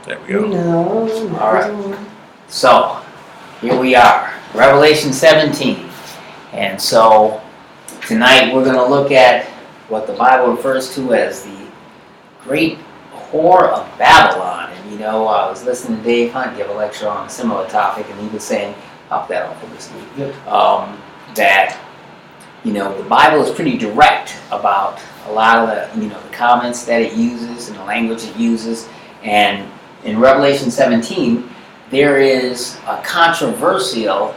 There we go. No. All right. So, here we are, Revelation 17. And so, tonight we're going to look at what the Bible refers to as the great whore of Babylon. And you know, I was listening to Dave Hunt give a lecture on a similar topic, and he was saying, pop that off for this week, that, you know, the Bible is pretty direct about a lot of the, you know, the comments that it uses and the language it uses. And in Revelation 17, there is a controversial,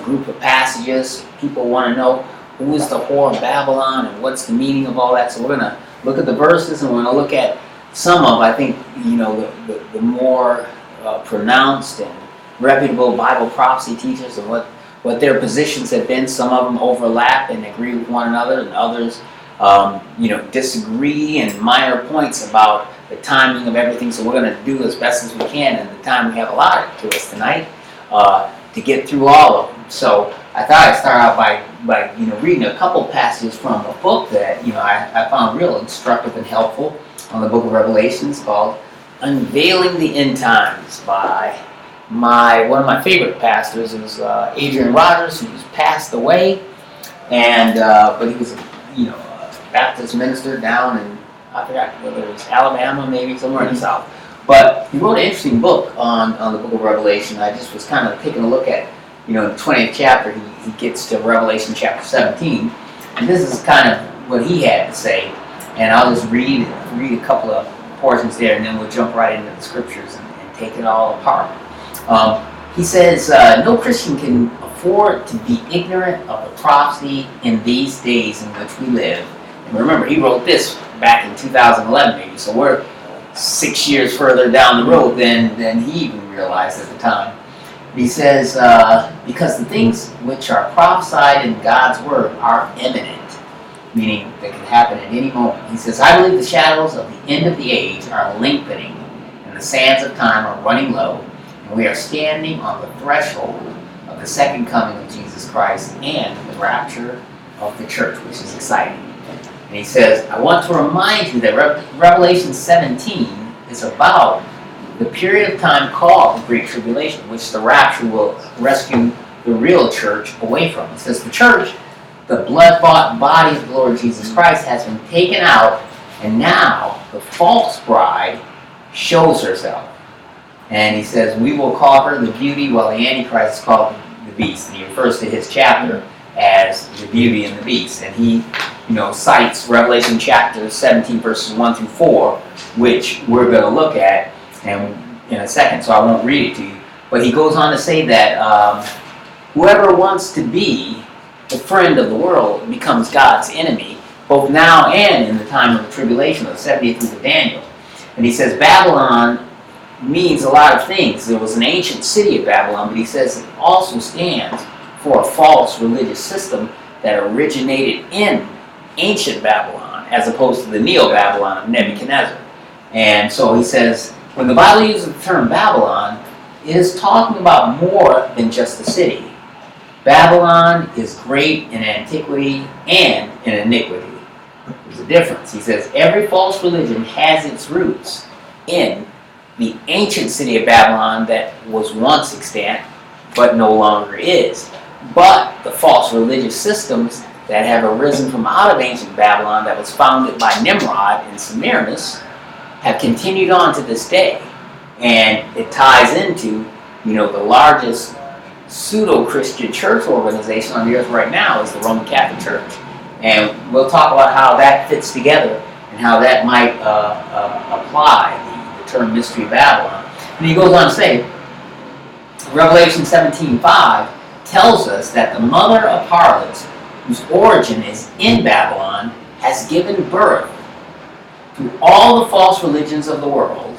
group of passages. People want to know who is the whore of Babylon and what's the meaning of all that. So we're going to look at the verses, and we're going to look at some of, I think, you know, the more pronounced and reputable Bible prophecy teachers and what their positions have been. Some of them overlap and agree with one another, and others, disagree in minor points about the timing of everything. So we're going to do as best as we can in the time we have allotted to us tonight to get through all of them. So I thought I'd start out by reading a couple passages from a book that I found real instructive and helpful on the book of Revelations, called Unveiling the End Times by one of my favorite pastors. Is Adrian, who's passed away, and but he was a Baptist minister down in, I forgot whether it was Alabama, maybe somewhere in the South. But he wrote an interesting book on the book of Revelation. I just was kind of taking a look at, in the 20th chapter, he gets to Revelation chapter 17, and this is kind of what he had to say. And I'll just read a couple of portions there, and then we'll jump right into the scriptures and take it all apart. He says, no Christian can afford to be ignorant of the prophecy in these days in which we live. And remember, he wrote this back in 2011 maybe, so we're 6 years further down the road than he even realized at the time. He says, because the things which are prophesied in God's word are imminent, meaning they can happen at any moment. He says, I believe the shadows of the end of the age are lengthening, and the sands of time are running low, and we are standing on the threshold of the second coming of Jesus Christ and the rapture of the church, which is exciting. And he says, I want to remind you that Revelation 17 is about the period of time called the Great Tribulation, which the rapture will rescue the real church away from. It says the church, the blood-bought body of the Lord Jesus Christ, has been taken out, and now the false bride shows herself. And he says, we will call her the beauty, while the Antichrist is called the beast. And he refers to his chapter as the beauty and the beast. And he cites Revelation chapter 17, verses 1 through 4, which we're going to look at in a second, so I won't read it to you. But he goes on to say that whoever wants to be the friend of the world becomes God's enemy, both now and in the time of the tribulation of the 70th week of Daniel. And he says Babylon means a lot of things. There was an ancient city of Babylon, but he says it also stands for a false religious system that originated in ancient Babylon, as opposed to the Neo-Babylon of Nebuchadnezzar. And so he says, when the Bible uses the term Babylon, it is talking about more than just the city. Babylon is great in antiquity and in iniquity. There's a difference. He says, every false religion has its roots in the ancient city of Babylon that was once extant, but no longer is. But the false religious systems that have arisen from out of ancient Babylon, that was founded by Nimrod in Semiramis, have continued on to this day. And it ties into, the largest pseudo-Christian church organization on the earth right now is the Roman Catholic Church. And we'll talk about how that fits together and how that might apply the term Mystery Babylon. And he goes on to say, Revelation 17:5 tells us that the mother of harlots, whose origin is in Babylon, has given birth to all the false religions of the world.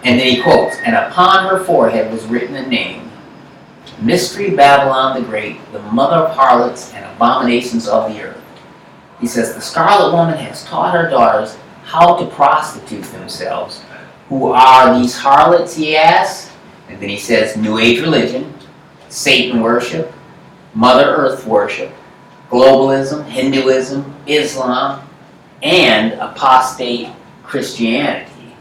And then he quotes, and upon her forehead was written a name, Mystery Babylon the Great, the mother of harlots and abominations of the earth. He says, the scarlet woman has taught her daughters how to prostitute themselves. Who are these harlots, he asks? And then he says, New Age religion, Satan worship, Mother Earth worship, globalism, Hinduism, Islam, and apostate Christianity.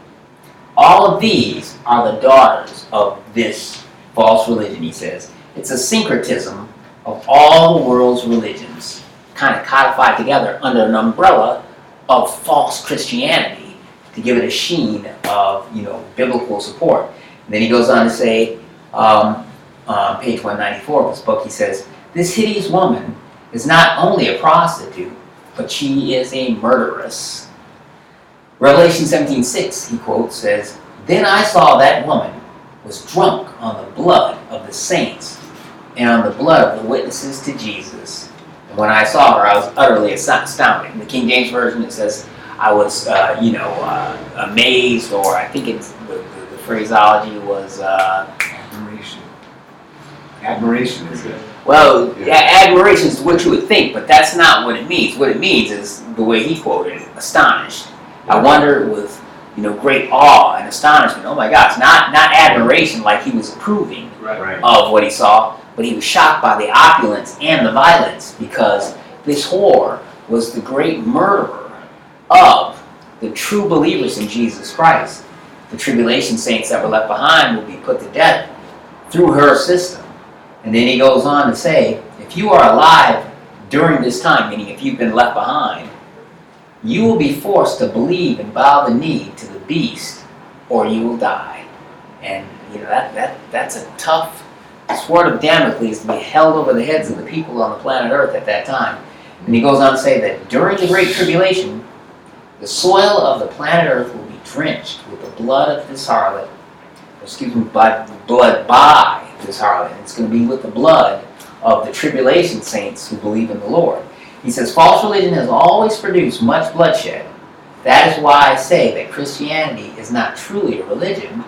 All these are the daughters of this false religion, he says. It's a syncretism of all the world's religions, kind of codified together under an umbrella of false Christianity to give it a sheen of, biblical support. And then he goes on to say, on page 194 of his book, he says, this hideous woman is not only a prostitute, but she is a murderess. Revelation 17:6, he quotes, says, then I saw that woman was drunk on the blood of the saints and on the blood of the witnesses to Jesus. And when I saw her, I was utterly astounded. In the King James Version, it says, I was, amazed, or I think it's the phraseology was... Admiration is it? Well, admiration is what you would think, but that's not what it means. What it means is the way he quoted it, astonished. I wonder with, great awe and astonishment. Oh my gosh, not admiration like he was approving of what he saw, but he was shocked by the opulence and the violence, because this whore was the great murderer of the true believers in Jesus Christ. The tribulation saints that were left behind will be put to death through her system. And then he goes on to say, if you are alive during this time, meaning if you've been left behind, you will be forced to believe and bow the knee to the beast, or you will die. And that's a tough sword of Damocles to be held over the heads of the people on the planet Earth at that time. And he goes on to say that during the Great Tribulation, the soil of the planet Earth will be drenched with the blood of this harlot, by this harlot. It's going to be with the blood of the tribulation saints who believe in the Lord. He says, false religion has always produced much bloodshed. That is why I say that Christianity is not truly a religion.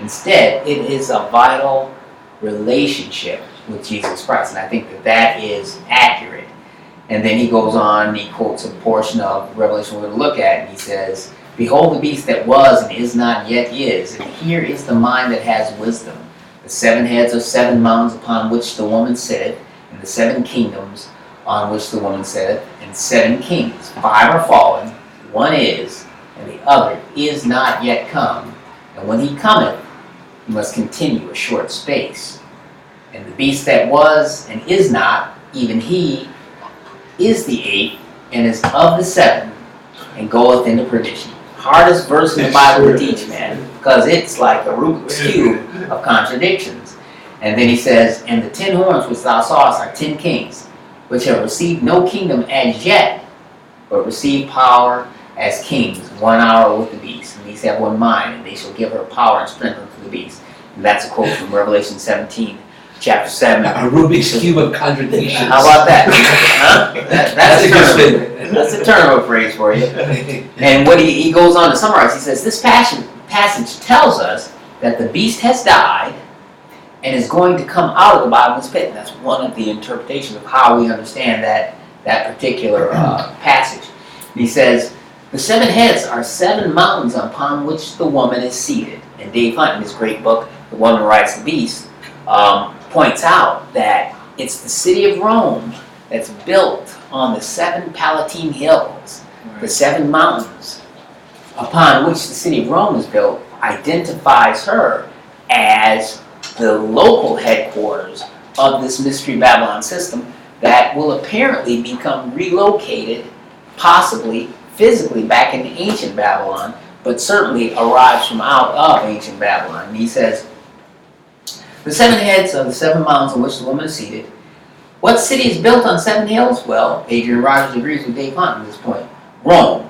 Instead, it is a vital relationship with Jesus Christ. And I think that is accurate. And then he goes on, he quotes a portion of Revelation we're going to look at, and he says, behold the beast that was and is not yet is, and here is the mind that has wisdom. The 7 heads are 7 mountains upon which the woman sitteth, and the 7 kingdoms on which the woman sitteth, and 7 kings. 5 are fallen, 1 is, and the other is not yet come. And when he cometh, he must continue a short space. And the beast that was and is not, even he, is the 8th, and is of the 7, and goeth into perdition. Hardest verse in the Bible to teach, man, because it's like a Rubik's Cube of contradictions. And then he says, and the 10 horns which thou sawest are 10 kings, which have received no kingdom as yet, but receive power as kings 1 hour with the beast. And these have one mind, and they shall give her power and strength unto the beast. And that's a quote from Revelation 17, chapter 7. A Rubik's Cube of contradictions. How about that? Huh? That's a turn of a phrase for you. And what he goes on to summarize, he says, this passage tells us that the beast has died and is going to come out of the bottomless pit. And that's one of the interpretations of how we understand that particular passage. He says, the 7 heads are 7 mountains upon which the woman is seated. And Dave Hunt, in his great book, The Woman Rides the Beast, points out that it's the city of Rome that's built on the 7 Palatine hills, the 7 mountains upon which the city of Rome is built, identifies her as the local headquarters of this Mystery Babylon system that will apparently become relocated, possibly physically back into ancient Babylon, but certainly arrives from out of ancient Babylon. And he says, the 7 heads of the 7 mountains on which the woman is seated. What city is built on 7 hills? Well, Adrian Rogers agrees with Dave Hunt at this point. Rome.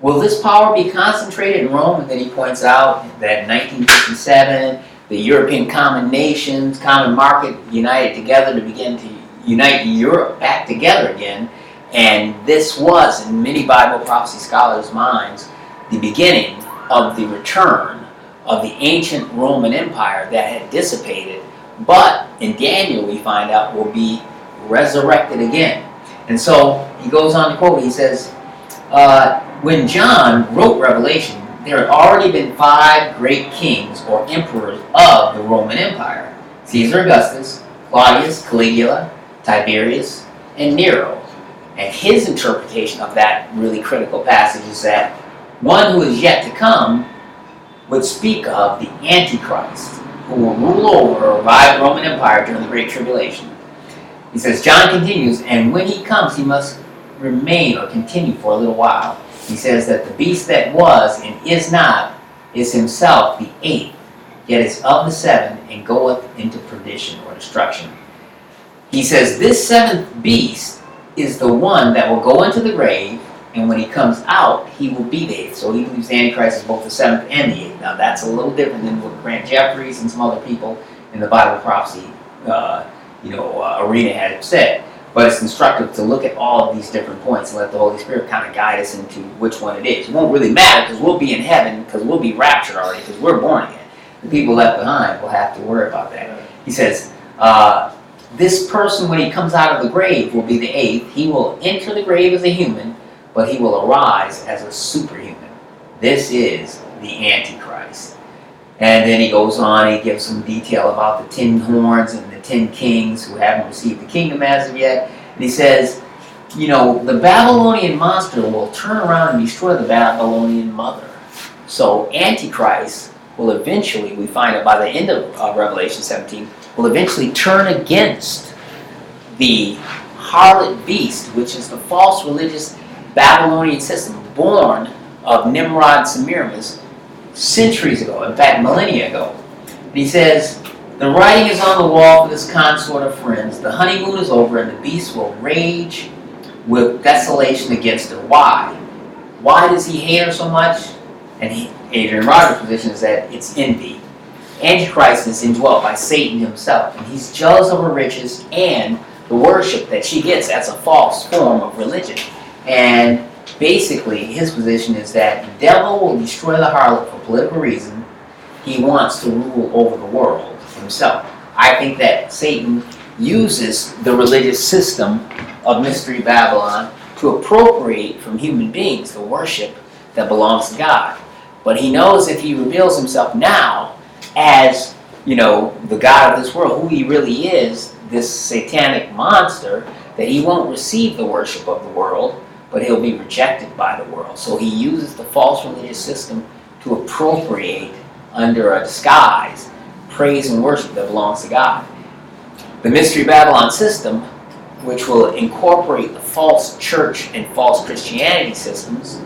Will this power be concentrated in Rome? And then he points out that in 1957, the European common nations, common market united together to begin to unite Europe back together again. And this was, in many Bible prophecy scholars' minds, the beginning of the return of the ancient Roman Empire that had dissipated, but in Daniel we find out will be resurrected again. And so he goes on to quote, he says, when John wrote Revelation, there had already been 5 great kings or emperors of the Roman Empire: Caesar Augustus, Claudius, Caligula, Tiberius, and Nero. And his interpretation of that really critical passage is that one who is yet to come would speak of the Antichrist, who will rule over or revive the Roman Empire during the Great Tribulation. He says, John continues, and when he comes, he must remain or continue for a little while. He says that the beast that was and is not is himself the eighth, yet is of the seven, and goeth into perdition or destruction. He says this seventh beast is the one that will go into the grave, and when he comes out, he will be the eighth. So he believes the Antichrist is both the seventh and the eighth. Now that's a little different than what Grant Jeffries and some other people in the Bible prophecy arena had said. But it's instructive to look at all of these different points and let the Holy Spirit kind of guide us into which one it is. It won't really matter because we'll be in heaven, because we'll be raptured already, because we're born again. The people left behind will have to worry about that. He says, this person, when he comes out of the grave, will be the eighth. He will enter the grave as a human, but he will arise as a superhuman. This is the Antichrist. And then he goes on, he gives some detail about the 10 horns and the 10 kings who haven't received the kingdom as of yet. And he says, the Babylonian monster will turn around and destroy the Babylonian mother. So Antichrist will eventually, we find out by the end of Revelation 17, will eventually turn against the harlot beast, which is the false religious Babylonian system born of Nimrod and Semiramis centuries ago, in fact millennia ago. And he says, the writing is on the wall for this consort of friends. The honeymoon is over and the beast will rage with desolation against her. Why? Why does he hate her so much? And Adrian Rogers' position is that it's envy. Antichrist is indwelt by Satan himself, and he's jealous of her riches and the worship that she gets as a false form of religion. And basically, his position is that the devil will destroy the harlot for political reason. He wants to rule over the world himself. I think that Satan uses the religious system of Mystery Babylon to appropriate from human beings the worship that belongs to God. But he knows if he reveals himself now as, the God of this world, who he really is, this satanic monster, that he won't receive the worship of the world, but he'll be rejected by the world. So he uses the false religious system to appropriate under a disguise praise and worship that belongs to God. The Mystery Babylon system, which will incorporate the false church and false Christianity systems,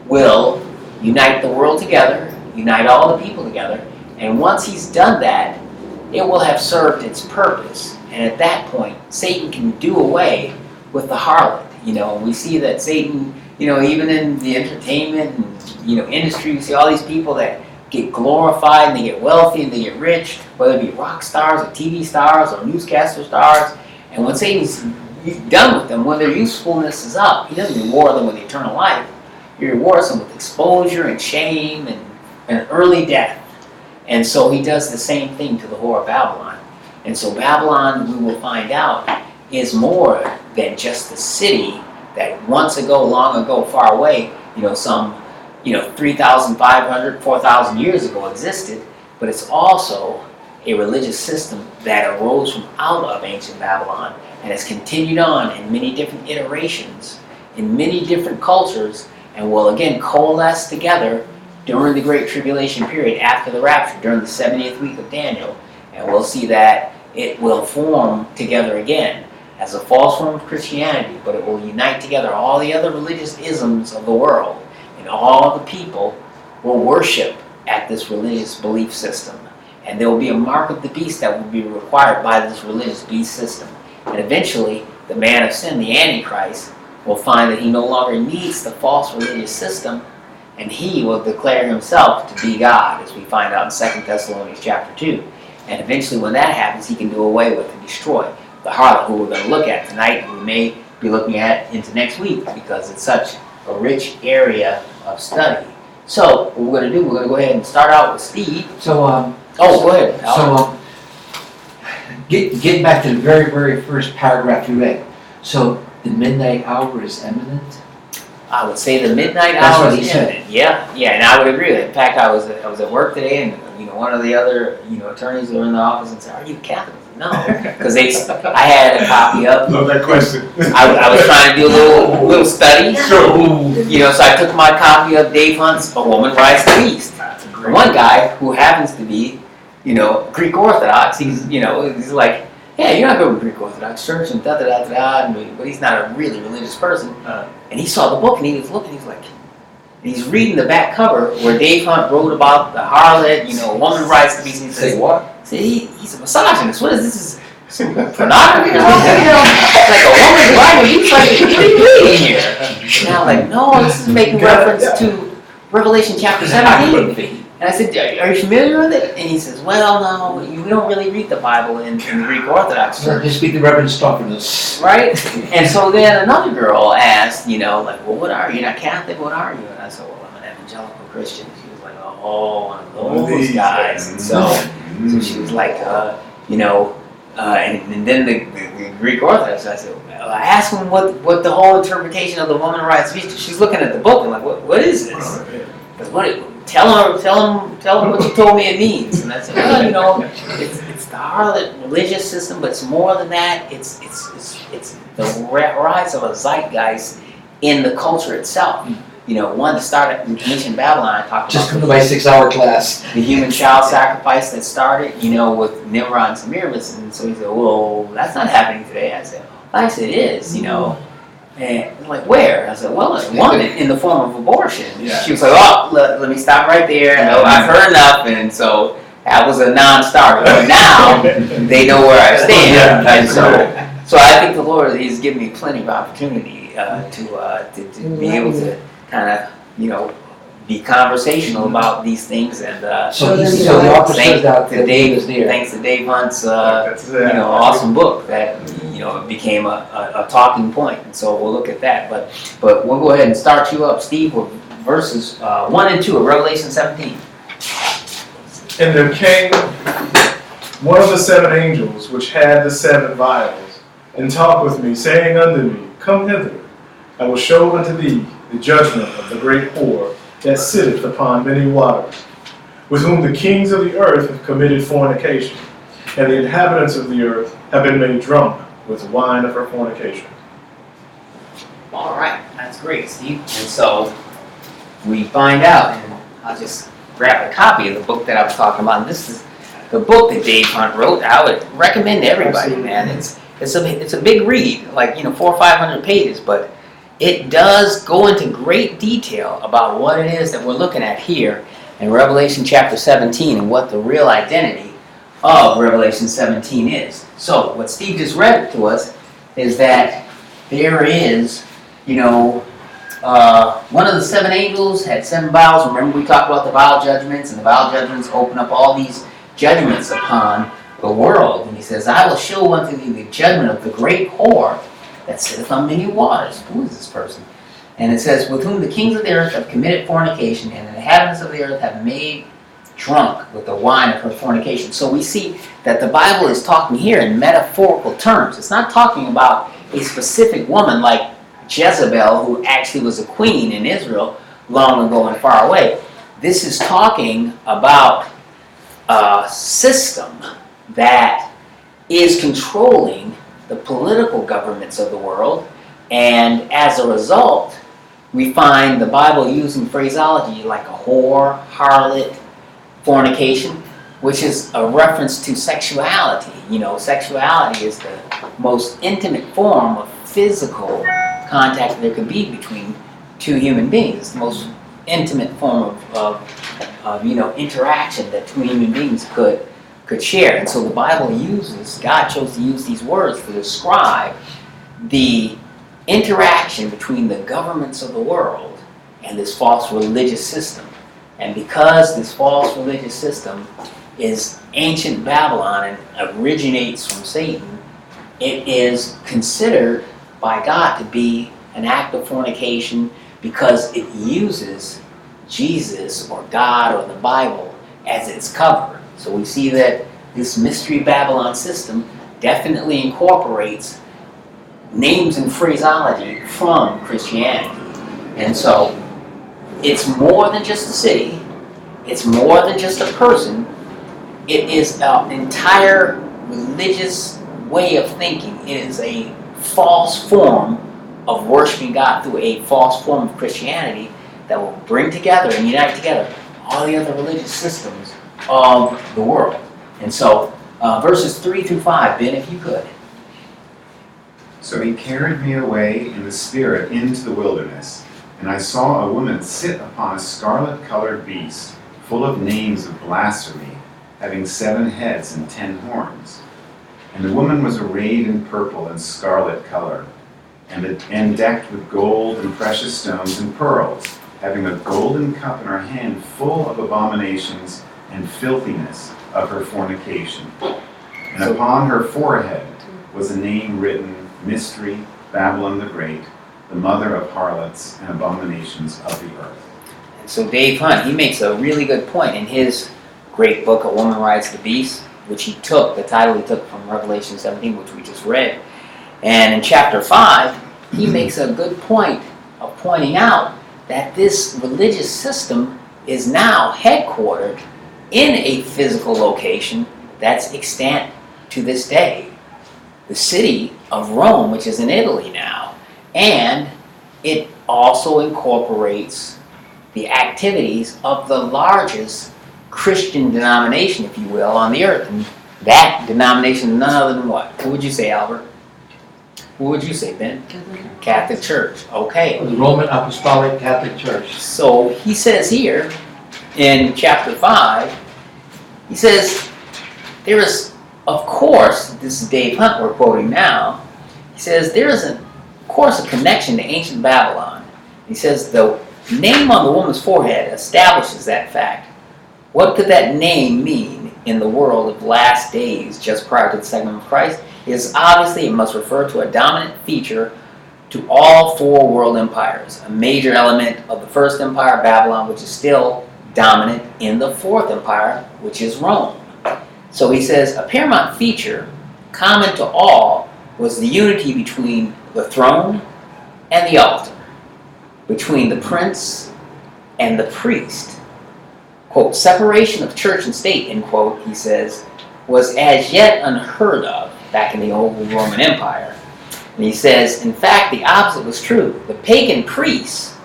will unite the world together, unite all the people together, and once he's done that, it will have served its purpose. And at that point, Satan can do away with the harlot. We see that Satan, even in the entertainment and, industry, we see all these people that get glorified and they get wealthy and they get rich, whether it be rock stars or TV stars or newscaster stars. And when Satan's done with them, when their usefulness is up, he doesn't reward them with eternal life. He rewards them with exposure and shame and an early death. And so he does the same thing to the whore of Babylon. And so Babylon, we will find out, is more than just the city that once ago, long ago, far away, some 3,500, 4,000 years ago existed, but it's also a religious system that arose from out of ancient Babylon and has continued on in many different iterations, in many different cultures, and will again coalesce together during the Great Tribulation period after the rapture, during the 70th week of Daniel, and we'll see that it will form together again as a false form of Christianity, but it will unite together all the other religious isms of the world, and all the people will worship at this religious belief system. And there will be a mark of the beast that will be required by this religious beast system. And eventually, the man of sin, the Antichrist, will find that he no longer needs the false religious system, and he will declare himself to be God, as we find out in 2 Thessalonians chapter 2. And eventually, when that happens, he can do away with and destroy the harlot, who we're going to look at tonight, and we may be looking at into next week, because it's such a rich area of study. So, what we're going to do, we're going to go ahead and start out with Steve. So, go ahead. Getting back to the very, very first paragraph you read. So, the midnight hour is imminent? I would say the midnight That's hour what he is said. imminent. Yeah, and I would agree with it. In fact, I was at work today, and one of the other attorneys were in the office and said, "Are you Catholic?" No, because I had a copy of. Love that question. I was trying to do a little study. So, So I took my copy of Dave Hunt's "A Woman Rides the Beast," One guy who happens to be, Greek Orthodox, he's like, yeah, you're not going to Greek Orthodox Church and da-da-da-da-da, but he's not a really religious person. And he saw the book and he was looking, he's like, and he's reading the back cover where Dave Hunt wrote about the harlot, woman rights abuse. And he says, what? He's a misogynist. What is this? Some pornography or something? Like a woman's Bible. He's like, what are you reading here? And I'm like, no, this is making reference to Revelation chapter 17. And I said, are you familiar with it? And he says, well, no, we don't really read the Bible in the Greek Orthodox Church. Just be the Reverend Stuffiness. Right? And so then another girl asked, like, well, what are you? You're not Catholic, what are you? And I said, well, I'm an evangelical Christian. She was like, oh, one of those guys. And so she was like, and then the Greek Orthodox, I said, well, I asked him what the whole interpretation of the woman rights abuse. She's looking at the book and like, what is this? Tell him what you told me it means. And I said, well, it's the harlot religious system, but it's more than that. It's the rise of a zeitgeist in the culture itself. One that started in ancient Babylon. I talked Just about come to my 6-hour class. the human child sacrifice that started, with Nimrod and Semiramis. And so he said, well, that's not happening today. I said, it is, And like, where? I said, well, it's one in the form of abortion. Yeah. She was like, oh, let me stop right there. No, I've heard enough. And so that was a non-starter. But now they know where I stand. And so I think the Lord has given me plenty of opportunity to be able to kind of, be conversational about these things. And So the author says that Dave is there. thanks to Dave Hunt's awesome book that it became a talking point. And so we'll look at that. But we'll go ahead and start you up, Steve, with verses 1 and 2 of Revelation 17. And there came one of the 7 angels which had the 7 vials, and talked with me, saying unto me, Come hither, I will show unto thee the judgment of the great whore that sitteth upon many waters, with whom the kings of the earth have committed fornication, and the inhabitants of the earth have been made drunk with wine of her fornication. All right, that's great, Steve. And so we find out, and I'll just grab a copy of the book that I was talking about. And this is the book that Dave Hunt wrote. I would recommend to everybody, man. It's a big read, like 400 or 500 pages, but it does go into great detail about what it is that we're looking at here in Revelation chapter 17 and what the real identity of Revelation 17 is. So what Steve just read to us is that there is, one of the 7 angels had 7 vials. Remember we talked about the vial judgments, and the vial judgments open up all these judgments upon the world. And he says, I will show unto thee the judgment of the great whore that sitteth on many waters. Who is this person? And it says, with whom the kings of the earth have committed fornication, and the inhabitants of the earth have made drunk with the wine of her fornication. So we see that the Bible is talking here in metaphorical terms. It's not talking about a specific woman like Jezebel, who actually was a queen in Israel long ago and far away. This is talking about a system that is controlling the political governments of the world, and as a result, we find the Bible using phraseology like a whore, harlot, fornication, which is a reference to sexuality. Sexuality is the most intimate form of physical contact there could be between 2 human beings. It's the most intimate form of interaction that 2 human beings could share. And so the Bible God chose to use these words to describe the interaction between the governments of the world and this false religious system. And because this false religious system is ancient Babylon and originates from Satan, it is considered by God to be an act of fornication because it uses Jesus or God or the Bible as its cover. So we see that this Mystery Babylon system definitely incorporates names and phraseology from Christianity. And so it's more than just a city. It's more than just a person. It is an entire religious way of thinking. It is a false form of worshiping God through a false form of Christianity that will bring together and unite together all the other religious systems of the world. And so, verses 3 through 5, Ben, if you could. So he carried me away in the spirit into the wilderness, and I saw a woman sit upon a scarlet-colored beast, full of names of blasphemy, having 7 heads and 10 horns. And the woman was arrayed in purple and scarlet color, and decked with gold and precious stones and pearls, having a golden cup in her hand full of abominations and filthiness of her fornication. And upon her forehead was a name written, Mystery, Babylon the Great, the mother of harlots and abominations of the earth. And so Dave Hunt, he makes a really good point in his great book, A Woman Rides the Beast, which the title he took from Revelation 17, which we just read. And in chapter 5, he makes a good point of pointing out that this religious system is now headquartered in a physical location that's extant to this day. The city of Rome, which is in Italy now, and it also incorporates the activities of the largest Christian denomination, if you will, on the earth. And that denomination is none other than what? Who would you say, Albert? Who would you say, Ben? Catholic Church. Okay. The Roman Apostolic Catholic Church. So he says here in chapter 5, he says, there is, of course, this is Dave Hunt we're quoting now, he says, there is, of course, a connection to ancient Babylon. He says, the name on the woman's forehead establishes that fact. What could that name mean in the world of last days just prior to the second coming of Christ? Obviously it must refer to a dominant feature to all 4 world empires, a major element of the first empire, Babylon, which is still dominant in the 4th empire, which is Rome. So he says, a paramount feature common to all was the unity between the throne and the altar, between the prince and the priest. Quote, separation of church and state, end quote, he says, was as yet unheard of back in the old Roman Empire. And he says, in fact, the opposite was true. The pagan priests,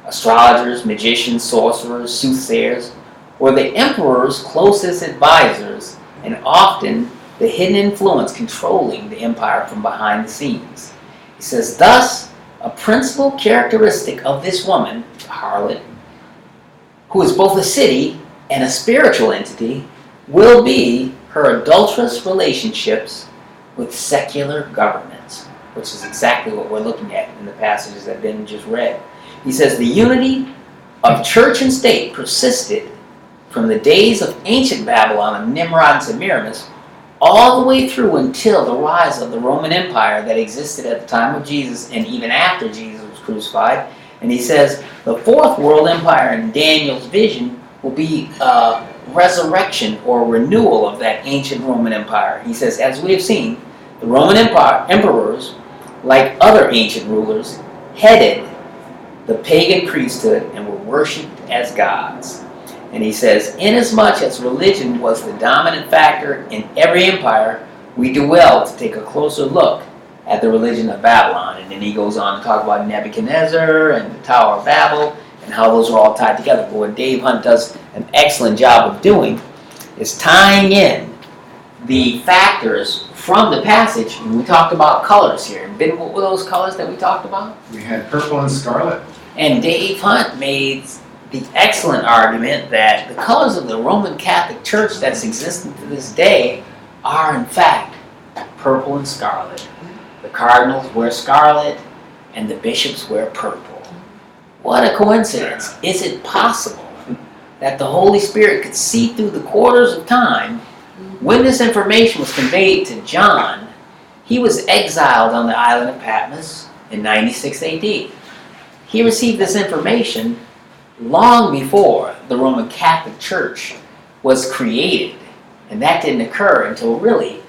astrologers, magicians, sorcerers, soothsayers, were the emperor's closest advisors and often the hidden influence controlling the empire from behind the scenes. He says, thus, a principal characteristic of this woman, the harlot, who is both a city and a spiritual entity, will be her adulterous relationships with secular governments, which is exactly what we're looking at in the passages that Ben just read. He says the unity of church and state persisted from the days of ancient Babylon of Nimrod and Semiramis all the way through until the rise of the Roman Empire that existed at the time of Jesus and even after Jesus was crucified. And he says the 4th world empire in Daniel's vision will be a resurrection or renewal of that ancient Roman Empire. He says, as we have seen, the Roman emperors, like other ancient rulers, headed the pagan priesthood and were worshipped as gods. And he says, inasmuch as religion was the dominant factor in every empire, we do well to take a closer look at the religion of Babylon. And then he goes on to talk about Nebuchadnezzar and the Tower of Babel and how those are all tied together. But what Dave Hunt does an excellent job of doing is tying in the factors from the passage. And we talked about colors here. Ben, what were those colors that we talked about? We had purple and scarlet. And Dave Hunt made the excellent argument that the colors of the Roman Catholic Church that's existent to this day are in fact purple and scarlet. The cardinals wear scarlet and the bishops wear purple. What a coincidence. Is it possible that the Holy Spirit could see through the quarters of time? When this information was conveyed to John, he was exiled on the island of Patmos in 96 AD. He received this information long before the Roman Catholic Church was created. And that didn't occur until really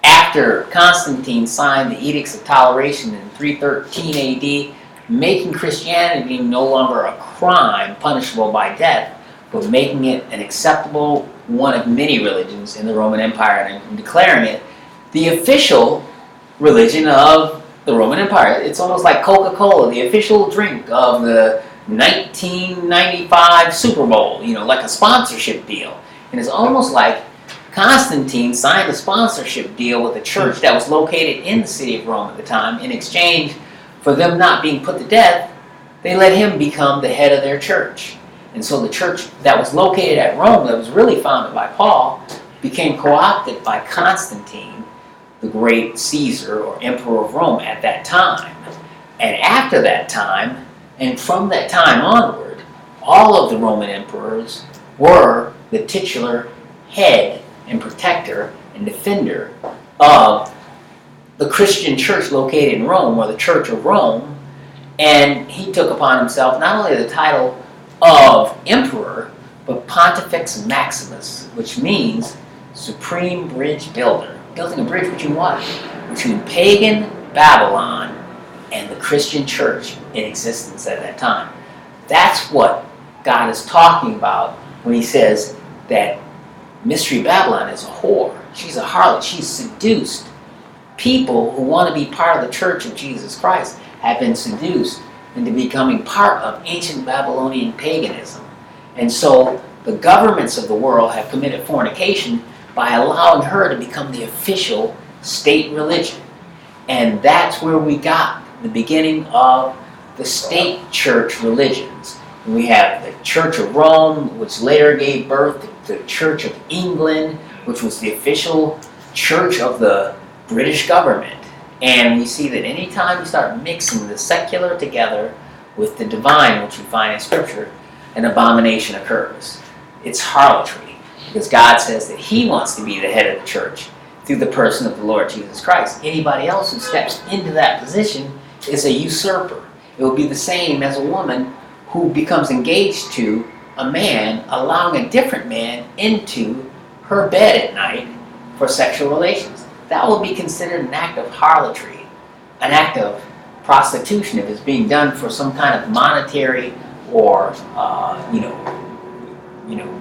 after Constantine signed the Edicts of Toleration in 313 AD, making Christianity no longer a crime punishable by death, but making it an acceptable one of many religions in the Roman Empire and declaring it the official religion of the Roman Empire. It's almost like Coca-Cola, the official drink of the 1995 Super Bowl, like a sponsorship deal. And it's almost like Constantine signed a sponsorship deal with a church that was located in the city of Rome at the time. In exchange for them not being put to death, they let him become the head of their church. And so the church that was located at Rome, that was really founded by Paul, became co-opted by Constantine, the great Caesar or emperor of Rome at that time. And after that time, and from that time onward, all of the Roman emperors were the titular head and protector and defender of the Christian church located in Rome, or the Church of Rome. And he took upon himself not only the title of emperor, but Pontifex Maximus, which means supreme bridge builder. Building a bridge between what? Between pagan Babylon and the Christian church in existence at that time. That's what God is talking about when he says that Mystery Babylon is a whore. She's a harlot. She's seduced. People who want to be part of the church of Jesus Christ have been seduced into becoming part of ancient Babylonian paganism. And so the governments of the world have committed fornication by allowing her to become the official state religion. And that's where we got the beginning of the state church religions. We have the Church of Rome, which later gave birth to the Church of England, which was the official church of the British government. And we see that anytime you start mixing the secular together with the divine, which we find in Scripture, an abomination occurs. It's harlotry, because God says that he wants to be the head of the church through the person of the Lord Jesus Christ. Anybody else who steps into that position is a usurper. It will be the same as a woman who becomes engaged to a man, allowing a different man into her bed at night for sexual relations. That will be considered an act of harlotry, an act of prostitution if it's being done for some kind of monetary or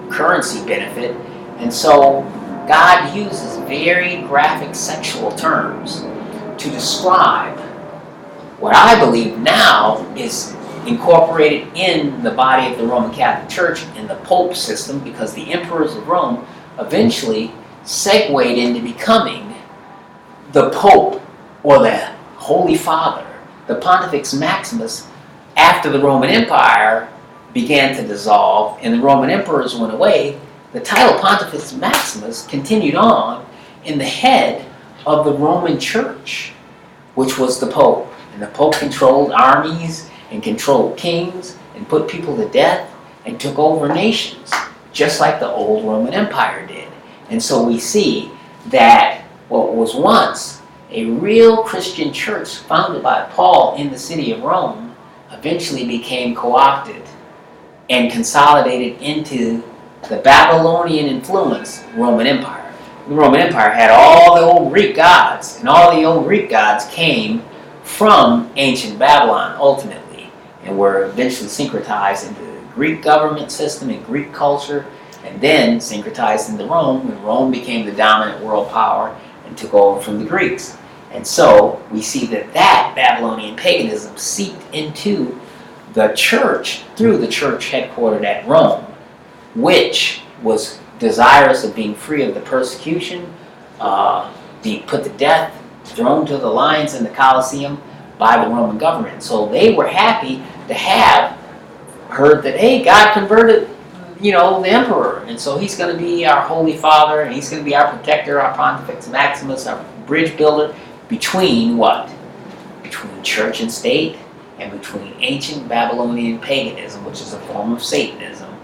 currency benefit. And so God uses very graphic sexual terms to describe what I believe now is incorporated in the body of the Roman Catholic Church in the Pope system, because the emperors of Rome eventually segued into becoming the Pope or the Holy Father, the Pontifex Maximus, after the Roman Empire began to dissolve and the Roman emperors went away. The title Pontifex Maximus continued on in the head of the Roman Church, which was the Pope. And the Pope controlled armies and controlled kings and put people to death and took over nations, just like the old Roman Empire did. And so we see that what was once a real Christian church founded by Paul in the city of Rome eventually became co-opted and consolidated into the Babylonian influenced Roman Empire. The Roman Empire had all the old Greek gods, and all the old Greek gods came from ancient Babylon ultimately, and were eventually syncretized into the Greek government system and Greek culture, and then syncretized into Rome, when Rome became the dominant world power and took over from the Greeks. And so we see that Babylonian paganism seeped into the church through the church headquartered at Rome, which was desirous of being free of the persecution, being put to death, thrown to the lions in the Colosseum by the Roman government. So they were happy to have heard that, hey, God converted, the emperor, and so he's going to be our Holy Father, and he's going to be our protector, our Pontifex Maximus, our bridge builder between what? Between church and state, and between ancient Babylonian paganism, which is a form of Satanism,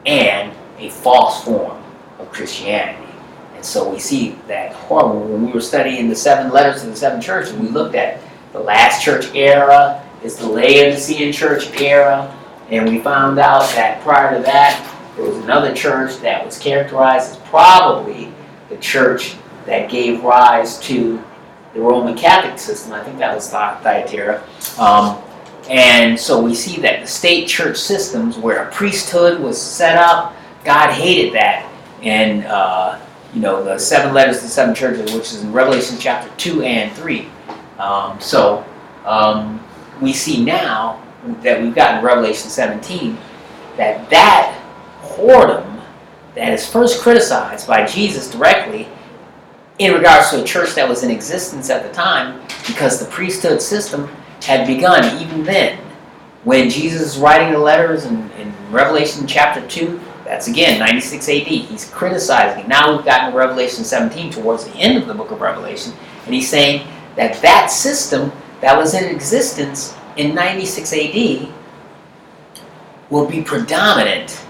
and a false form of Christianity. And so we see that horrible. When we were studying the 7 letters to the 7 churches, we looked at the last church era is the Laodicean church era, and we found out that prior to that, there was another church that was characterized as probably the church that gave rise to the Roman Catholic system. I think that was Thyatira. And so we see that the state church systems where a priesthood was set up, God hated that. And, the 7 letters to the 7 churches, which is in Revelation chapter 2 and 3. We see now that we've got in Revelation 17, that whoredom that is first criticized by Jesus directly in regards to a church that was in existence at the time, because the priesthood system had begun even then. When Jesus is writing the letters in Revelation chapter 2, that's again 96 AD. He's criticizing it. Now we've gotten to Revelation 17 towards the end of the book of Revelation, and he's saying that system that was in existence in 96 AD will be predominant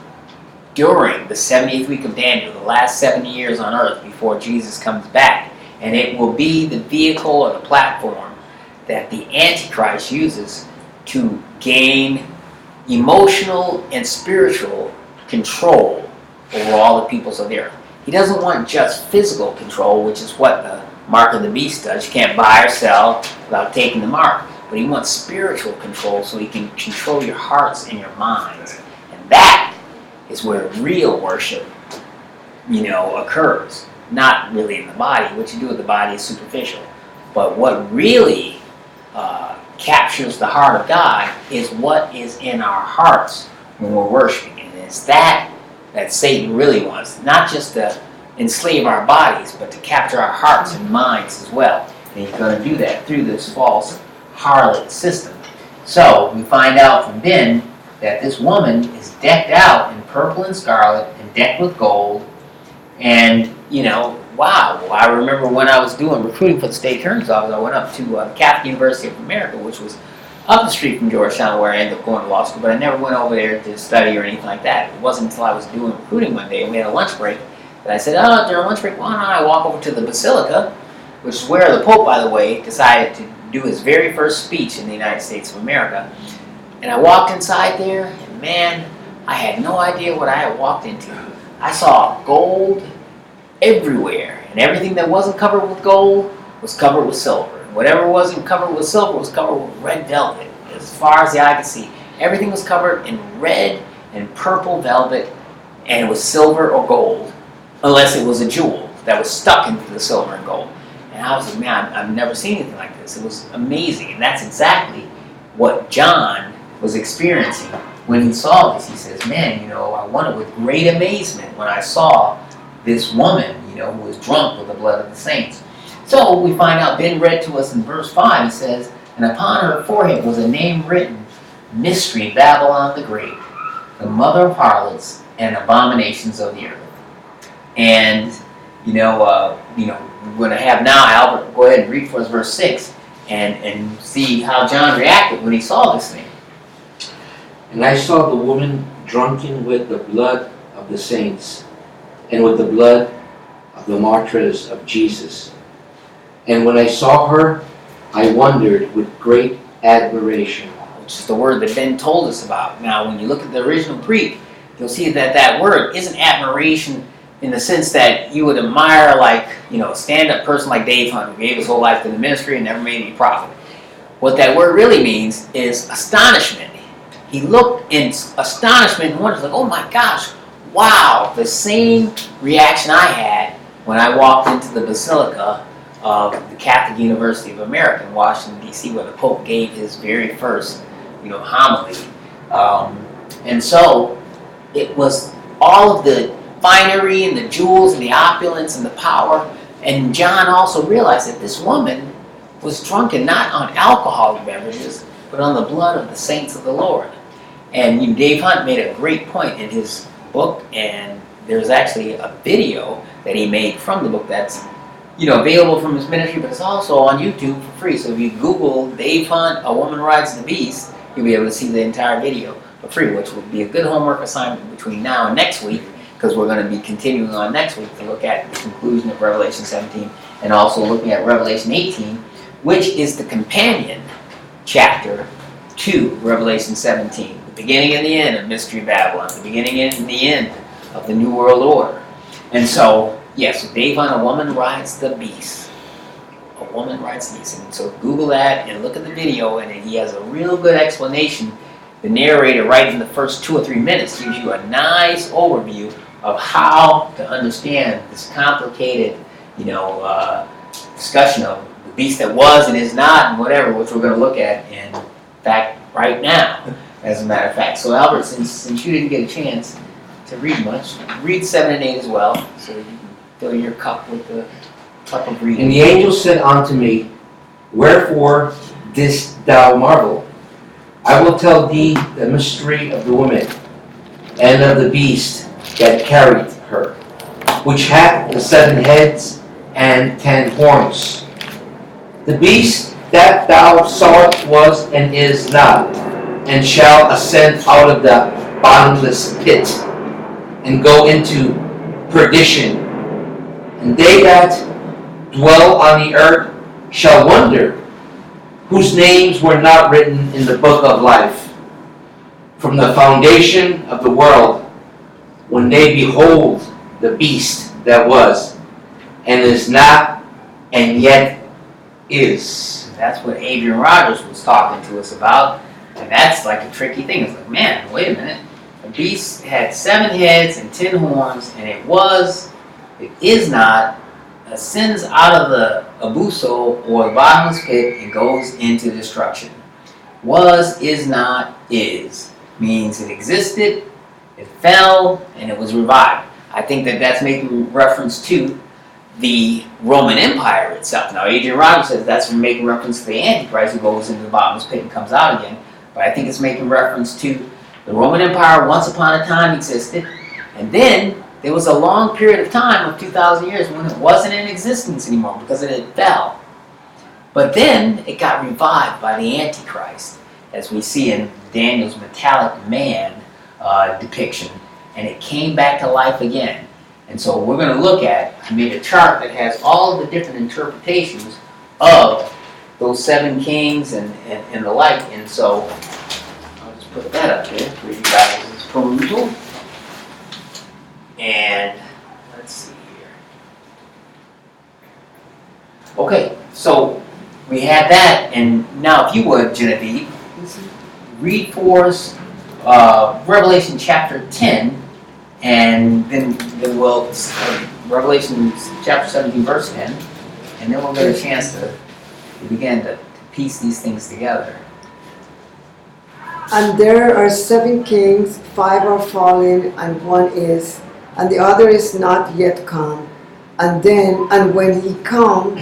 during the 70th week of Daniel, the last 70 years on earth before Jesus comes back. And it will be the vehicle or the platform that the Antichrist uses to gain emotional and spiritual control over all the peoples of the earth. He doesn't want just physical control, which is what the mark of the beast does. You can't buy or sell without taking the mark. But he wants spiritual control so he can control your hearts and your minds. And that is where real worship, occurs. Not really in the body. What you do with the body is superficial. But what really captures the heart of God is what is in our hearts when we're worshiping. And it's that Satan really wants. Not just to enslave our bodies, but to capture our hearts and minds as well. And he's going to do that through this false harlot system. So we find out from Ben that this woman is decked out in purple and scarlet and decked with gold. And, wow. I remember when I was doing recruiting for the state attorney's office, I went up to the Catholic University of America, which was up the street from Georgetown, where I ended up going to law school, but I never went over there to study or anything like that. It wasn't until I was doing recruiting one day and we had a lunch break that I said, during lunch break, why don't I walk over to the Basilica, which is where the Pope, by the way, decided to do his very first speech in the United States of America. And I walked inside there, and man, I had no idea what I had walked into. I saw gold everywhere, and everything that wasn't covered with gold was covered with silver. And whatever wasn't covered with silver was covered with red velvet. As far as the eye could see, everything was covered in red and purple velvet, and it was silver or gold, unless it was a jewel that was stuck into the silver and gold. And I was like, man, I've never seen anything like this. It was amazing. And that's exactly what John was experiencing when he saw this. He says, man, I wondered with great amazement when I saw this woman, who was drunk with the blood of the saints. So we find out, Ben read to us in verse 5, he says, and upon her forehead was a name written, Mystery, Babylon the Great, the mother of harlots and abominations of the earth. And, we're going to have now Albert go ahead and read for us verse 6 and see how John reacted when he saw this thing. And I saw the woman drunken with the blood of the saints and with the blood of the martyrs of Jesus. And when I saw her, I wondered with great admiration. Which is the word that Ben told us about. Now, when you look at the original Greek, you'll see that word isn't admiration in the sense that you would admire, a stand-up person like Dave Hunt, who gave his whole life to the ministry and never made any profit. What that word really means is astonishment. He looked in astonishment and wondered, oh my gosh, wow, the same reaction I had when I walked into the Basilica of the Catholic University of America in Washington, D.C., where the Pope gave his very first, homily. And so it was all of the finery and the jewels and the opulence and the power. And John also realized that this woman was drunken not on alcoholic beverages, but on the blood of the saints of the Lord. And Dave Hunt made a great point in his book, and there's actually a video that he made from the book that's available from his ministry, but it's also on YouTube for free. So if you Google Dave Hunt, A Woman Rides the Beast, you'll be able to see the entire video for free, which would be a good homework assignment between now and next week, because we're going to be continuing on next week to look at the conclusion of Revelation 17 and also looking at Revelation 18, which is the companion chapter to Revelation 17. The beginning and the end of Mystery Babylon, the beginning and the end of the New World Order. And so, yes, Dave Hunt, A Woman Rides the Beast. A Woman Rides the Beast. And so Google that and look at the video, and he has a real good explanation. The narrator, right in the first 2 or 3 minutes, gives you a nice overview of how to understand this complicated, discussion of the beast that was and is not and whatever, which we're going to look at in fact right now, as a matter of fact. So Albert, since you didn't get a chance to read much, read 7 and 8 as well, so you can fill your cup with the cup of reading. And the angel said unto me, Wherefore didst thou marvel? I will tell thee the mystery of the woman, and of the beast that carried her, which hath the 7 heads and 10 horns. The beast that thou sawest was and is not, and shall ascend out of the bottomless pit, and go into perdition. And they that dwell on the earth shall wonder, whose names were not written in the book of life from the foundation of the world, when they behold the beast that was, and is not, and yet is. That's what Adrian Rogers was talking to us about, and that's like a tricky thing. It's like, man, wait a minute. The beast had 7 heads and 10 horns, and it is not, ascends out of the abuso, or the bottomless pit, and goes into destruction. Was, is not, is. Means it existed, it fell, and it was revived. I think that that's making reference to the Roman Empire itself. Now, Adrian Rogers says that's making reference to the Antichrist, who goes into the bottomless pit and comes out again. But I think it's making reference to the Roman Empire once upon a time existed, and then there was a long period of time of 2,000 years when it wasn't in existence anymore because it had fell. But then it got revived by the Antichrist, as we see in Daniel's metallic man depiction, and it came back to life again. And so we're going to look at, I made a chart that has all the different interpretations of those 7 kings and the like, and so I'll just put that up here for you guys' perusal. And let's see here. Okay, so we had that, and now if you would, Genevieve, read for us Revelation chapter 10, and then we'll Revelation chapter 17, verse 10, and then we'll get a chance to begin to piece these things together. And there are 7 kings, 5 are fallen, and 1 is, and the other is not yet come. And when he come,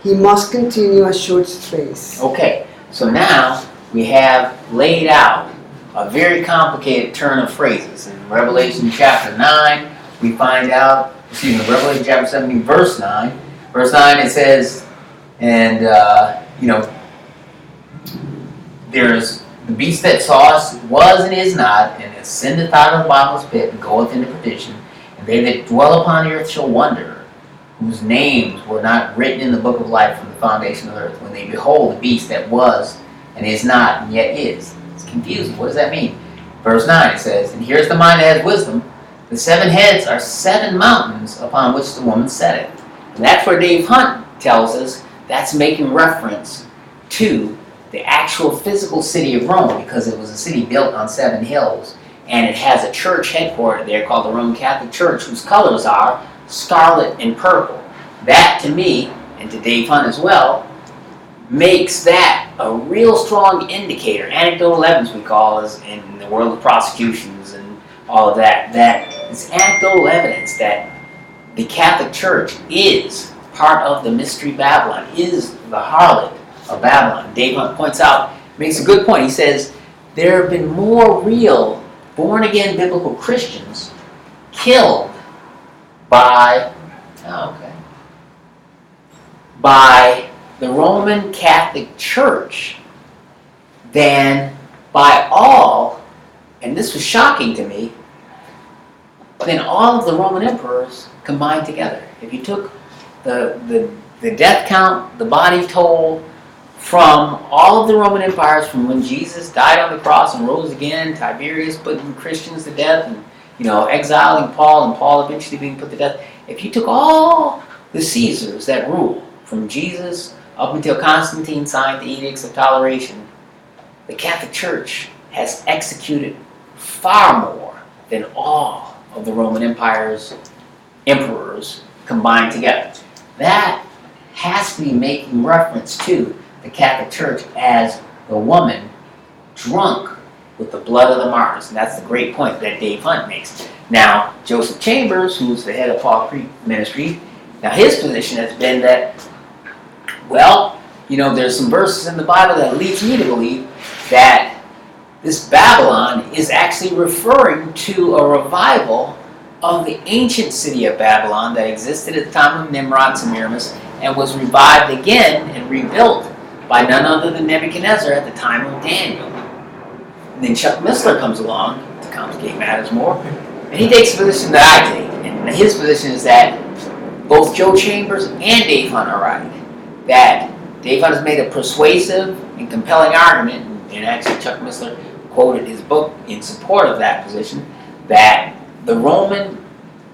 he must continue a short space. Okay, so now we have laid out a very complicated turn of phrases. In Revelation chapter 9, we find out, Revelation chapter 17, verse 9. Verse 9, it says, and, there's the beast that saw us was and is not, and ascendeth out of the bottomless pit, and goeth into perdition. And they that dwell upon the earth shall wonder, whose names were not written in the book of life from the foundation of the earth, when they behold the beast that was and is not, and yet is. It's confusing. What does that mean? Verse 9, it says, and here's the mind that has wisdom. The 7 heads are 7 mountains upon which the woman satteth. And that's where Dave Hunt tells us that's making reference to the actual physical city of Rome, because it was a city built on 7 hills, and it has a church headquartered there called the Roman Catholic Church, whose colors are scarlet and purple. That, to me, and to Dave Hunt as well, makes that a real strong indicator, anecdotal evidence we call as in the world of prosecutions and all of that, that it's anecdotal evidence that the Catholic Church is part of the Mystery Babylon, is the harlot of Babylon. Dave Hunt points out, makes a good point. He says, there have been more real born-again biblical Christians killed by the Roman Catholic Church than by all, and this was shocking to me, than all of the Roman emperors combined together. If you took the death count, the body toll, from all of the Roman empires, from when Jesus died on the cross and rose again, Tiberius putting Christians to death, and exiling Paul, and Paul eventually being put to death. If you took all the Caesars that ruled, from Jesus up until Constantine signed the Edicts of Toleration, the Catholic Church has executed far more than all of the Roman Empire's emperors combined together. That has to be making reference to the Catholic Church as the woman drunk with the blood of the martyrs. And that's the great point that Dave Hunt makes. Now, Joseph Chambers, who's the head of Paul Creek Ministry, now his position has been that, well, there's some verses in the Bible that leads me to believe that this Babylon is actually referring to a revival of the ancient city of Babylon that existed at the time of Nimrod, Semiramis, and was revived again and rebuilt by none other than Nebuchadnezzar at the time of Daniel. And then Chuck Missler comes along to complicate matters more, and he takes the position that I take. And his position is that both Joe Chambers and Dave Hunt are right. That Dave Hunt has made a persuasive and compelling argument, and actually Chuck Missler quoted his book in support of that position, that the Roman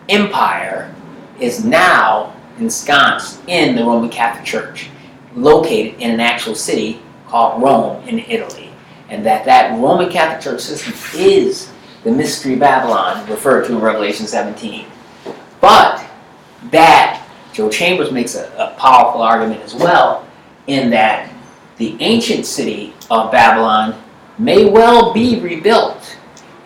Empire is now ensconced in the Roman Catholic Church, located in an actual city called Rome in Italy, and that Roman Catholic Church system is the Mystery Babylon referred to in Revelation 17. But that Joe Chambers makes a powerful argument as well, in that the ancient city of Babylon may well be rebuilt.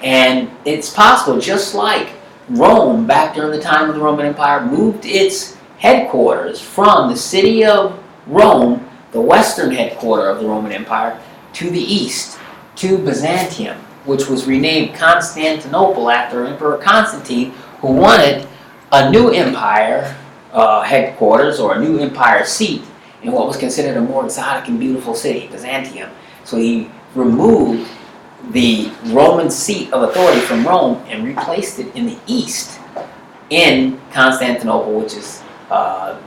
And it's possible, just like Rome, back during the time of the Roman Empire, moved its headquarters from the city of Rome, the western headquarters of the Roman Empire, to the east, to Byzantium, which was renamed Constantinople after Emperor Constantine, who wanted a new empire headquarters, or a new empire seat, in what was considered a more exotic and beautiful city, Byzantium. So he removed the Roman seat of authority from Rome and replaced it in the east, in Constantinople, which is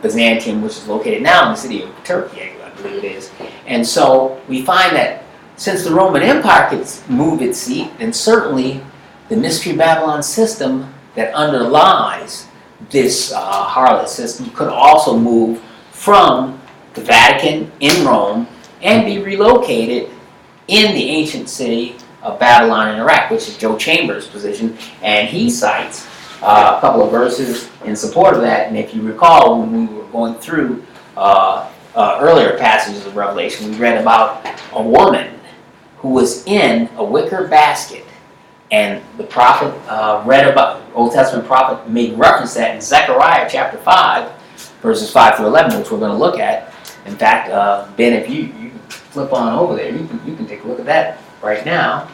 Byzantium, which is located now in the city of Turkey, I believe it is. And so we find that since the Roman Empire could move its seat, then certainly the Mystery Babylon system that underlies this harlot system could also move from the Vatican in Rome and be relocated in the ancient city of Babylon in Iraq, which is Joe Chambers' position, and he cites a couple of verses in support of that. And if you recall, when we were going through earlier passages of Revelation, we read about a woman who was in a wicker basket, and the prophet read about, Old Testament prophet made reference to that in Zechariah chapter 5, verses 5 through 11, which we're going to look at. In fact, Ben, if you flip on over there, you can take a look at that right now,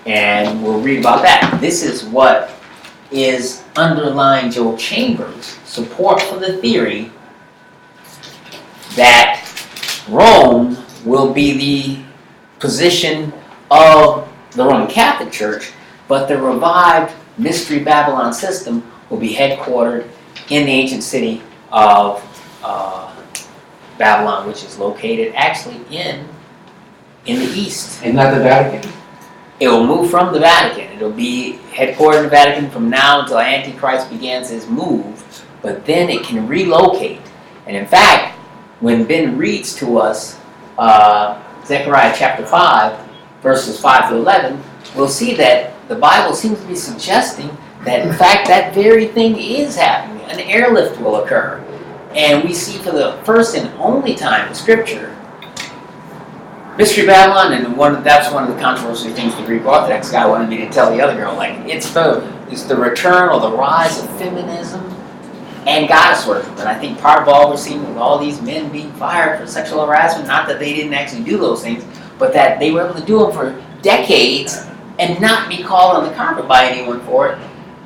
and we'll read about that. This is what is underlying Joe Chambers' support for the theory that Rome will be the position of the Roman Catholic Church, but the revived Mystery Babylon system will be headquartered in the ancient city of Babylon, which is located actually in the east. And not the Vatican? It will move from the Vatican. It will be headquartered in the Vatican from now until Antichrist begins his move, but then it can relocate. And in fact, when Ben reads to us Zechariah chapter 5, verses 5 through 11, we'll see that the Bible seems to be suggesting that in fact that very thing is happening. An airlift will occur. And we see for the first and only time in Scripture, Mystery Babylon, and that's one of the controversial things the Greek Orthodox guy wanted me to tell the other girl, like it's the return or the rise of feminism and goddess worship. And I think part of all we're seeing with all these men being fired for sexual harassment, not that they didn't actually do those things, but that they were able to do them for decades and not be called on the carpet by anyone for it,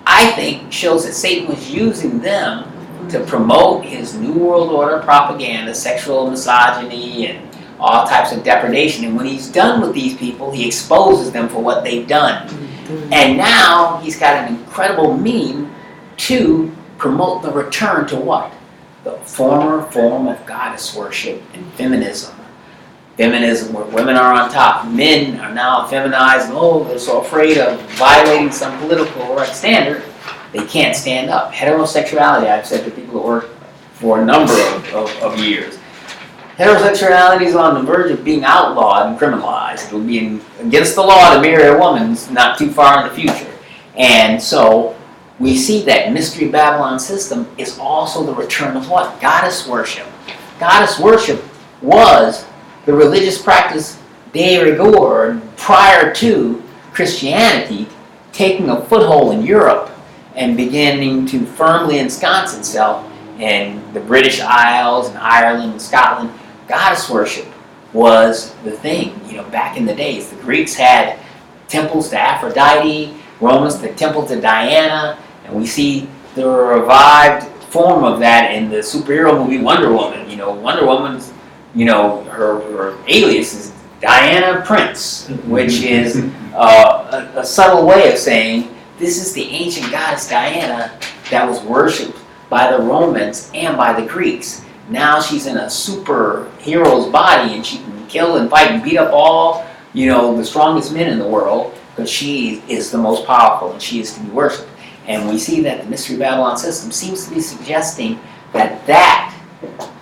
I think shows that Satan was using them to promote his New World Order propaganda, sexual misogyny, and all types of depredation. And when he's done with these people, he exposes them for what they've done. And now he's got an incredible mean to promote the return to what? The former form of goddess worship and feminism. Feminism, where women are on top, men are now feminized, and they're so afraid of violating some political standard, they can't stand up. Heterosexuality, I've said to people that work for a number of years, heterosexuality is on the verge of being outlawed and criminalized. It will be against the law to marry a woman not too far in the future. And so we see that Mystery Babylon system is also the return of what? Goddess worship. Goddess worship was the religious practice de rigueur, prior to Christianity taking a foothold in Europe and beginning to firmly ensconce itself in the British Isles and Ireland and Scotland, goddess worship was the thing. Back in the days, the Greeks had temples to Aphrodite, Romans the temple to Diana, and we see the revived form of that in the superhero movie Wonder Woman. Wonder Woman's, her alias is Diana Prince, which is a subtle way of saying this is the ancient goddess Diana that was worshipped by the Romans and by the Greeks. Now she's in a superhero's body and she can kill and fight and beat up all, the strongest men in the world, because she is the most powerful and she is to be worshipped. And we see that the Mystery Babylon system seems to be suggesting that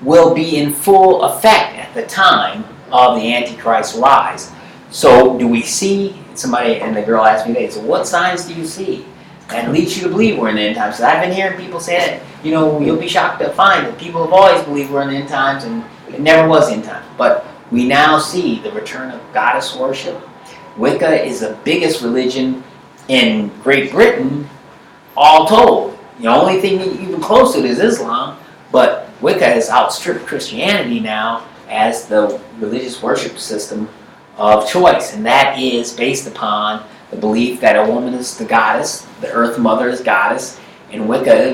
will be in full effect at the time of the Antichrist rise. So do we see, somebody, and the girl asked me today, so what signs do you see that leads you to believe we're in the end times? So I've been hearing people say that, you'll be shocked to find that people have always believed we're in the end times and it never was the end time. But we now see the return of goddess worship. Wicca is the biggest religion in Great Britain, all told. The only thing even close to it is Islam, but Wicca has outstripped Christianity now as the religious worship system of choice, and that is based upon the belief that a woman is the goddess, the earth mother is goddess, and Wicca, in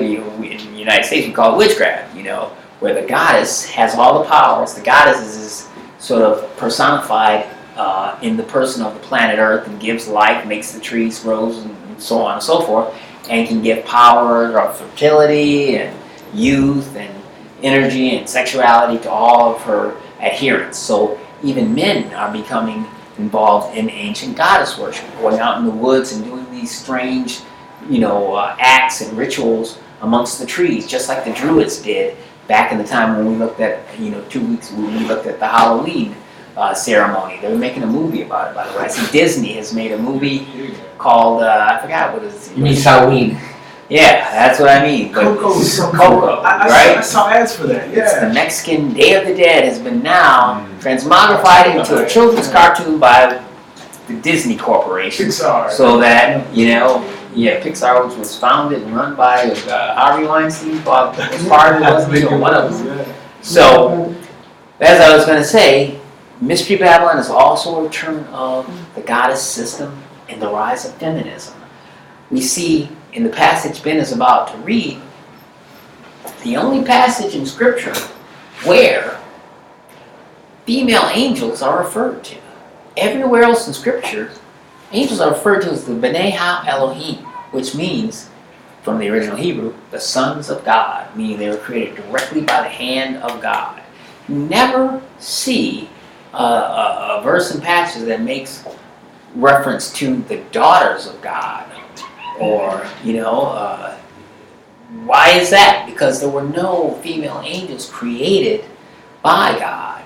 the United States we call it witchcraft, where the goddess has all the powers. The goddess is sort of personified in the person of the planet Earth and gives life, makes the trees grow, and so on and so forth, and can give power or fertility and youth and energy and sexuality to all of her adherents. So even men are becoming involved in ancient goddess worship, going out in the woods and doing these strange, acts and rituals amongst the trees, just like the Druids did back in the time when we looked at, 2 weeks when we looked at the Halloween ceremony. They were making a movie about it, by the way. I see Disney has made a movie called, I forgot what it is. You mean Halloween? Yeah, that's what I mean. But Coco, right? I saw ads for that, It's the Mexican Day of the Dead has been now transmogrified into a children's cartoon by the Disney Corporation. Pixar. So that, Pixar, which was founded and run by Harvey Weinstein, Bob Spartan, one of them. So, as I was going to say, Mystery Babylon is also a return of the goddess system and the rise of feminism. We see in the passage Ben is about to read, the only passage in Scripture where female angels are referred to. Everywhere else in Scripture, angels are referred to as the B'nai Ha-Elohim, which means, from the original Hebrew, the sons of God, meaning they were created directly by the hand of God. You never see a verse and passage that makes reference to the daughters of God, or, why is that? Because there were no female angels created by God.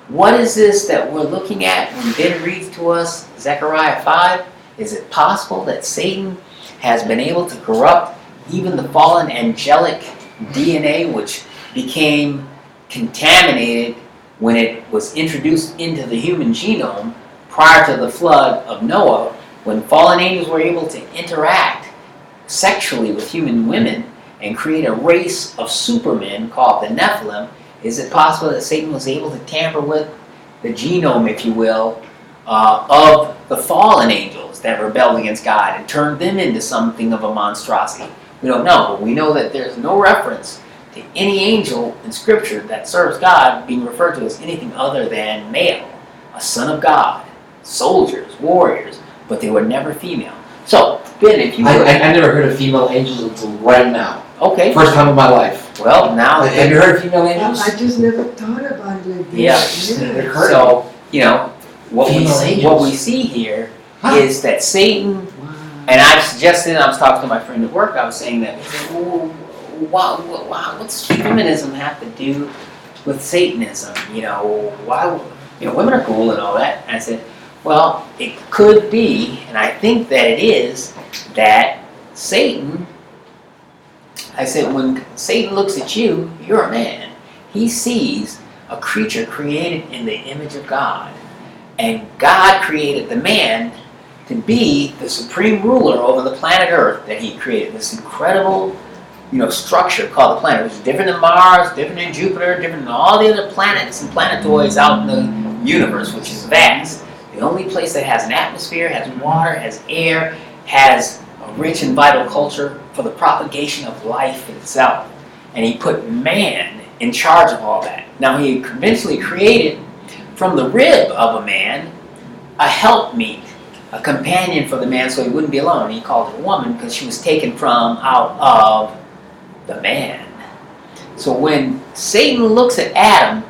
What is this that we're looking at when Ben reads to us Zechariah 5? Is it possible that Satan has been able to corrupt even the fallen angelic DNA, which became contaminated when it was introduced into the human genome prior to the flood of Noah, when fallen angels were able to interact sexually with human women and create a race of supermen called the Nephilim? Is it possible that Satan was able to tamper with the genome, if you will, of the fallen angels that rebelled against God and turned them into something of a monstrosity? We don't know, but we know that there's no reference to any angel in Scripture that serves God being referred to as anything other than male, a son of God, soldiers, warriors, but they were never female. So, Ben, if you were... I never heard of female angels until right now. Okay. First time in my life. Well, now... Have you heard of female angels? I just never thought about it like Yeah. this. So, what Female we angels. see here is that Satan, and I've suggested, I was talking to my friend at work, I was saying that, what's feminism have to do with Satanism? Why, women are cool and all that. And I said, well, it could be, and I think that it is, that Satan, I said, when Satan looks at you, you're a man. He sees a creature created in the image of God. And God created the man to be the supreme ruler over the planet Earth that he created. This incredible, structure called the planet. It was different than Mars, different than Jupiter, different than all the other planets and planetoids out in the universe, which is vast. The only place that has an atmosphere, has water, has air, has a rich and vital culture for the propagation of life itself. And he put man in charge of all that. Now he eventually created from the rib of a man a helpmeet, a companion for the man so he wouldn't be alone. He called it a woman because she was taken from out of the man. So when Satan looks at Adam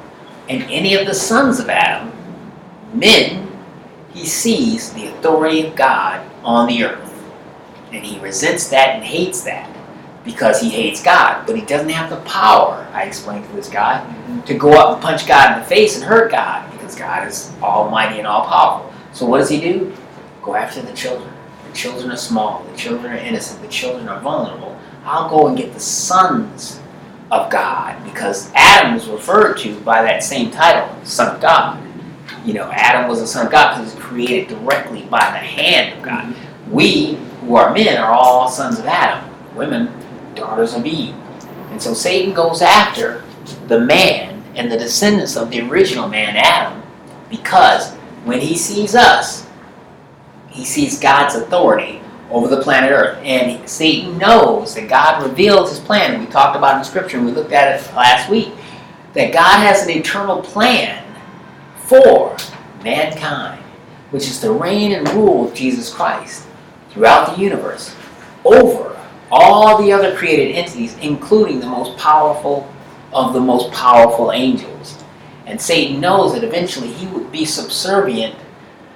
and any of the sons of Adam, men, he sees the authority of God on the earth. And he resents that and hates that because he hates God. But he doesn't have the power, I explained to this guy, to go up and punch God in the face and hurt God because God is almighty and all-powerful. So what does he do? Go after the children. The children are small. The children are innocent. The children are vulnerable. I'll go and get the sons of God because Adam was referred to by that same title, Son of God. Adam was a son of God because he was created directly by the hand of God. We, who are men, are all sons of Adam. Women, daughters of Eve. And so Satan goes after the man and the descendants of the original man, Adam, because when he sees us, he sees God's authority over the planet Earth. And Satan knows that God revealed his plan. We talked about it in Scripture, and we looked at it last week, that God has an eternal plan for mankind, which is to reign and rule with Jesus Christ throughout the universe over all the other created entities, including the most powerful of the most powerful angels. And Satan knows that eventually he would be subservient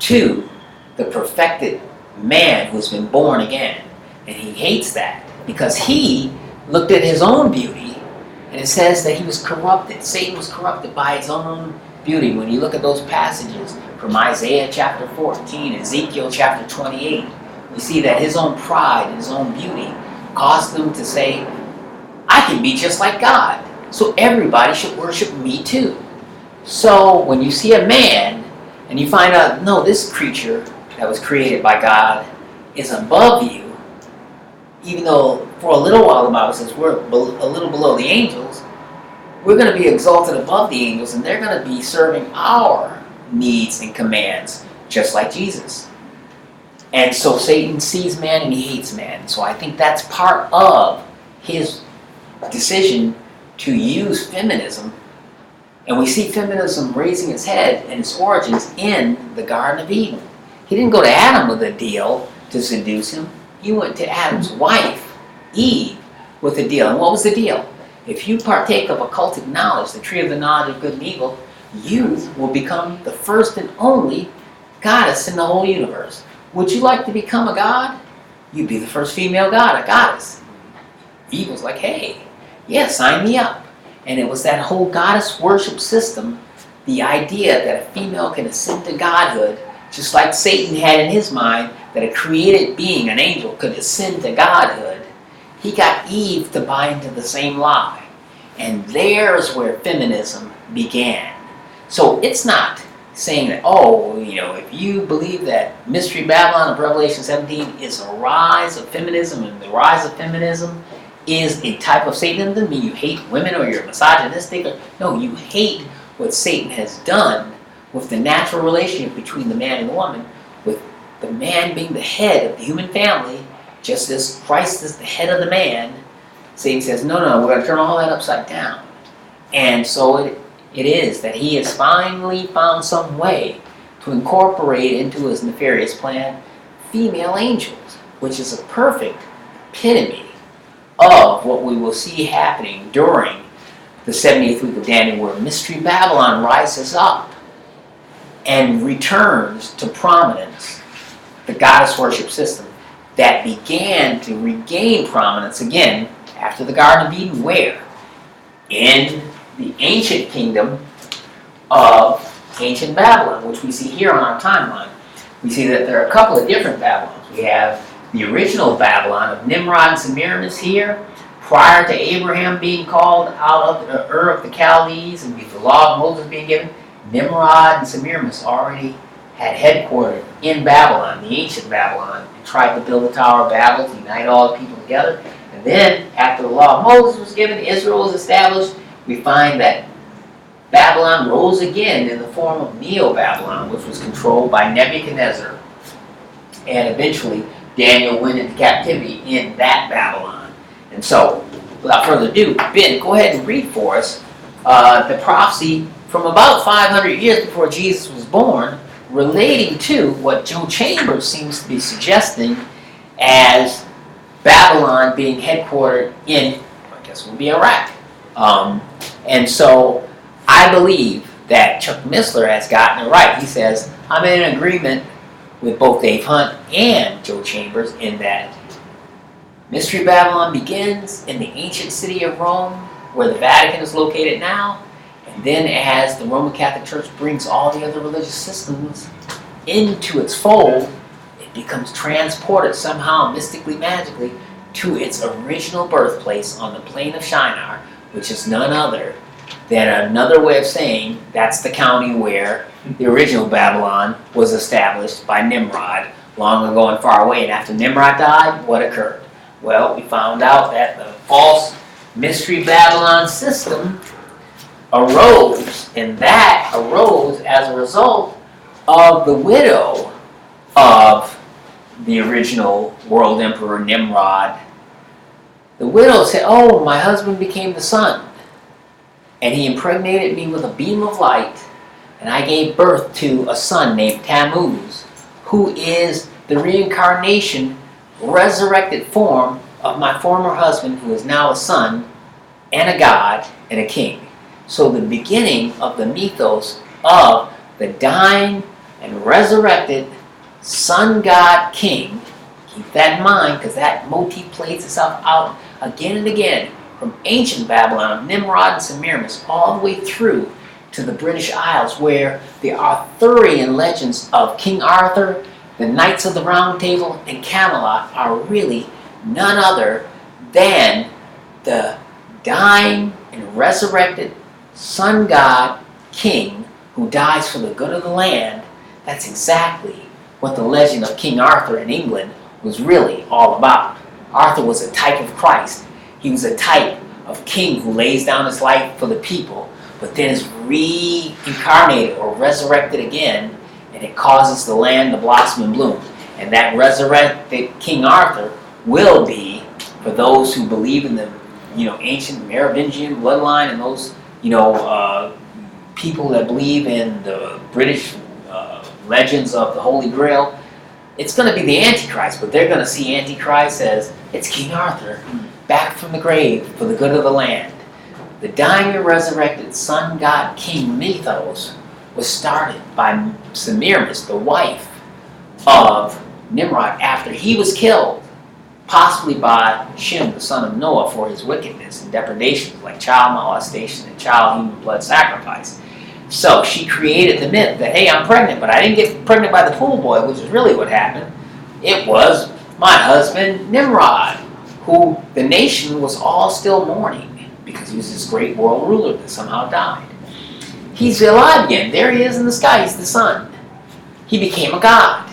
to the perfected man who's been born again. And he hates that because he looked at his own beauty, and it says that he was corrupted. Satan was corrupted by his own beauty. When you look at those passages from Isaiah chapter 14, Ezekiel chapter 28, we see that his own pride and his own beauty caused him to say, I can be just like God, so everybody should worship me too. So when you see a man and you find out, no, this creature that was created by God is above you, even though for a little while the Bible says we're a little below the angels, we're going to be exalted above the angels, and they're going to be serving our needs and commands just like Jesus. And so Satan sees man and he hates man. So I think that's part of his decision to use feminism. And we see feminism raising its head and its origins in the Garden of Eden. He didn't go to Adam with a deal to seduce him. He went to Adam's wife, Eve, with a deal. And what was the deal? If you partake of occultic knowledge, the tree of the knowledge of good and evil, you will become the first and only goddess in the whole universe. Would you like to become a god? You'd be the first female god, a goddess. Eve was like, hey, yeah, sign me up. And it was that whole goddess worship system, the idea that a female can ascend to godhood, just like Satan had in his mind that a created being, an angel, could ascend to godhood. He got Eve to buy into the same lie. And there's where feminism began. So it's not saying that, if you believe that Mystery Babylon of Revelation 17 is a rise of feminism, and the rise of feminism is a type of Satanism, doesn't mean you hate women or you're misogynistic. No, you hate what Satan has done with the natural relationship between the man and the woman, with the man being the head of the human family, just as Christ is the head of the man. Satan says, no, we're going to turn all that upside down. And so it is that he has finally found some way to incorporate into his nefarious plan female angels, which is a perfect epitome of what we will see happening during the 70th week of Daniel, where Mystery Babylon rises up and returns to prominence the goddess worship system that began to regain prominence again after the Garden of Eden, where? In the ancient kingdom of ancient Babylon, which we see here on our timeline. We see that there are a couple of different Babylons. We have the original Babylon of Nimrod and Semiramis here, prior to Abraham being called out of Ur of the Chaldees and the law of Moses being given. Nimrod and Semiramis already had headquartered in Babylon, the ancient Babylon, and tried to build the Tower of Babel to unite all the people together. And then, after the law of Moses was given, Israel was established, we find that Babylon rose again in the form of Neo-Babylon, which was controlled by Nebuchadnezzar. And eventually, Daniel went into captivity in that Babylon. And so, without further ado, Ben, go ahead and read for us the prophecy from about 500 years before Jesus was born, relating to what Joe Chambers seems to be suggesting as Babylon being headquartered in, I guess it would be Iraq. And so I believe that Chuck Missler has gotten it right. He says, I'm in agreement with both Dave Hunt and Joe Chambers in that Mystery Babylon begins in the ancient city of Rome, where the Vatican is located now, and then as the Roman Catholic Church brings all the other religious systems into its fold, it becomes transported somehow, mystically, magically, to its original birthplace on the plain of Shinar, which is none other than another way of saying that's the county where the original Babylon was established by Nimrod long ago and far away. And after Nimrod died, what occurred? Well, we found out that the false Mystery Babylon system arose, and that arose as a result of the widow of the original world emperor Nimrod. The widow said, oh, my husband became the sun, and he impregnated me with a beam of light, and I gave birth to a son named Tammuz, who is the reincarnation, resurrected form of my former husband, who is now a son and a god and a king. So the beginning of the mythos of the dying and resurrected sun god king, keep that in mind because that motif plays itself out again and again from ancient Babylon, Nimrod and Semiramis, all the way through to the British Isles, where the Arthurian legends of King Arthur, the Knights of the Round Table, and Camelot are really none other than the dying and resurrected sun god king who dies for the good of the land. That's exactly what the legend of King Arthur in England was really all about. Arthur was a type of Christ. He was a type of king who lays down his life for the people, but then is reincarnated or resurrected again, and it causes the land to blossom and bloom. And that resurrected King Arthur will be, for those who believe in the ancient Merovingian bloodline and those people that believe in the British legends of the Holy Grail, it's going to be the Antichrist, but they're going to see Antichrist as it's King Arthur back from the grave for the good of the land. The dying and resurrected sun god king mythos was started by Semiramis, the wife of Nimrod, after he was killed, possibly by Shem, the son of Noah, for his wickedness and depredations like child molestation and child human blood sacrifice. So she created the myth that, hey, I'm pregnant, but I didn't get pregnant by the pool boy, which is really what happened. It was my husband, Nimrod, who the nation was all still mourning because he was this great world ruler that somehow died. He's alive again. There he is in the sky. He's the sun. He became a god.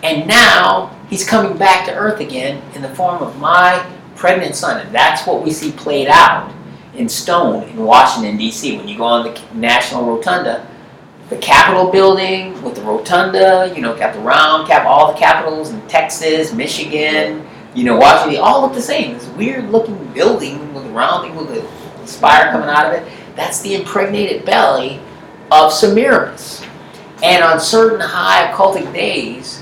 And now he's coming back to earth again in the form of my pregnant son. And that's what we see played out in stone in Washington, D.C. When you go on the National Rotunda, the Capitol building with the rotunda, got the round cap, all the capitals in Texas, Michigan, Washington, all look the same. This weird looking building with a round thing with a spire coming out of it. That's the impregnated belly of Semiramis. And on certain high occultic days,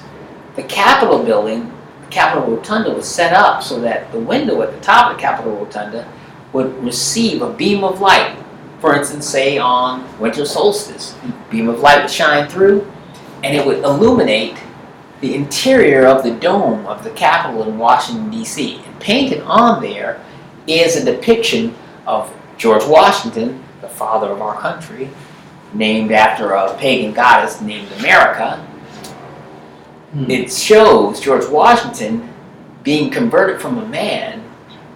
the Capitol building, the Capitol Rotunda, was set up so that the window at the top of the Capitol Rotunda would receive a beam of light. For instance, say on winter solstice, a beam of light would shine through and it would illuminate the interior of the dome of the Capitol in Washington, D.C. And painted on there is a depiction of George Washington, the father of our country, named after a pagan goddess named America. It shows George Washington being converted from a man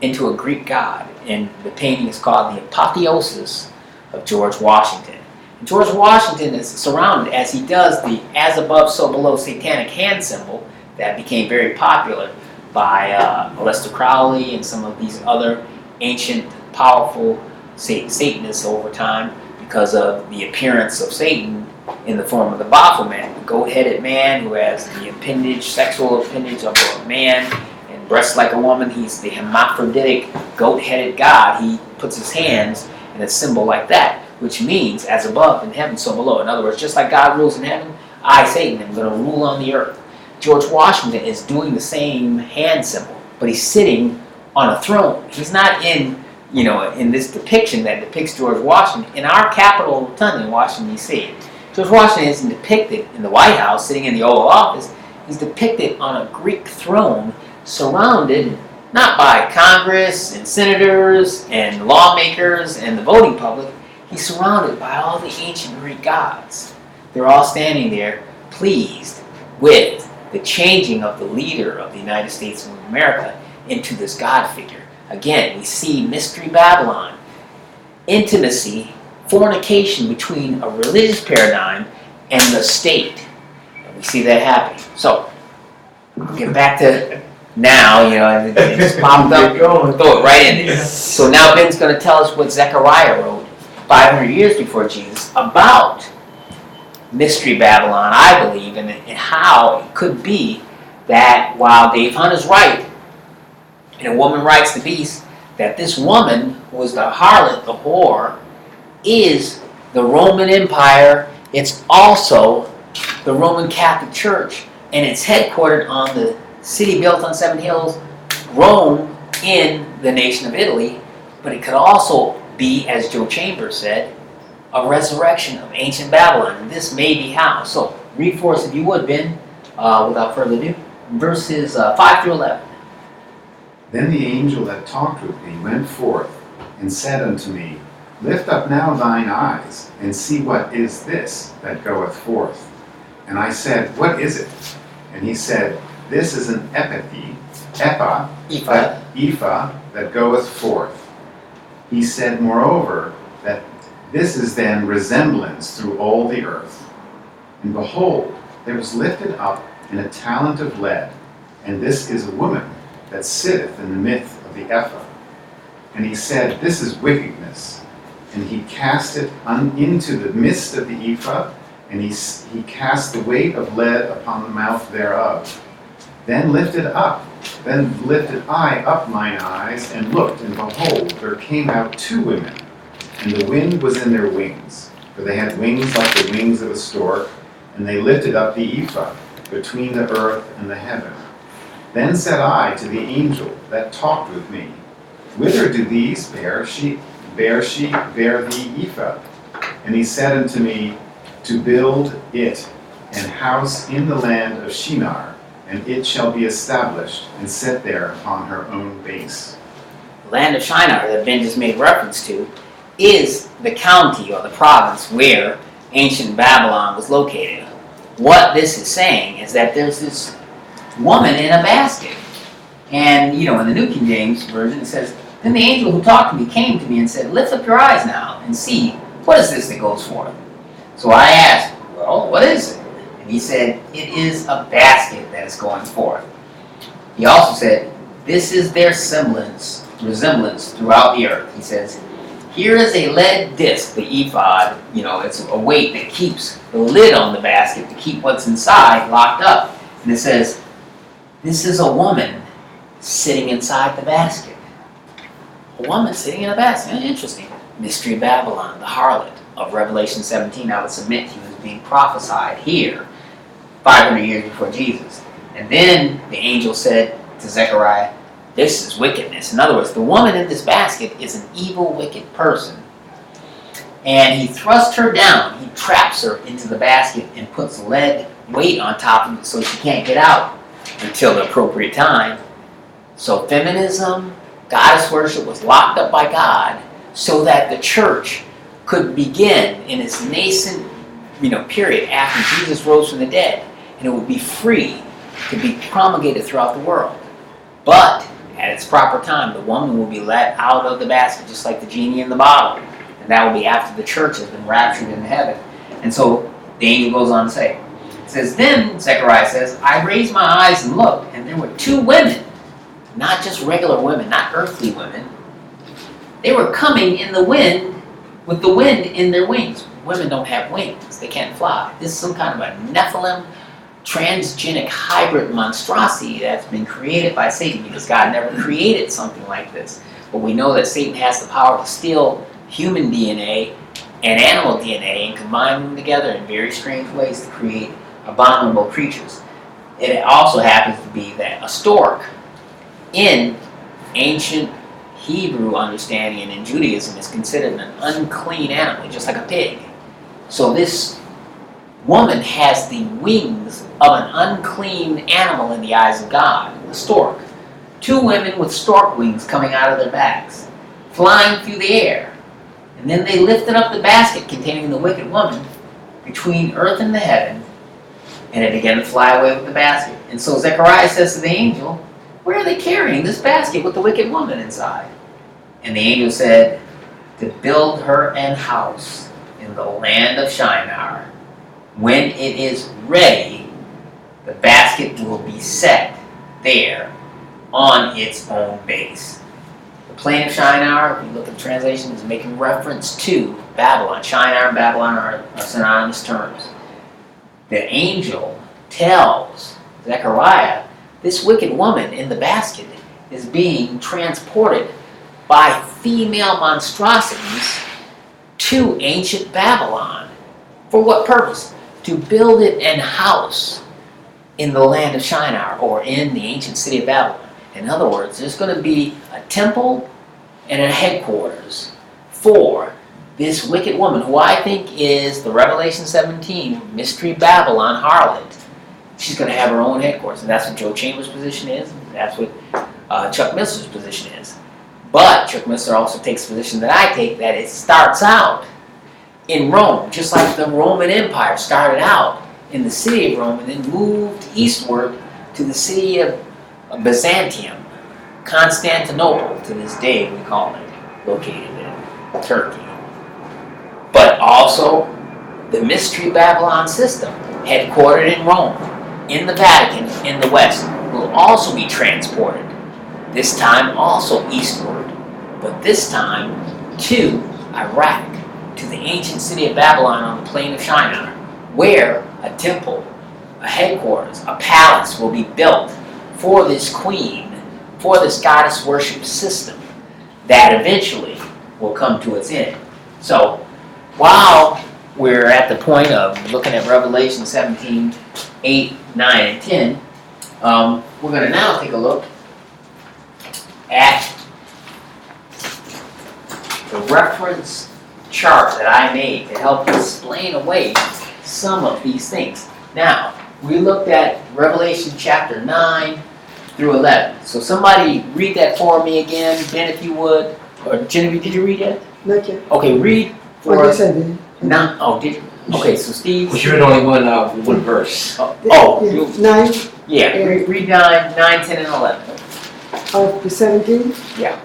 into a Greek god. And the painting is called The Apotheosis of George Washington. George Washington is surrounded, as he does the as above, so below satanic hand symbol that became very popular by Aleister Crowley and some of these other ancient, powerful Satanists over time because of the appearance of Satan in the form of the Baphomet, the goat-headed man who has the appendage, sexual appendage of a man and breasts like a woman. He's the hermaphroditic, goat-headed god. He puts his hands in a symbol like that, which means as above in heaven, so below. In other words, just like God rules in heaven, I, Satan, am going to rule on the earth. George Washington is doing the same hand symbol, but he's sitting on a throne. He's not in, in this depiction that depicts George Washington. In our Capitol Rotunda in Washington, D.C., George Washington isn't depicted in the White House, sitting in the Oval Office. He's depicted on a Greek throne, surrounded not by Congress and senators and lawmakers and the voting public. He's surrounded by all the ancient Greek gods. They're all standing there, pleased with the changing of the leader of the United States of America into this God figure. Again, we see Mystery Babylon, intimacy, fornication between a religious paradigm and the state. And we see that happening. So, get back to now, it just popped up, throw it right in there. So now Ben's going to tell us what Zechariah wrote 500 years before Jesus about Mystery Babylon, I believe, and how it could be that while Dave Hunt is right, and a woman rides the beast, that this woman who was the harlot, the whore, is the Roman Empire. It's also the Roman Catholic Church, and it's headquartered on the city built on 7 hills, Rome, in the nation of Italy. But it could also be, as Joe Chambers said, a resurrection of ancient Babylon. And this may be how. So, read for us if you would, Ben, without further ado, verses 5 through 11. Then the angel that talked with me went forth and said unto me, Lift up now thine eyes, and see what is this that goeth forth. And I said, What is it? And he said, This is an ephah that goeth forth. He said, moreover, that this is then resemblance through all the earth. And behold, there was lifted up in a talent of lead, and this is a woman that sitteth in the midst of the ephah. And he said, This is wickedness. And he cast it into the midst of the ephah, and he cast the weight of lead upon the mouth thereof. Then lifted I up mine eyes, and looked, and behold, there came out 2 women, and the wind was in their wings, for they had wings like the wings of a stork, and they lifted up the ephah between the earth and the heaven. Then said I to the angel that talked with me, Whither do these bear the ephah? And he said unto me, To build it an house in the land of Shinar, and it shall be established and set there upon her own base. The land of Shinar that Ben just made reference to is the county or the province where ancient Babylon was located. What this is saying is that there's this woman in a basket. And, in the New King James Version it says, Then the angel who talked to me came to me and said, Lift up your eyes now and see, what is this that goes forth? So I asked, Well, what is it? And he said, It is a basket that is going forth. He also said, This is their resemblance throughout the earth. He says, Here is a lead disc, the ephod, it's a weight that keeps the lid on the basket to keep what's inside locked up. And it says, This is a woman sitting inside the basket. A woman sitting in a basket. Interesting. Mystery Babylon, the harlot of Revelation 17. I would submit he was being prophesied here 500 years before Jesus. And then the angel said to Zechariah, This is wickedness. In other words, the woman in this basket is an evil, wicked person. And he thrusts her down. He traps her into the basket and puts lead weight on top of it so she can't get out until the appropriate time. So feminism, goddess worship was locked up by God so that the church could begin in its nascent period after Jesus rose from the dead, and it would be free to be promulgated throughout the world. But at its proper time, the woman will be let out of the basket, just like the genie in the bottle. And And that will be after the church has been raptured into heaven. And so the angel goes on to say, it says, then, Zechariah says, I raised my eyes and looked, and there were two women, not just regular women, not earthly women. They were coming in the wind, with the wind in their wings. Women don't have wings. They can't fly. This is some kind of a Nephilim transgenic hybrid monstrosity that's been created by Satan, because God never created something like this. But we know that Satan has the power to steal human DNA and animal DNA and combine them together in very strange ways to create abominable creatures. It also happens to be that a stork, in ancient Hebrew understanding and in Judaism, is considered an unclean animal, just like a pig. So this woman has the wings of an unclean animal in the eyes of God, the stork. Two women with stork wings coming out of their backs, flying through the air. And then they lifted up the basket containing the wicked woman between earth and the heaven, and it began to fly away with the basket. And so Zechariah says to the angel, where are they carrying this basket with the wicked woman inside? And the angel said, to build her an house in the land of Shinar. When it is ready, the basket will be set there on its own base. The plain of Shinar, if you look at the translation, is making reference to Babylon. Shinar and Babylon are synonymous terms. The angel tells Zechariah, this wicked woman in the basket is being transported by female monstrosities to ancient Babylon. For what purpose? To build it an house in the land of Shinar, or in the ancient city of Babylon. In other words, there's going to be a temple and a headquarters for this wicked woman, who I think is the Revelation 17 Mystery Babylon harlot. She's going to have her own headquarters, and that's what Joe Chambers' position is. That's what Chuck Missler's position is. But Chuck Missler also takes the position that I take, that it starts out in Rome, just like the Roman Empire started out in the city of Rome and then moved eastward to the city of Byzantium, Constantinople, to this day we call it, located in Turkey. But also the Mystery Babylon system, headquartered in Rome, in the Vatican, in the West, will also be transported, this time also eastward, but this time to Iraq, to the ancient city of Babylon on the plain of Shinar, where a temple, a headquarters, a palace will be built for this queen, for this goddess worship system that eventually will come to its end. So while we're at the point of looking at Revelation 17, 8, 9, and 10, we're going to now take a look at the reference chart that I made to help explain away some of these things. Now, we looked at Revelation chapter 9 through 11. So somebody read that for me again, Ben, if you would. Or Genevieve, did you read that? Not yet. Okay, read for Oh, us. yes, I did. No, oh, did you? Okay, so Steve. Well, you're only one verse. Oh, Yeah, you, 9 yeah, read 9, 10, and 11. of the 17. Yeah.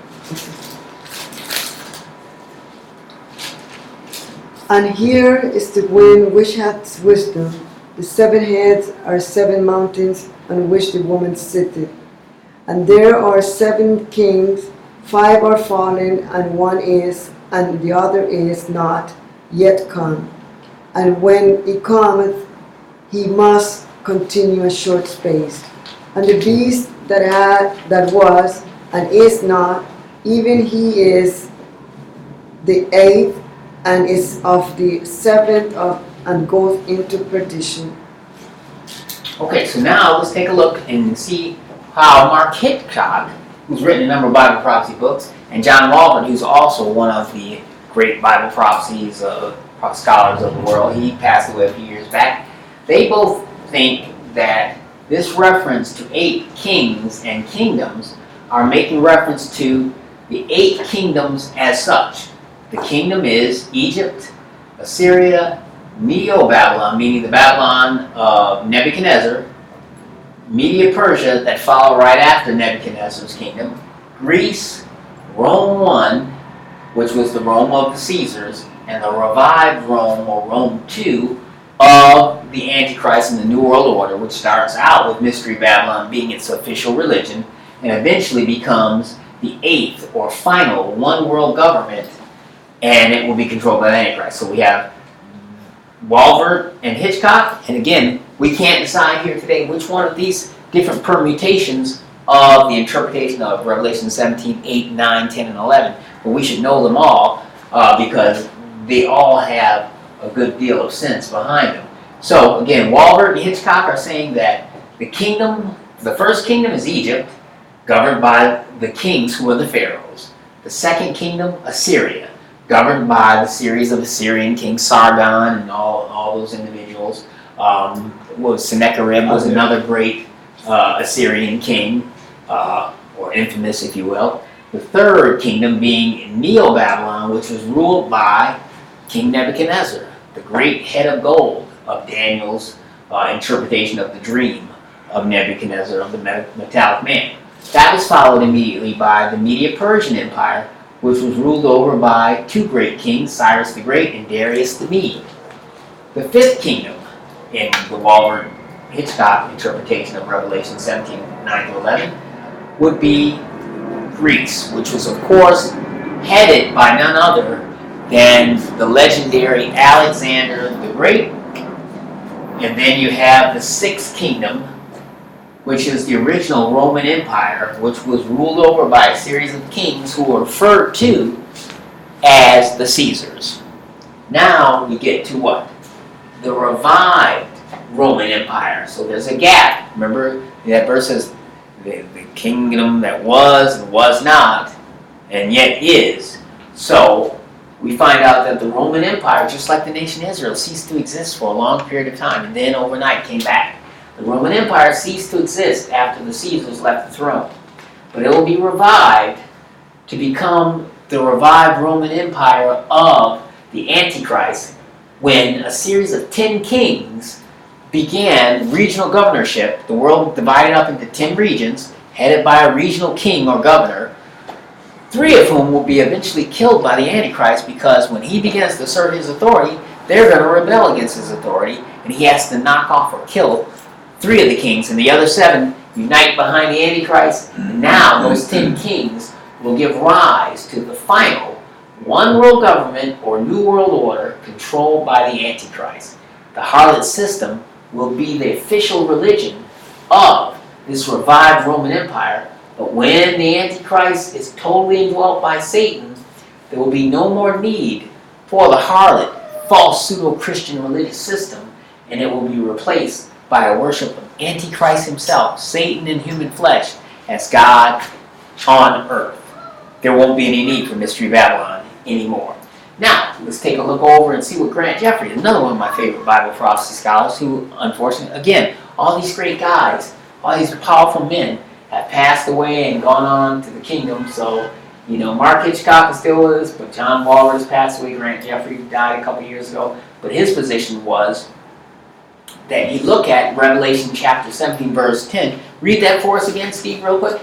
And here is the wind which hath wisdom. The 7 heads are 7 mountains on which the woman sitteth. And there are 7 kings, 5 are fallen, and one is, and the other is not yet come. And when he cometh, he must continue a short space. And the beast that was, and is not, even he is the 8th, and is of the 7th and goeth into perdition. Okay, so now let's take a look and see how Mark Hitchcock, who's written a number of Bible prophecy books, and John Walton, who's also one of the great Bible prophecies scholars of the world, he passed away a few years back, they both think that this reference to 8 kings and kingdoms are making reference to the 8 kingdoms as such. The kingdom is Egypt, Assyria, Medo-Babylon, meaning the Babylon of Nebuchadnezzar, Media-Persia that follow right after Nebuchadnezzar's kingdom, Greece, Rome 1, which was the Rome of the Caesars, and the revived Rome, or Rome II, of the Antichrist and the New World Order, which starts out with Mystery Babylon being its official religion, and eventually becomes the eighth or final one world government, and it will be controlled by the Antichrist. So we have Walver and Hitchcock, and again, we can't decide here today which one of these different permutations of the interpretation of Revelation 17, 8, 9, 10, and 11, but we should know them all because they all have a good deal of sense behind them. So again, Walver and Hitchcock are saying that the kingdom, the first kingdom is Egypt, governed by the kings who are the pharaohs. The second kingdom, Assyria, governed by the series of Assyrian kings, Sargon and all those individuals. Sennacherib was another great Assyrian king, or infamous, if you will. The third kingdom being Neo-Babylon, which was ruled by King Nebuchadnezzar, the great head of gold of Daniel's interpretation of the dream of Nebuchadnezzar, of the metallic man. That was followed immediately by the Medo-Persian Empire, which was ruled over by two great kings, Cyrus the Great and Darius the Mede. The fifth kingdom, in the Walver-Hitchcock interpretation of Revelation 17, 9 to 11, would be Greece, which was, of course, headed by none other than the legendary Alexander the Great. And then you have the sixth kingdom, which is the original Roman Empire, which was ruled over by a series of kings who were referred to as the Caesars. Now we get to what? The revived Roman Empire. So there's a gap. Remember that verse says the kingdom that was and was not, and yet is. So we find out that the Roman Empire, just like the nation Israel, ceased to exist for a long period of time, and then overnight came back. The Roman Empire ceased to exist after the Caesars left the throne. But it will be revived to become the revived Roman Empire of the Antichrist when a series of 10 kings began regional governorship, the world divided up into 10 regions, headed by a regional king or governor, 3 of whom will be eventually killed by the Antichrist because when he begins to assert his authority, they're going to rebel against his authority, and he has to knock off or kill 3 of the kings, and the other 7 unite behind the Antichrist. And now those 10 kings will give rise to the final one world government or new world order controlled by the Antichrist. The harlot system will be the official religion of this revived Roman Empire, but when the Antichrist is totally indwelt by Satan, there will be no more need for the harlot, false pseudo-Christian religious system, and it will be replaced by a worship of Antichrist himself, Satan in human flesh, as God on earth. There won't be any need for Mystery Babylon anymore. Now, let's take a look over and see what Grant Jeffrey, another one of my favorite Bible prophecy scholars, who, unfortunately, again, all these great guys, all these powerful men have passed away and gone on to the kingdom. So, Mark Hitchcock is still with us, but John Walver has passed away. Grant Jeffrey died a couple years ago. But his position was that you look at Revelation chapter 17, verse 10. Read that for us again, Steve, real quick.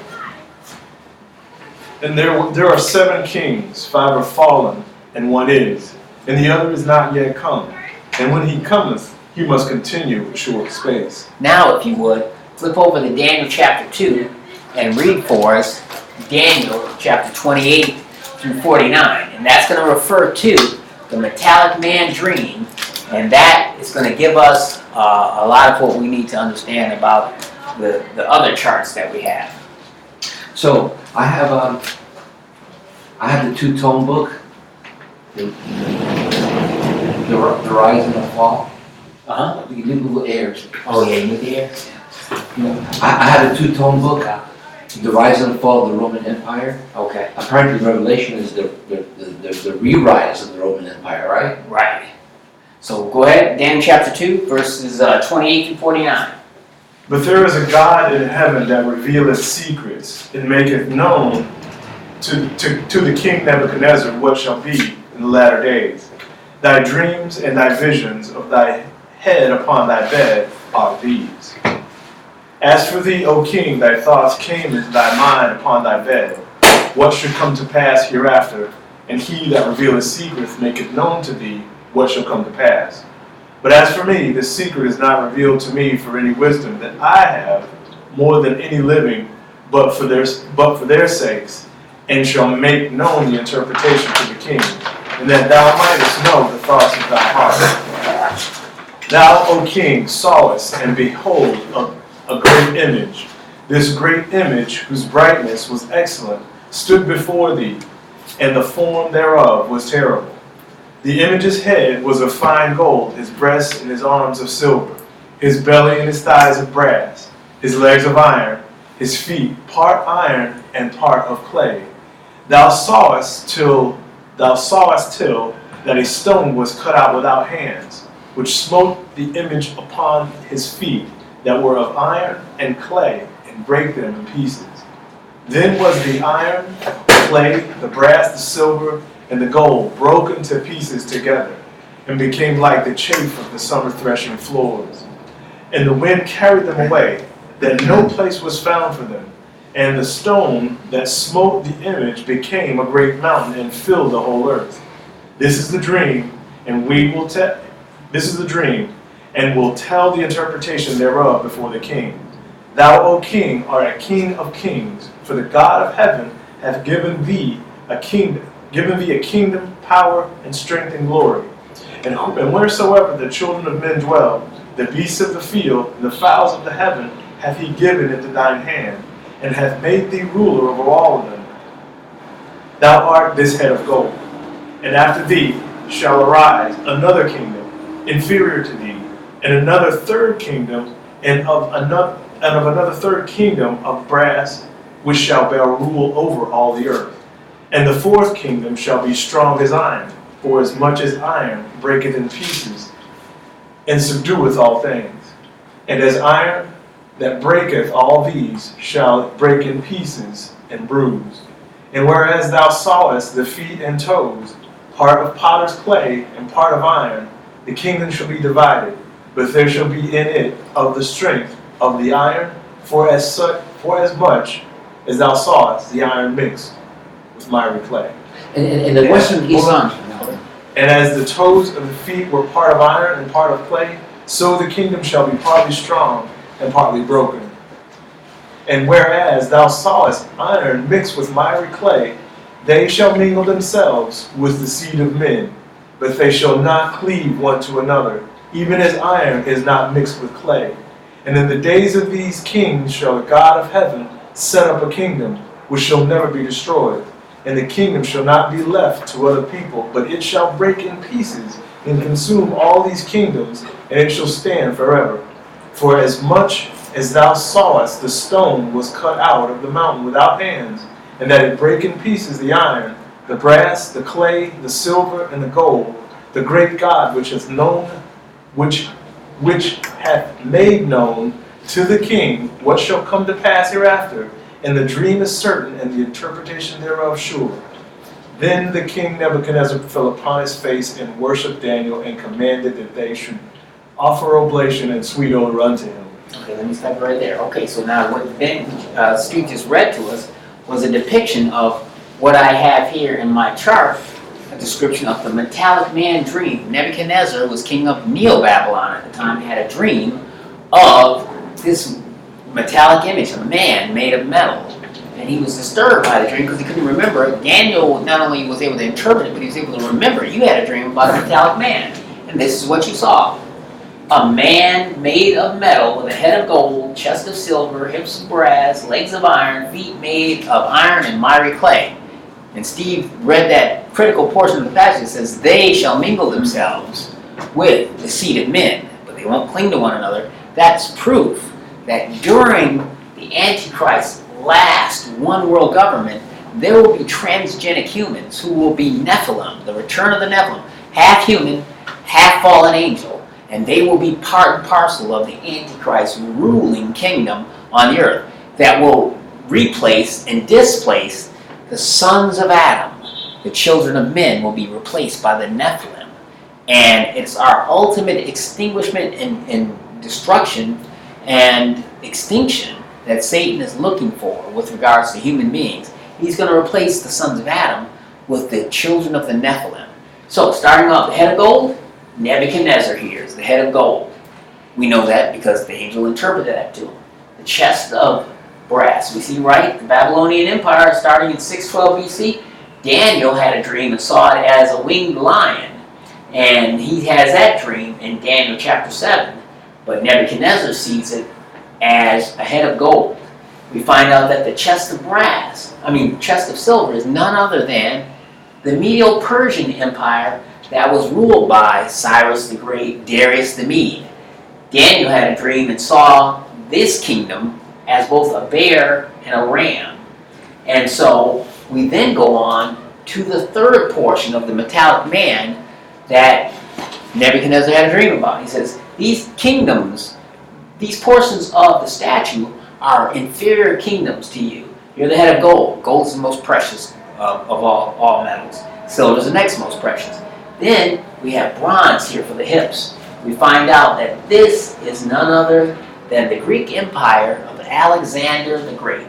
And there are 7 kings, 5 are fallen, and 1 is, and the other is not yet come. And when he cometh, he must continue a short space. Now, if you would, flip over to Daniel chapter 2 and read for us Daniel chapter 28 through 49. And that's going to refer to the metallic man dream, and that is going to give us a lot of what we need to understand about the other charts that we have. So I have the 2-tone book, the Rise and the Fall. You do Google Airs. Oh yeah, you there? I had a 2-tone book, the Rise and the Fall of the Roman Empire. Okay. Apparently Revelation is the re-rise of the Roman Empire, right? Right. So go ahead, Daniel chapter 2, verses 28 through 49. But there is a God in heaven that revealeth secrets, and maketh known to the king Nebuchadnezzar what shall be in the latter days. Thy dreams and thy visions of thy head upon thy bed are these. As for thee, O king, thy thoughts came into thy mind upon thy bed, what should come to pass hereafter, and he that revealeth secrets maketh known to thee what shall come to pass. But as for me, this secret is not revealed to me for any wisdom that I have more than any living, but for their sakes, and shall make known the interpretation to the king, and that thou mightest know the thoughts of thy heart. Thou, O king, sawest, and behold, a great image. This great image, whose brightness was excellent, stood before thee, and the form thereof was terrible. The image's head was of fine gold, his breasts and his arms of silver, his belly and his thighs of brass, his legs of iron, his feet part iron and part of clay. Thou sawest till that a stone was cut out without hands, which smote the image upon his feet that were of iron and clay, and brake them in pieces. Then was the iron, the clay, the brass, the silver, and the gold broken to pieces together, and became like the chaff of the summer threshing floors. And the wind carried them away, that no place was found for them. And the stone that smote the image became a great mountain and filled the whole earth. This is the dream, and will tell the interpretation thereof before the king. Thou, O king, art a king of kings, for the God of heaven hath given thee a kingdom, power, and strength and glory. And wheresoever the children of men dwell, the beasts of the field, and the fowls of the heaven, hath he given into thine hand, and hath made thee ruler over all of them. Thou art this head of gold. And after thee shall arise another kingdom, inferior to thee, and another third kingdom, and of another third kingdom of brass, which shall bear rule over all the earth. And the fourth kingdom shall be strong as iron, for as much as iron breaketh in pieces, and subdueth all things. And as iron that breaketh all these shall break in pieces and bruise. And whereas thou sawest the feet and toes, part of potter's clay and part of iron, the kingdom shall be divided, but there shall be in it of the strength of the iron, for as much as thou sawest the iron mixed with miry clay. And the question is, Hold on. And as the toes of the feet were part of iron and part of clay, so the kingdom shall be partly strong and partly broken. And whereas thou sawest iron mixed with miry clay, they shall mingle themselves with the seed of men, but they shall not cleave one to another, even as iron is not mixed with clay. And in the days of these kings shall the God of heaven set up a kingdom which shall never be destroyed. And the kingdom shall not be left to other people, but it shall break in pieces and consume all these kingdoms, and it shall stand forever. For as much as thou sawest the stone was cut out of the mountain without hands, and that it brake in pieces the iron, the brass, the clay, the silver, and the gold, the great God which hath made known to the king what shall come to pass hereafter, and the dream is certain, and the interpretation thereof sure. Then the king Nebuchadnezzar fell upon his face and worshipped Daniel, and commanded that they should offer oblation and sweet odor unto him. Okay, let me stop right there. Okay, so now what Ben Street just read to us was a depiction of what I have here in my chart, a description of the metallic man dream. Nebuchadnezzar was king of Neo-Babylon at the time, had a dream of this metallic image, a man made of metal. And he was disturbed by the dream because he couldn't remember it. Daniel not only was able to interpret it, but he was able to remember it. You had a dream about a metallic man, and this is what you saw. A man made of metal with a head of gold, chest of silver, hips of brass, legs of iron, feet made of iron and miry clay. And Steve read that critical portion of the passage that says, they shall mingle themselves with the seed of men, but they won't cling to one another. That's proof that during the Antichrist's last one world government, there will be transgenic humans who will be Nephilim, the return of the Nephilim, half human, half fallen angel. And they will be part and parcel of the Antichrist ruling kingdom on the earth that will replace and displace the sons of Adam. The children of men will be replaced by the Nephilim. And it's our ultimate extinguishment and destruction and extinction that Satan is looking for with regards to human beings. He's going to replace the sons of Adam with the children of the Nephilim. So starting off, the head of gold, Nebuchadnezzar here is the head of gold. We know that because the angel interpreted that to him. The chest of brass. We see, right, the Babylonian Empire starting in 612 BC. Daniel had a dream and saw it as a winged lion. And he has that dream in Daniel chapter 7. But Nebuchadnezzar sees it as a head of gold. We find out that the chest of silver is none other than the Medo-Persian Empire that was ruled by Cyrus the Great, Darius the Mede. Daniel had a dream and saw this kingdom as both a bear and a ram. And so we then go on to the third portion of the metallic man that Nebuchadnezzar had a dream about. He says, these kingdoms, these portions of the statue are inferior kingdoms to you. You're the head of gold. Gold is the most precious of all metals. Silver is the next most precious. Then we have bronze here for the hips. We find out that this is none other than the Greek Empire of Alexander the Great.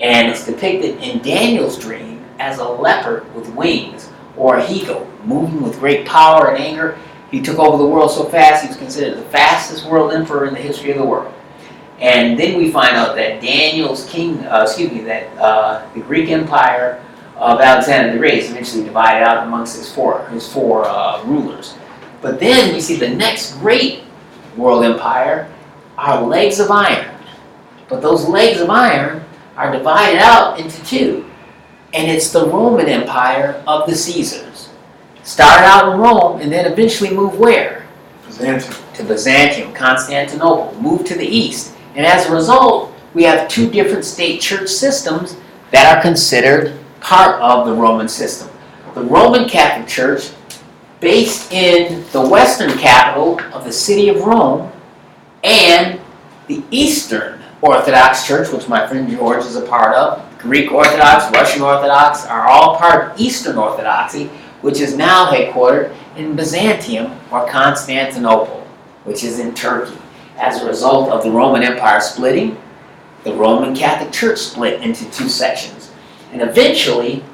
And it's depicted in Daniel's dream as a leopard with wings, or a he-goat, moving with great power and anger. He took over the world so fast, he was considered the fastest world emperor in the history of the world. And then we find out that the Greek Empire of Alexander the Great is eventually divided out amongst his four rulers. But then we see the next great world empire are legs of iron. But those legs of iron are divided out into two. And it's the Roman Empire of the Caesars. Started out in Rome and then eventually moved where? Byzantium. To Byzantium, Constantinople, moved to the east. And as a result, we have two different state church systems that are considered part of the Roman system. The Roman Catholic Church, based in the western capital of the city of Rome, and the Eastern Orthodox Church, which my friend George is a part of, Greek Orthodox, Russian Orthodox, are all part of Eastern Orthodoxy, which is now headquartered in Byzantium or Constantinople, which is in Turkey. As a result of the Roman Empire splitting, the Roman Catholic Church split into two sections. And eventually,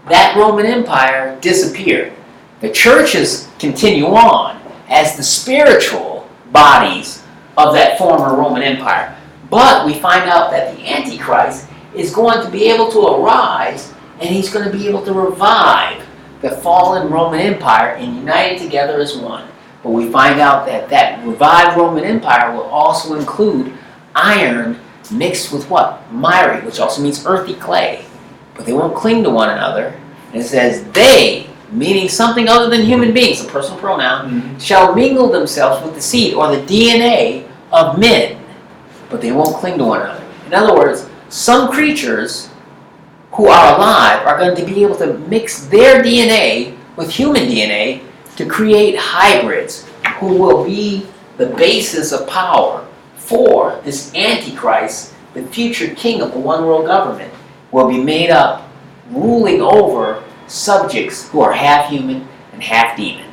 that Roman Empire disappeared. The churches continue on as the spiritual bodies of that former Roman Empire. But we find out that the Antichrist is going to be able to arise, and he's going to be able to revive the fallen Roman Empire and unite it together as one. But we find out that that revived Roman Empire will also include iron mixed with what? Miry, which also means earthy clay. But they won't cling to one another. And it says, they, meaning something other than human beings, a personal pronoun, shall mingle themselves with the seed or the DNA of men. But they won't cling to one another. In other words, some creatures who are alive are going to be able to mix their DNA with human DNA to create hybrids who will be the basis of power for this Antichrist, the future king of the one world government, will be made up ruling over subjects who are half human and half demon.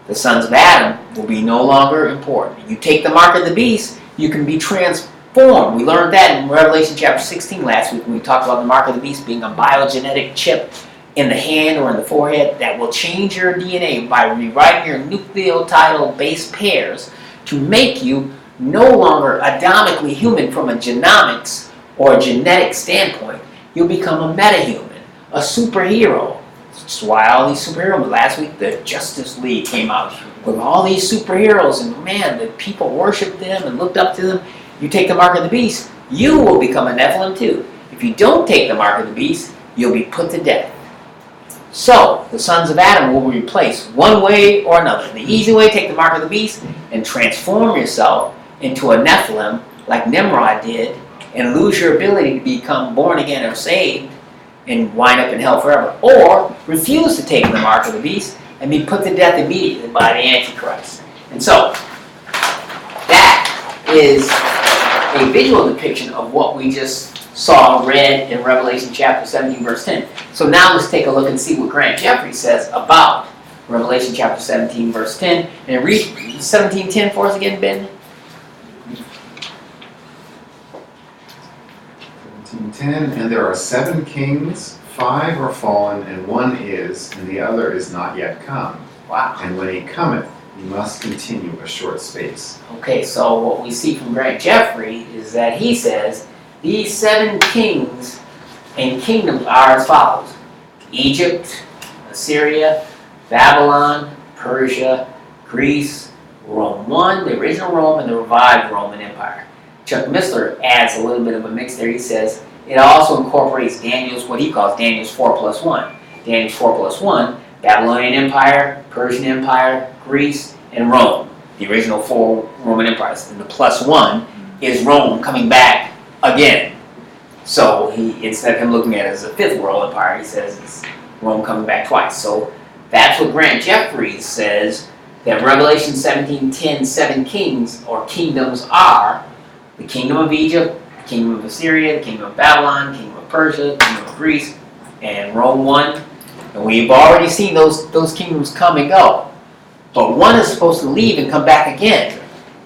The sons of Adam will be no longer important. You take the mark of the beast, you can be transformed. We learned that in Revelation chapter 16 last week when we talked about the mark of the beast being a biogenetic chip in the hand or in the forehead that will change your DNA by rewriting your nucleotidal base pairs to make you no longer atomically human from a genomics or a genetic standpoint. You'll become a metahuman, a superhero. That's why all these superheroes, last week the Justice League came out with all these superheroes, and man, the people worshipped them and looked up to them. You take the mark of the beast, you will become a Nephilim too. If you don't take the mark of the beast, you'll be put to death. So, the sons of Adam will be replaced one way or another. The easy way, take the mark of the beast and transform yourself into a Nephilim like Nimrod did and lose your ability to become born again or saved and wind up in hell forever. Or refuse to take the mark of the beast and be put to death immediately by the Antichrist. And so, that is a visual depiction of what we just saw read in Revelation chapter 17, verse 10. So now let's take a look and see what Grant Jeffrey says about Revelation chapter 17, verse 10. And read 17:10 for us again, Ben. 17:10, and there are 7 kings 5 are fallen, and one is, and the other is not yet come. Wow. And when he cometh, he must continue a short space. Okay, so what we see from Grant Jeffrey is that he says these 7 kings and kingdoms are as follows: Egypt, Assyria, Babylon, Persia, Greece, Rome 1, the original Rome, and the revived Roman Empire. Chuck Missler adds a little bit of a mix there. He says it also incorporates Daniel's, what he calls Daniel's 4 plus 1. Daniel's 4 plus 1, Babylonian Empire, Persian Empire, Greece, and Rome, the original 4 Roman empires. And the plus 1 is Rome coming back again. So he, instead of him looking at it as a 5th world empire, he says it's Rome coming back twice. So that's what Grant Jeffries says, that Revelation 17:10, 7 kings or kingdoms are the kingdom of Egypt, the kingdom of Assyria, the kingdom of Babylon, the kingdom of Persia, the kingdom of Greece, and Rome 1. And we've already seen those kingdoms come and go. But one is supposed to leave and come back again.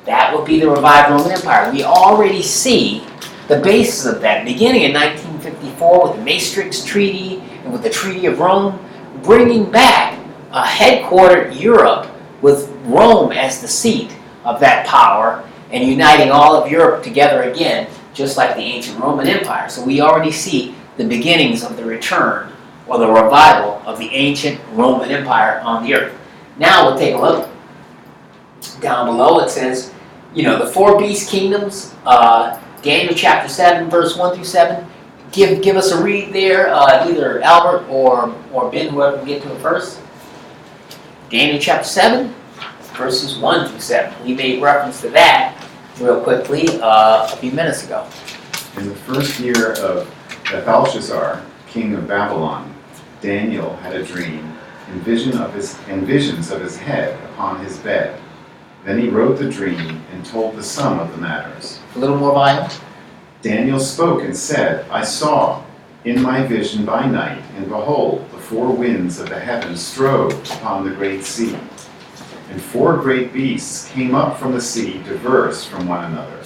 That would be the revived Roman Empire. We already see the basis of that, beginning in 1954 with the Maastricht Treaty and with the Treaty of Rome, bringing back a headquartered Europe with Rome as the seat of that power and uniting all of Europe together again, just like the ancient Roman Empire. So we already see the beginnings of the return or the revival of the ancient Roman Empire on the earth. Now we'll take a look. Down below it says, the 4 beast kingdoms, Daniel chapter 7, verse 1 through 7. Give us a read there, either Albert or Ben, whoever can get to it first. Daniel chapter 7, verses 1 through 7. We made reference to that real quickly a few minutes ago. In the first year of Belshazzar, king of Babylon, Daniel had a dream and visions of his head upon his bed. Then he wrote the dream and told the sum of the matters. A little more volume. Daniel spoke and said, I saw in my vision by night, and behold, the 4 winds of the heavens strove upon the great sea. And 4 great beasts came up from the sea, diverse from one another.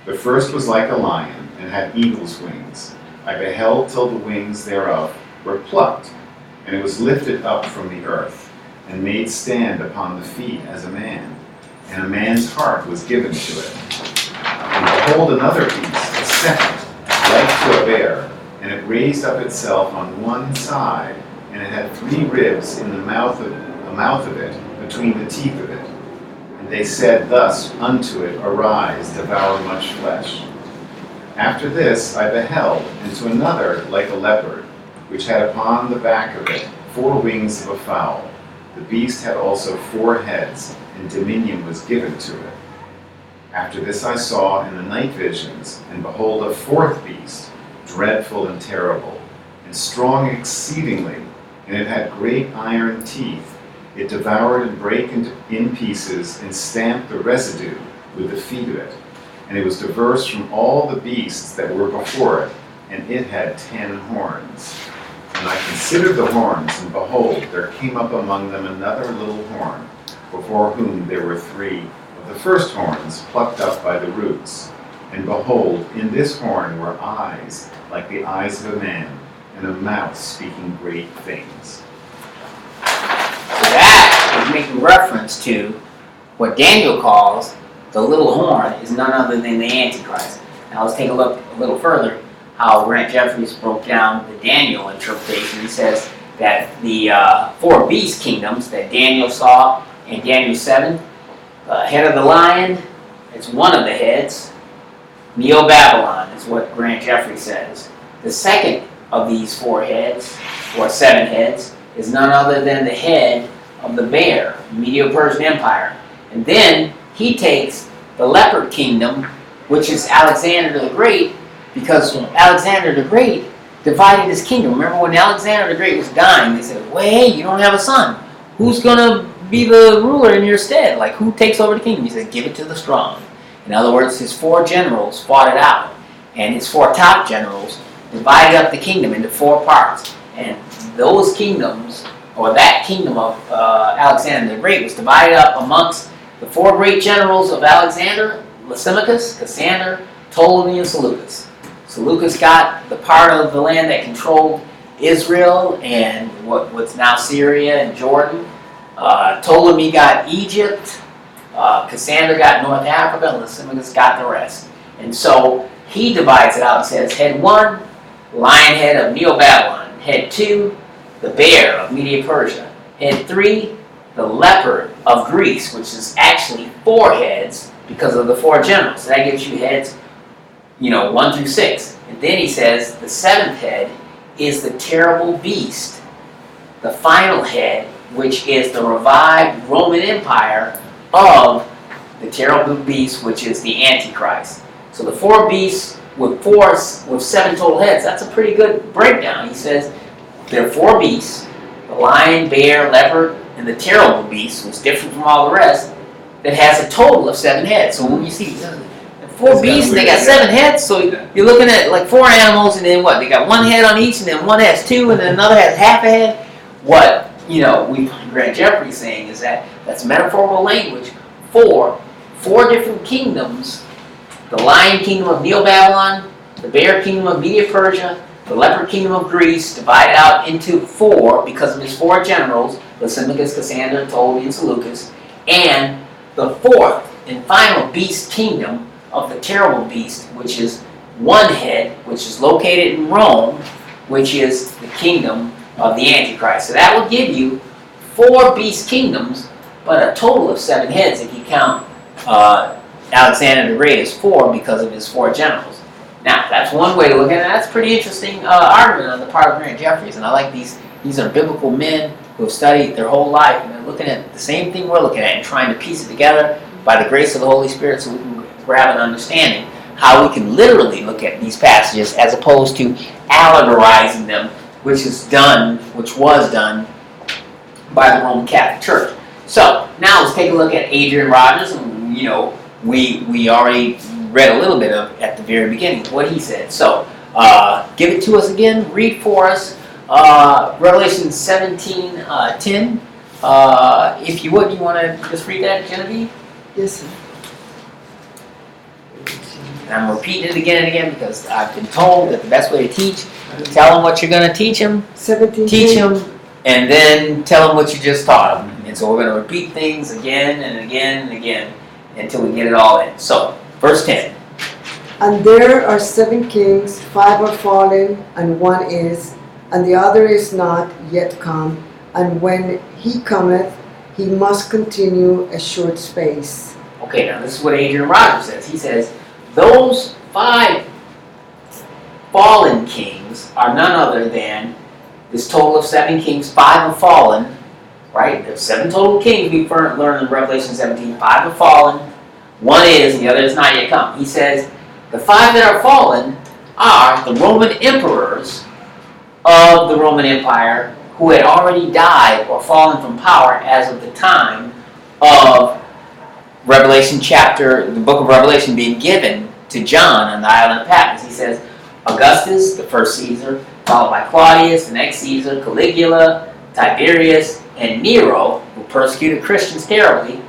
The first was like a lion, and had eagle's wings. I beheld till the wings thereof were plucked, and it was lifted up from the earth, and made stand upon the feet as a man. And a man's heart was given to it. And behold, another beast, a second, like to a bear, and it raised up itself on one side, and it had 3 ribs in the mouth of it, between the teeth of it. And they said thus unto it, Arise, devour much flesh. After this I beheld, and to another like a leopard, which had upon the back of it 4 wings of a fowl. The beast had also 4 heads, and dominion was given to it. After this I saw in the night visions, and behold, a 4th beast, dreadful and terrible, and strong exceedingly, and it had great iron teeth. It devoured and brake in pieces, and stamped the residue with the feet of it. And it was diverse from all the beasts that were before it, and it had 10 horns. And I considered the horns, and behold, there came up among them another little horn, before whom there were 3 of the first horns plucked up by the roots. And behold, in this horn were eyes like the eyes of a man, and a mouth speaking great things. So that is making reference to what Daniel calls the little horn is none other than the Antichrist. Now let's take a look a little further how Grant Jeffries broke down the Daniel interpretation. He says that the 4 beast kingdoms that Daniel saw in Daniel 7, the head of the lion is one of the heads. Neo-Babylon is what Grant Jeffries says. The second of these 4 heads, or 7 heads, is none other than the head of the bear, Medo-Persian Empire. And then he takes the leopard kingdom, which is Alexander the Great, because Alexander the Great divided his kingdom. Remember when Alexander the Great was dying, they said, well, hey, you don't have a son. Who's going to be the ruler in your stead? Like, who takes over the kingdom? He said, give it to the strong. In other words, his 4 generals fought it out. And his 4 top generals divided up the kingdom into 4 parts. And those kingdoms, or that kingdom of Alexander the Great, was divided up amongst the 4 great generals of Alexander: Lysimachus, Cassander, Ptolemy, and Seleucus. Seleucus got the part of the land that controlled Israel and what's now Syria and Jordan. Ptolemy got Egypt. Cassandra got North Africa, and Lysimachus got the rest. And so he divides it out and says, head 1, lion head of Neo-Babylon. Head 2, the bear of Media-Persia. Head 3, the leopard of Greece, which is actually 4 heads because of the 4 generals. So that gives you heads, 1 through 6. And then he says the 7th head is the terrible beast, the final head, which is the revived Roman Empire of the terrible beast, which is the Antichrist. So the 4 beasts with 7 total heads, that's a pretty good breakdown. He says there are 4 beasts, the lion, bear, leopard, and the terrible beast, which is different from all the rest, that has a total of 7 heads. So when you see the 4 beasts, they got 7 heads, so you're looking at like 4 animals, and then what? They got 1 head on each, and then one has 2, and then another has half a head. What we find Grant Jeffrey saying is that that's metaphorical language for 4 different kingdoms: the lion kingdom of Neo-Babylon, the bear kingdom of Media-Persia, the leopard kingdom of Greece, divided out into 4 because of his 4 generals: Lysimachus, Cassandra, Ptolemy, and Seleucus, and the 4th and final beast kingdom of the terrible beast, which is 1 head, which is located in Rome, which is the kingdom of the Antichrist. So that will give you 4 beast kingdoms, but a total of 7 heads if you count Alexander the Great as 4 because of his 4 generals. Now, that's one way to look at it. That's a pretty interesting argument on the part of Grant Jeffries, and I like these. These are biblical men who have studied their whole life, and they're looking at the same thing we're looking at and trying to piece it together by the grace of the Holy Spirit so we can grab an understanding how we can literally look at these passages as opposed to allegorizing them, which was done by the Roman Catholic Church. So now let's take a look at Adrian Rogers, and we already read a little bit of at the very beginning what he said. So give it to us again. Read for us Revelation 17:10. If you would, you want to just read that, Genevieve? Yes, sir. And I'm repeating it again and again because I've been told that the best way to teach, tell them what you're going to teach them, 17. teach them, and then tell them what you just taught them. And so we're going to repeat things again and again and again until we get it all in. So, verse 10. And there are 7 kings, 5 are fallen, and 1 is, and the other is not yet come. And when he cometh, he must continue a short space. Okay, now this is what Adrian Rogers says. He says, those 5 fallen kings are none other than this total of 7 kings. 5 have fallen, right? There's 7 total kings we learned in Revelation 17. 5 have fallen, 1 is, and the other is not yet come. He says the 5 that are fallen are the Roman emperors of the Roman Empire who had already died or fallen from power as of the time of Revelation chapter, the book of Revelation being given to John on the island of Patmos. He says Augustus, the first Caesar, followed by Claudius, the next Caesar, Caligula, Tiberius, and Nero, who persecuted Christians terribly,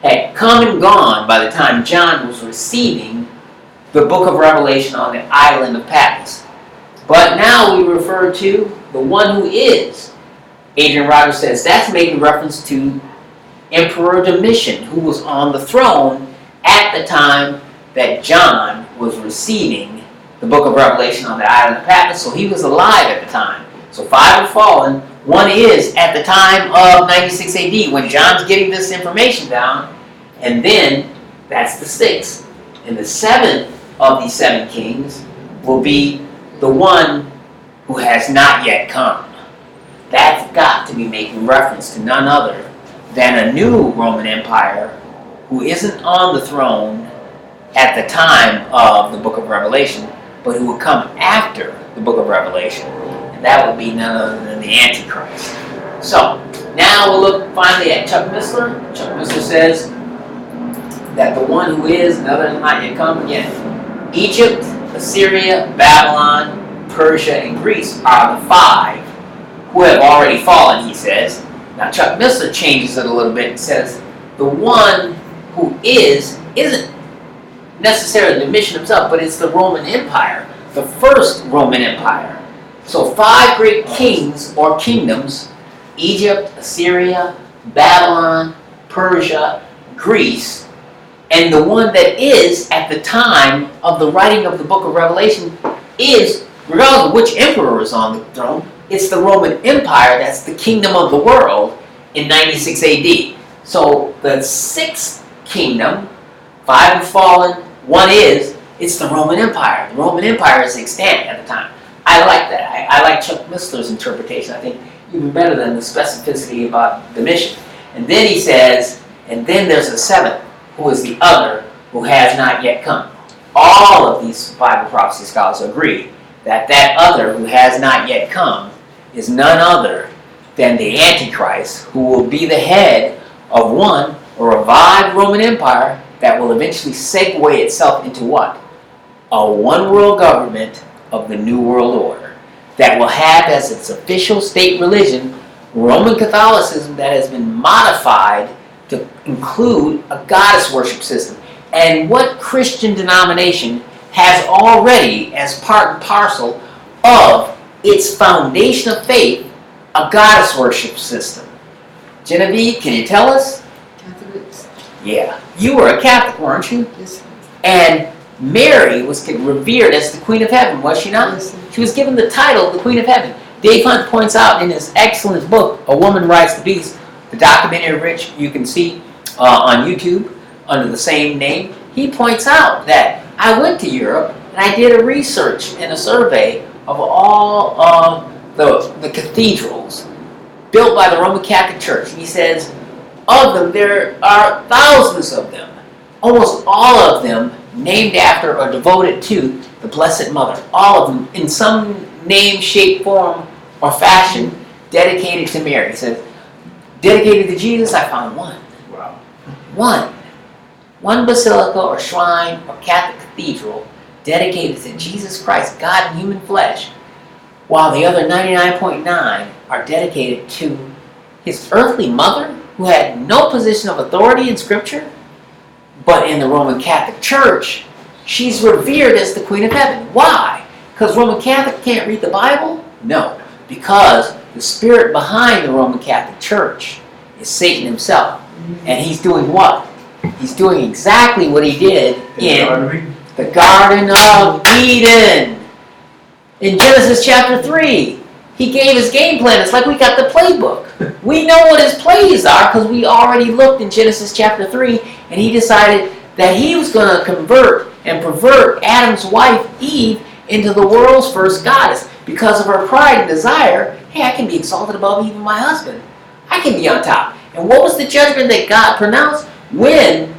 had come and gone by the time John was receiving the book of Revelation on the island of Patmos. But now we refer to the one who is. Adrian Rogers says that's making reference to Emperor Domitian, who was on the throne at the time that John was receiving the book of Revelation on the island of Patmos. So he was alive at the time. So 5 have fallen. 1 is at the time of 96 AD when John's getting this information down. And then that's the 6th. And the 7th of these 7 kings will be the one who has not yet come. That's got to be making reference to none other than a new Roman Empire who isn't on the throne at the time of the book of Revelation, but who will come after the book of Revelation. And that would be none other than the Antichrist. So, now we'll look finally at Chuck Missler. Chuck Missler says that the one who is and other than not yet come, again, Egypt, Assyria, Babylon, Persia, and Greece are the 5 who have already fallen, he says. Now Chuck Missler changes it a little bit and says the one who isn't necessarily Domitian himself, but it's the Roman Empire, the first Roman Empire So 5 great kings or kingdoms: Egypt, Assyria, Babylon, Persia, Greece, and the one that is at the time of the writing of the book of Revelation is, regardless of which emperor is on the throne, it's the Roman Empire that's the kingdom of the world in 96 AD. So the 6th kingdom, 5 have fallen, 1 is, it's the Roman Empire. The Roman Empire is extant at the time. I like that. I like Chuck Missler's interpretation. I think even better than the specificity about the mission. And then he says, and then there's a 7th, who is the other, who has not yet come. All of these Bible prophecy scholars agree that that other who has not yet come is none other than the Antichrist, who will be the head of one, a revived Roman Empire that will eventually segue itself into what? A one-world government of the New World Order that will have as its official state religion Roman Catholicism that has been modified to include a goddess worship system. And what Christian denomination has already, as part and parcel of its foundation of faith, a goddess worship system? Genevieve, can you tell us? Catholics. Yeah. You were a Catholic, weren't you? Yes. And Mary was revered as the Queen of Heaven, was she not? Yes. She was given the title of the Queen of Heaven. Dave Hunt points out in his excellent book, A Woman Rides the Beast, the documentary of which you can see on YouTube under the same name. He points out that I went to Europe and I did a research and a survey of all of the cathedrals built by the Roman Catholic Church. And he says, of them, there are thousands of them, almost all of them named after or devoted to the Blessed Mother. All of them, in some name, shape, form, or fashion, dedicated to Mary. He says, dedicated to Jesus, I found one. Wow. One basilica or shrine or Catholic cathedral dedicated to Jesus Christ, God in human flesh, while the other 99.9 are dedicated to his earthly mother, who had no position of authority in Scripture, but in the Roman Catholic Church, she's revered as the Queen of Heaven. Why? Because Roman Catholic can't read the Bible? No. Because the spirit behind the Roman Catholic Church is Satan himself. And he's doing what? He's doing exactly what he did in the Garden of Eden. In Genesis chapter 3, he gave his game plan. It's like we got the playbook. We know what his plays are because we already looked in Genesis chapter 3, and he decided that he was going to convert and pervert Adam's wife, Eve, into the world's first goddess. Because of her pride and desire, hey, I can be exalted above even my husband. I can be on top. And what was the judgment that God pronounced? When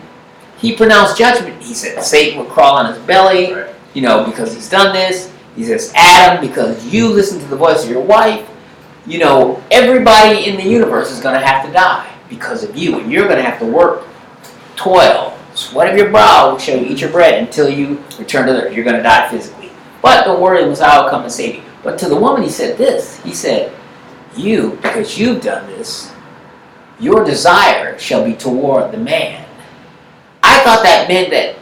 he pronounced judgment, he said Satan would crawl on his belly, because he's done this. He says, Adam, because you listen to the voice of your wife, everybody in the universe is going to have to die because of you. And you're going to have to work, toil, sweat of your brow shall you eat your bread until you return to the earth. You're going to die physically. But don't worry, the Messiah will come and save you. But to the woman he said this. He said, you, because you've done this, your desire shall be toward the man. I thought that meant that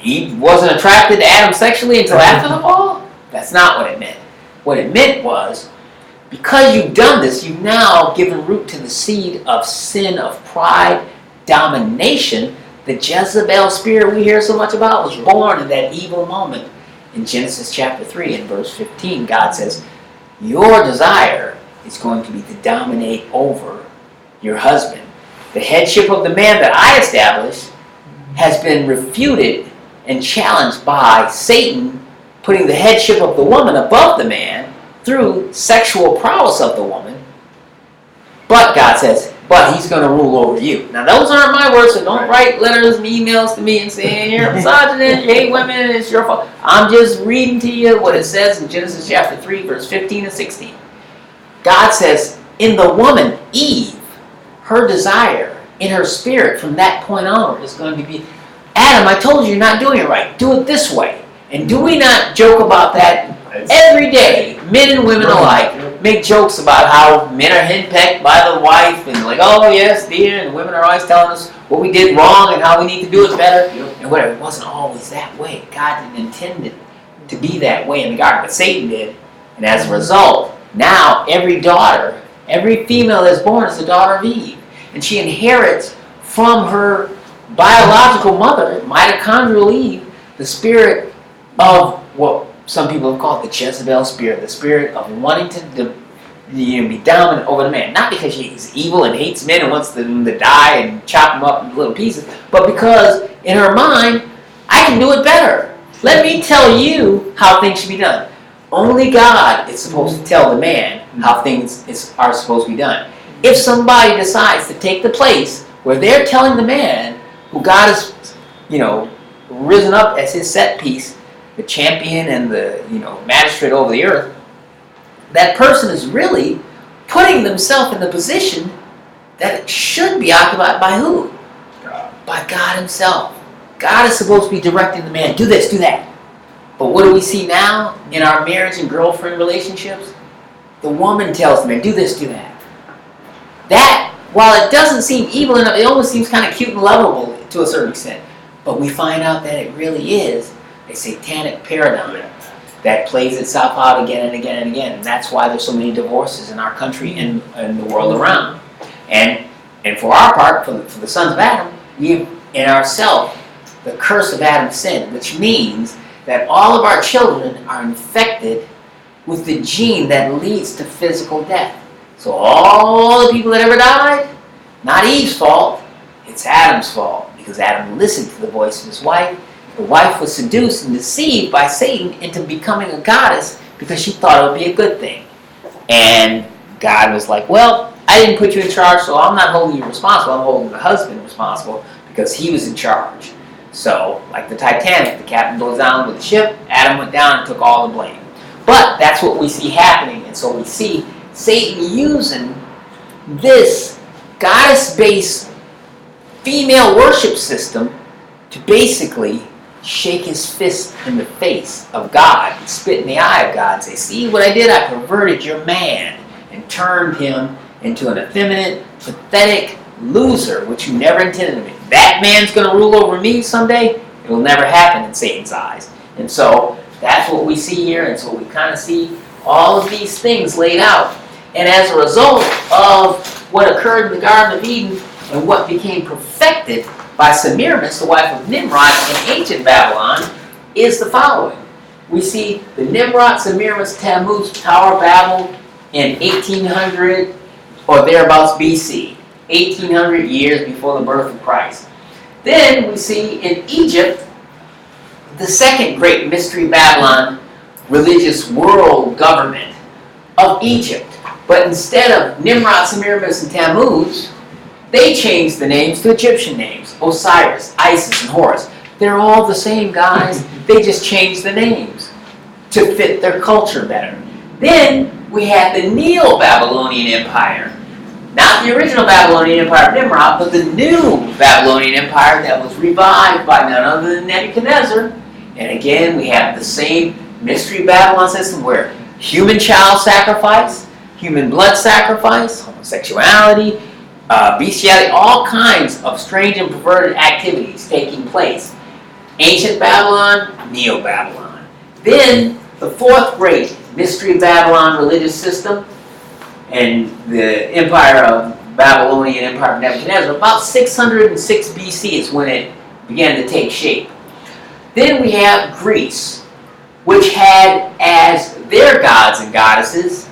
Eve wasn't attracted to Adam sexually until after the fall. That's not what it meant. What it meant was, because you've done this, you've now given root to the seed of sin, of pride, domination. The Jezebel spirit we hear so much about was born in that evil moment. In Genesis chapter 3 and verse 15, God says, your desire is going to be to dominate over your husband. The headship of the man that I established has been refuted and challenged by Satan putting the headship of the woman above the man through sexual prowess of the woman. But God says, but he's going to rule over you. Now those aren't my words, so don't write letters and emails to me and saying you're a misogynist, you hate women, it's your fault. I'm just reading to you what it says in Genesis chapter 3, verse 15 and 16. God says, in the woman, Eve, her desire in her spirit from that point onward is going to be, Adam, I told you you're not doing it right. Do it this way. And do we not joke about that every day? Men and women alike make jokes about how men are henpecked by the wife and like, oh yes, dear, and the women are always telling us what we did wrong and how we need to do it better. And whatever. It wasn't always that way. God didn't intend it to be that way in the garden, but Satan did. And as a result, now every daughter, every female that's born is the daughter of Eve. And she inherits from her biological mother, mitochondrial Eve, the spirit of what some people have called the Jezebel spirit, the spirit of wanting to be dominant over the man. Not because she's evil and hates men and wants them to die and chop them up into little pieces, but because in her mind, I can do it better. Let me tell you how things should be done. Only God is supposed to tell the man how things are supposed to be done. If somebody decides to take the place where they're telling the man, who God has, risen up as his set piece, the champion and the, magistrate over the earth, that person is really putting themselves in the position that it should be occupied by who? By God himself. God is supposed to be directing the man, do this, do that. But what do we see now in our marriage and girlfriend relationships? The woman tells the man, do this, do that. That, while it doesn't seem evil enough, it almost seems kind of cute and lovable to a certain extent. But we find out that it really is a satanic paradigm that plays itself out again and again and again. And that's why there's so many divorces in our country and the world around. And for our part, for the sons of Adam, we have in ourselves the curse of Adam's sin, which means that all of our children are infected with the gene that leads to physical death. So all the people that ever died, not Eve's fault, it's Adam's fault, because Adam listened to the voice of his wife. The wife was seduced and deceived by Satan into becoming a goddess because she thought it would be a good thing. And God was like, well, I didn't put you in charge, so I'm not holding you responsible. I'm holding the husband responsible because he was in charge. So, like the Titanic, the captain goes down with the ship, Adam went down and took all the blame. But that's what we see happening, and so we see Satan using this goddess-based female worship system to basically shake his fist in the face of God, and spit in the eye of God, and say, see what I did? I perverted your man and turned him into an effeminate, pathetic loser, which you never intended to be. That man's going to rule over me someday? It will never happen in Satan's eyes. And so that's what we see here, and so we kind of see all of these things laid out. And as a result of what occurred in the Garden of Eden and what became perfected by Semiramis, the wife of Nimrod in ancient Babylon, is the following. We see the Nimrod, Semiramis, Tammuz Tower of Babel in 1800 or thereabouts BC. 1800 years before the birth of Christ. Then we see in Egypt the second great mystery Babylon religious world government of Egypt. But instead of Nimrod, Semiramis, and Tammuz, they changed the names to Egyptian names. Osiris, Isis, and Horus. They're all the same, guys. They just changed the names to fit their culture better. Then we had the Neo-Babylonian Empire. Not the original Babylonian Empire of Nimrod, but the new Babylonian Empire that was revived by none other than Nebuchadnezzar. And again, we have the same mystery Babylon system where human child sacrifice, human blood sacrifice, homosexuality, bestiality, all kinds of strange and perverted activities taking place. Ancient Babylon, Neo-Babylon. Then the fourth great mystery Babylon religious system, and the empire of Babylonian Empire of Nebuchadnezzar, about 606 BC is when it began to take shape. Then we have Greece, which had as their gods and goddesses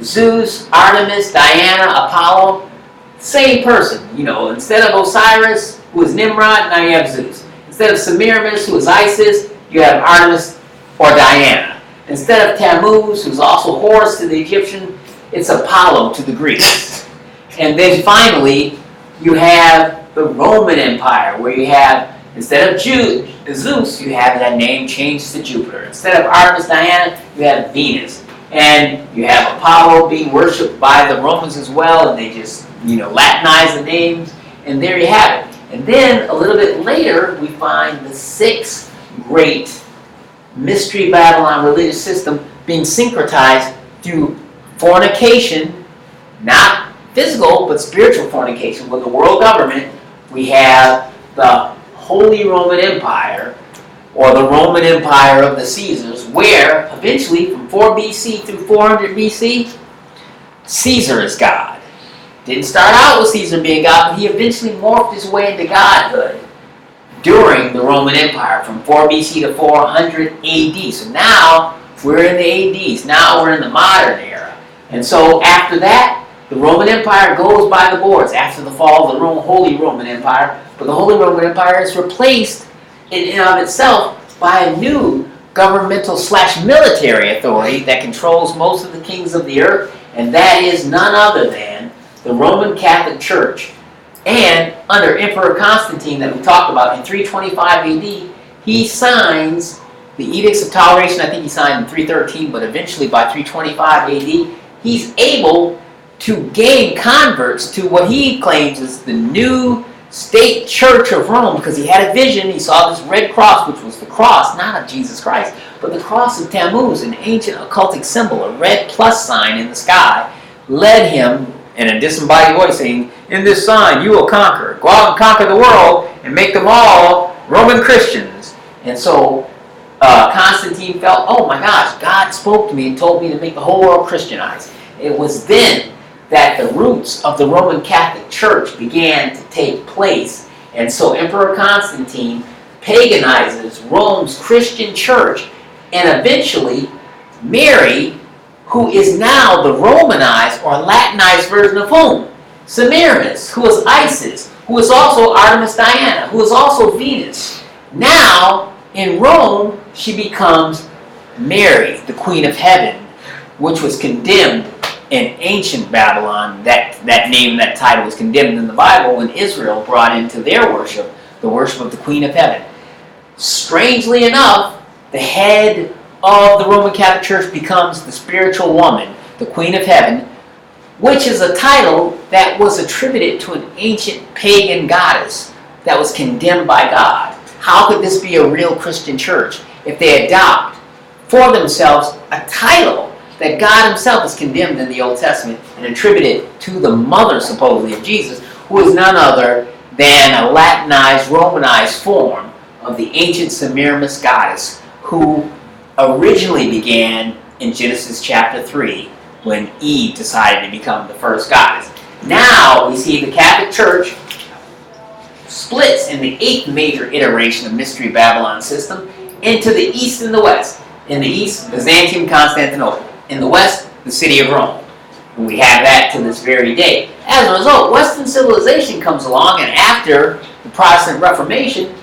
Zeus, Artemis, Diana, Apollo, same person. Instead of Osiris, who is Nimrod, now you have Zeus. Instead of Semiramis, who is Isis, you have Artemis or Diana. Instead of Tammuz, who's also Horus to the Egyptian, it's Apollo to the Greeks. And then finally, you have the Roman Empire, where you have, instead of Zeus, you have that name changed to Jupiter. Instead of Artemis, Diana, you have Venus. And you have Apollo being worshipped by the Romans as well, and they just, Latinize the names, and there you have it. And then, a little bit later, we find the sixth great mystery Babylon religious system being syncretized through fornication, not physical, but spiritual fornication. With the world government, we have the Holy Roman Empire, or the Roman Empire of the Caesars, where eventually from 4 BC through 400 BC, Caesar is God. Didn't start out with Caesar being God, but he eventually morphed his way into godhood during the Roman Empire from 4 BC to 400 AD. So now we're in the ADs. Now we're in the modern era. And so after that, the Roman Empire goes by the boards after the fall of the Holy Roman Empire. But the Holy Roman Empire is replaced in and of itself by a new governmental / military authority that controls most of the kings of the earth, and that is none other than the Roman Catholic Church. And under Emperor Constantine that we talked about in 325 AD, he signs the Edicts of Toleration. I think he signed in 313, but eventually by 325 AD, he's able to gain converts to what he claims is the new state church of Rome, because he had a vision. He saw this red cross, which was the cross, not of Jesus Christ, but the cross of Tammuz, an ancient occultic symbol, a red plus sign in the sky, led him in a disembodied voice saying, "In this sign you will conquer. Go out and conquer the world and make them all Roman Christians." And so Constantine felt, oh my gosh, God spoke to me and told me to make the whole world Christianized. It was then that the roots of the Roman Catholic Church began to take place. And so Emperor Constantine paganizes Rome's Christian church, and eventually Mary, who is now the Romanized or Latinized version of whom? Semiramis, who is Isis, who is also Artemis Diana, who is also Venus. Now, in Rome, she becomes Mary, the Queen of Heaven, which was condemned in ancient Babylon. That name, that title was condemned in the Bible when Israel brought into their worship the worship of the Queen of Heaven. Strangely enough, the head of the Roman Catholic Church becomes the spiritual woman, the Queen of Heaven, which is a title that was attributed to an ancient pagan goddess that was condemned by God. How could this be a real Christian church if they adopt for themselves a title that God himself is condemned in the Old Testament and attributed to the mother, supposedly, of Jesus, who is none other than a Latinized, Romanized form of the ancient Semiramis goddess, who originally began in Genesis chapter 3 when Eve decided to become the first goddess. Now we see the Catholic Church splits in the 8th major iteration of Mystery Babylon system into the East and the West. In the East, Byzantium, Constantinople. In the West, the city of Rome. And we have that to this very day. As a result, Western civilization comes along, and after the Protestant Reformation,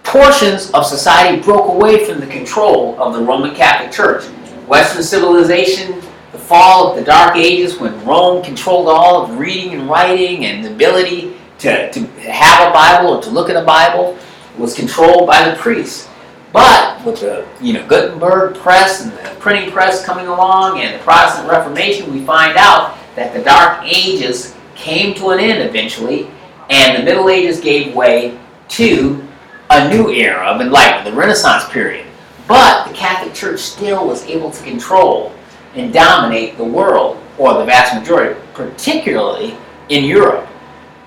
portions of society broke away from the control of the Roman Catholic Church. Western civilization, the fall of the Dark Ages, when Rome controlled all of reading and writing and the ability to have a Bible or to look at a Bible, was controlled by the priests. But with the Gutenberg press and the printing press coming along and the Protestant Reformation, we find out that the Dark Ages came to an end eventually, and the Middle Ages gave way to a new era of enlightenment, the Renaissance period. But the Catholic Church still was able to control and dominate the world, or the vast majority, particularly in Europe.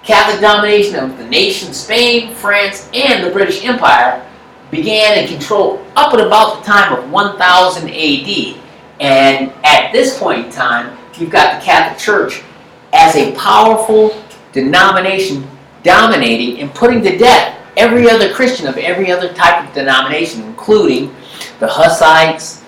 Catholic domination of the nation Spain, France, and the British Empire began and controlled up at about the time of 1000 AD. And at this point in time, you've got the Catholic Church as a powerful denomination dominating and putting to death every other Christian of every other type of denomination, including the Hussites,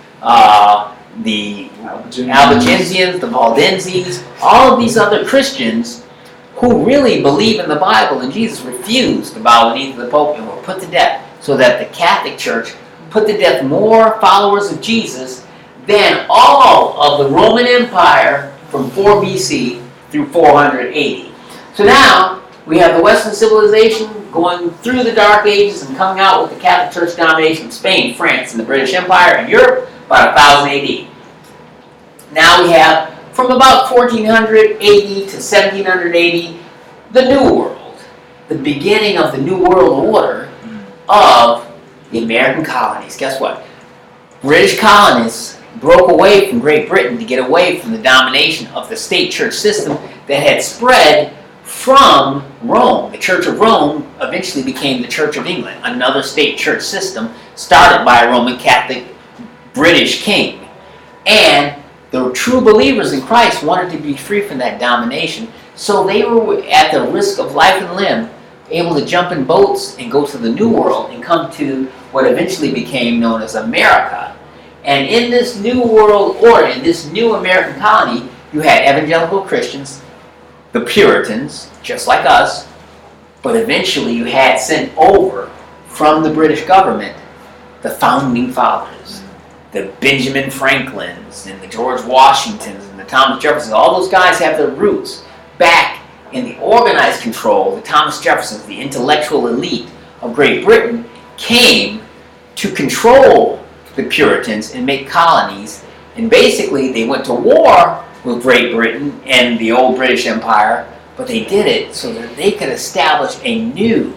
the Albigensians, the Valdenses, all of these other Christians who really believe in the Bible and Jesus refused to bow the knee to the Pope and were put to death. So that the Catholic Church put to death more followers of Jesus than all of the Roman Empire from 4 BC through 400 AD. So now we have the Western civilization going through the Dark Ages and coming out with the Catholic Church domination in Spain, France, and the British Empire, and Europe about 1000 AD. Now we have from about 1400 AD to 1700 AD, the New World, the beginning of the New World Order of the American colonies. Guess what? British colonists broke away from Great Britain to get away from the domination of the state church system that had spread from Rome. The Church of Rome eventually became the Church of England, another state church system started by a Roman Catholic British king. And the true believers in Christ wanted to be free from that domination, so they were, at the risk of life and limb, able to jump in boats and go to the New World and come to what eventually became known as America. And in this New World order, in this new American colony, you had evangelical Christians, the Puritans, just like us, but eventually you had sent over from the British government the Founding Fathers, the Benjamin Franklins, and the George Washingtons, and the Thomas Jeffersons. All those guys have their roots back in the organized control. The Thomas Jeffersons, the intellectual elite of Great Britain, came to control the Puritans and make colonies. And basically, they went to war with Great Britain and the old British Empire, but they did it so that they could establish a new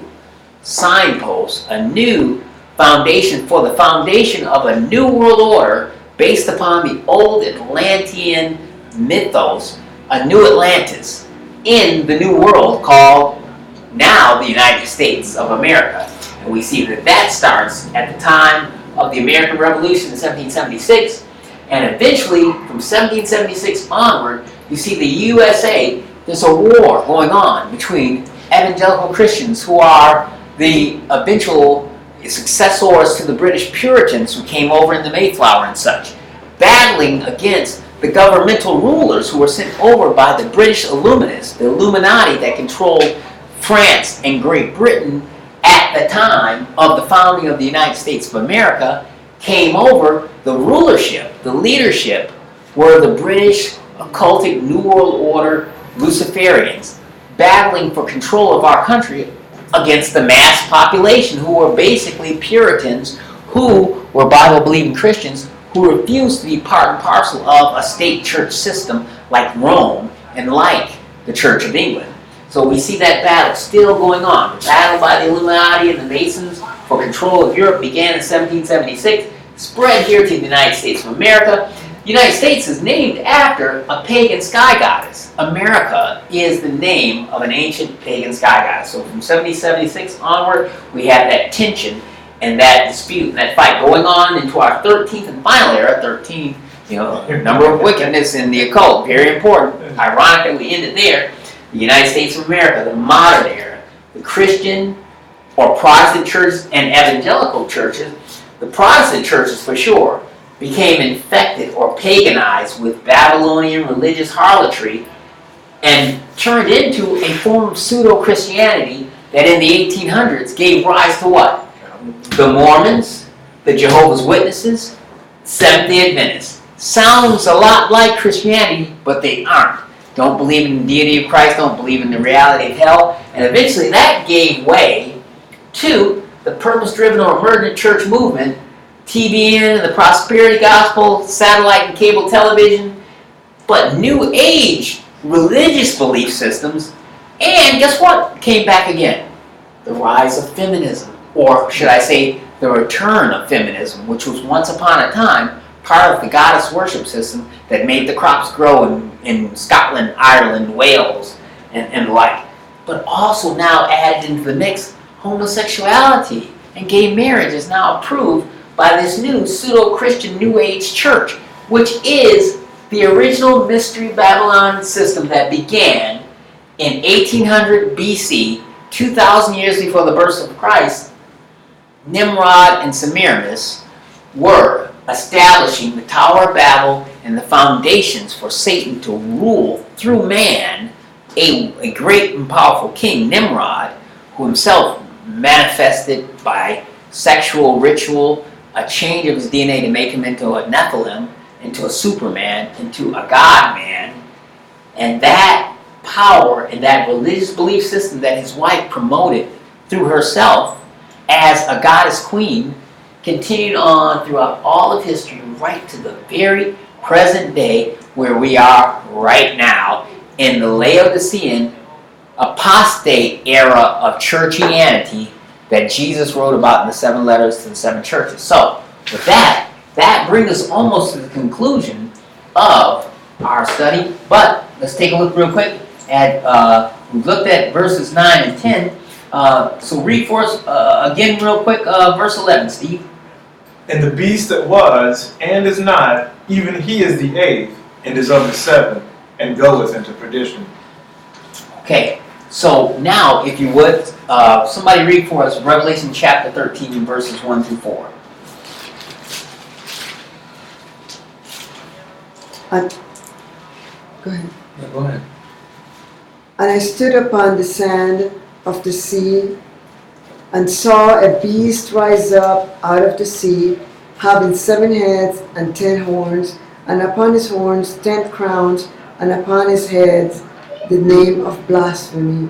signpost, a new foundation for the foundation of a new world order based upon the old Atlantean mythos, a new Atlantis in the new world called now the United States of America. And we see that that starts at the time of the American Revolution in 1776, and eventually from 1776 onward, you see the USA, there's a war going on between evangelical Christians who are the eventual successors to the British Puritans who came over in the Mayflower and such, battling against the governmental rulers who were sent over by the British Illuminists, the Illuminati that controlled France and Great Britain at the time of the founding of the United States of America, came over. The rulership, the leadership, were the British occultic New World Order Luciferians, battling for control of our country against the mass population who were basically Puritans, who were Bible-believing Christians, who refused to be part and parcel of a state church system like Rome and like the Church of England. So we see that battle still going on. The battle by the Illuminati and the Masons for control of Europe began in 1776, spread here to the United States of America. The United States is named after a pagan sky goddess. America is the name of an ancient pagan sky goddess. So from 1776 onward, we have that tension and that dispute and that fight going on into our 13th and final era. 13, number of wickedness in the occult, very important. Ironically, we end it there. The United States of America, the modern era, the Christian or Protestant churches and evangelical churches, the Protestant churches for sure, became infected or paganized with Babylonian religious harlotry and turned into a form of pseudo-Christianity that in the 1800s gave rise to what? The Mormons, the Jehovah's Witnesses, Seventh-day Adventists. Sounds a lot like Christianity, but they aren't. Don't believe in the deity of Christ, don't believe in the reality of hell, and eventually that gave way to the purpose-driven or emergent church movement, TBN, the prosperity gospel, satellite and cable television, but New Age religious belief systems, and guess what came back again? The rise of feminism, or should I say the return of feminism, which was once upon a time part of the goddess worship system that made the crops grow in Scotland, Ireland, Wales, and the like. But also now added into the mix, homosexuality and gay marriage is now approved by this new pseudo-Christian New Age church, which is the original Mystery Babylon system that began in 1800 BC, 2,000 years before the birth of Christ. Nimrod and Semiramis were establishing the Tower of Babel and the foundations for Satan to rule through man, a great and powerful king, Nimrod, who himself manifested by sexual ritual, a change of his DNA to make him into a Nephilim, into a Superman, into a God-man. And that power and that religious belief system that his wife promoted through herself as a goddess queen continued on throughout all of history, right to the very present day where we are right now in the Laodicean apostate era of churchianity that Jesus wrote about in the 7 letters to the 7 churches. So, with that brings us almost to the conclusion of our study. But let's take a look real quick at, we've looked at verses 9 and 10. So read for us again real quick, verse 11, Steve. And the beast that was and is not, even he is the eighth, and is of the seven, and goeth into perdition. Okay, so now, if you would, somebody read for us Revelation chapter 13, verses 1 through 4. Go ahead. Yeah, go ahead. And I stood upon the sand of the sea, and saw a beast rise up out of the sea, having 7 heads and 10 horns, and upon his horns 10 crowns, and upon his heads the name of blasphemy.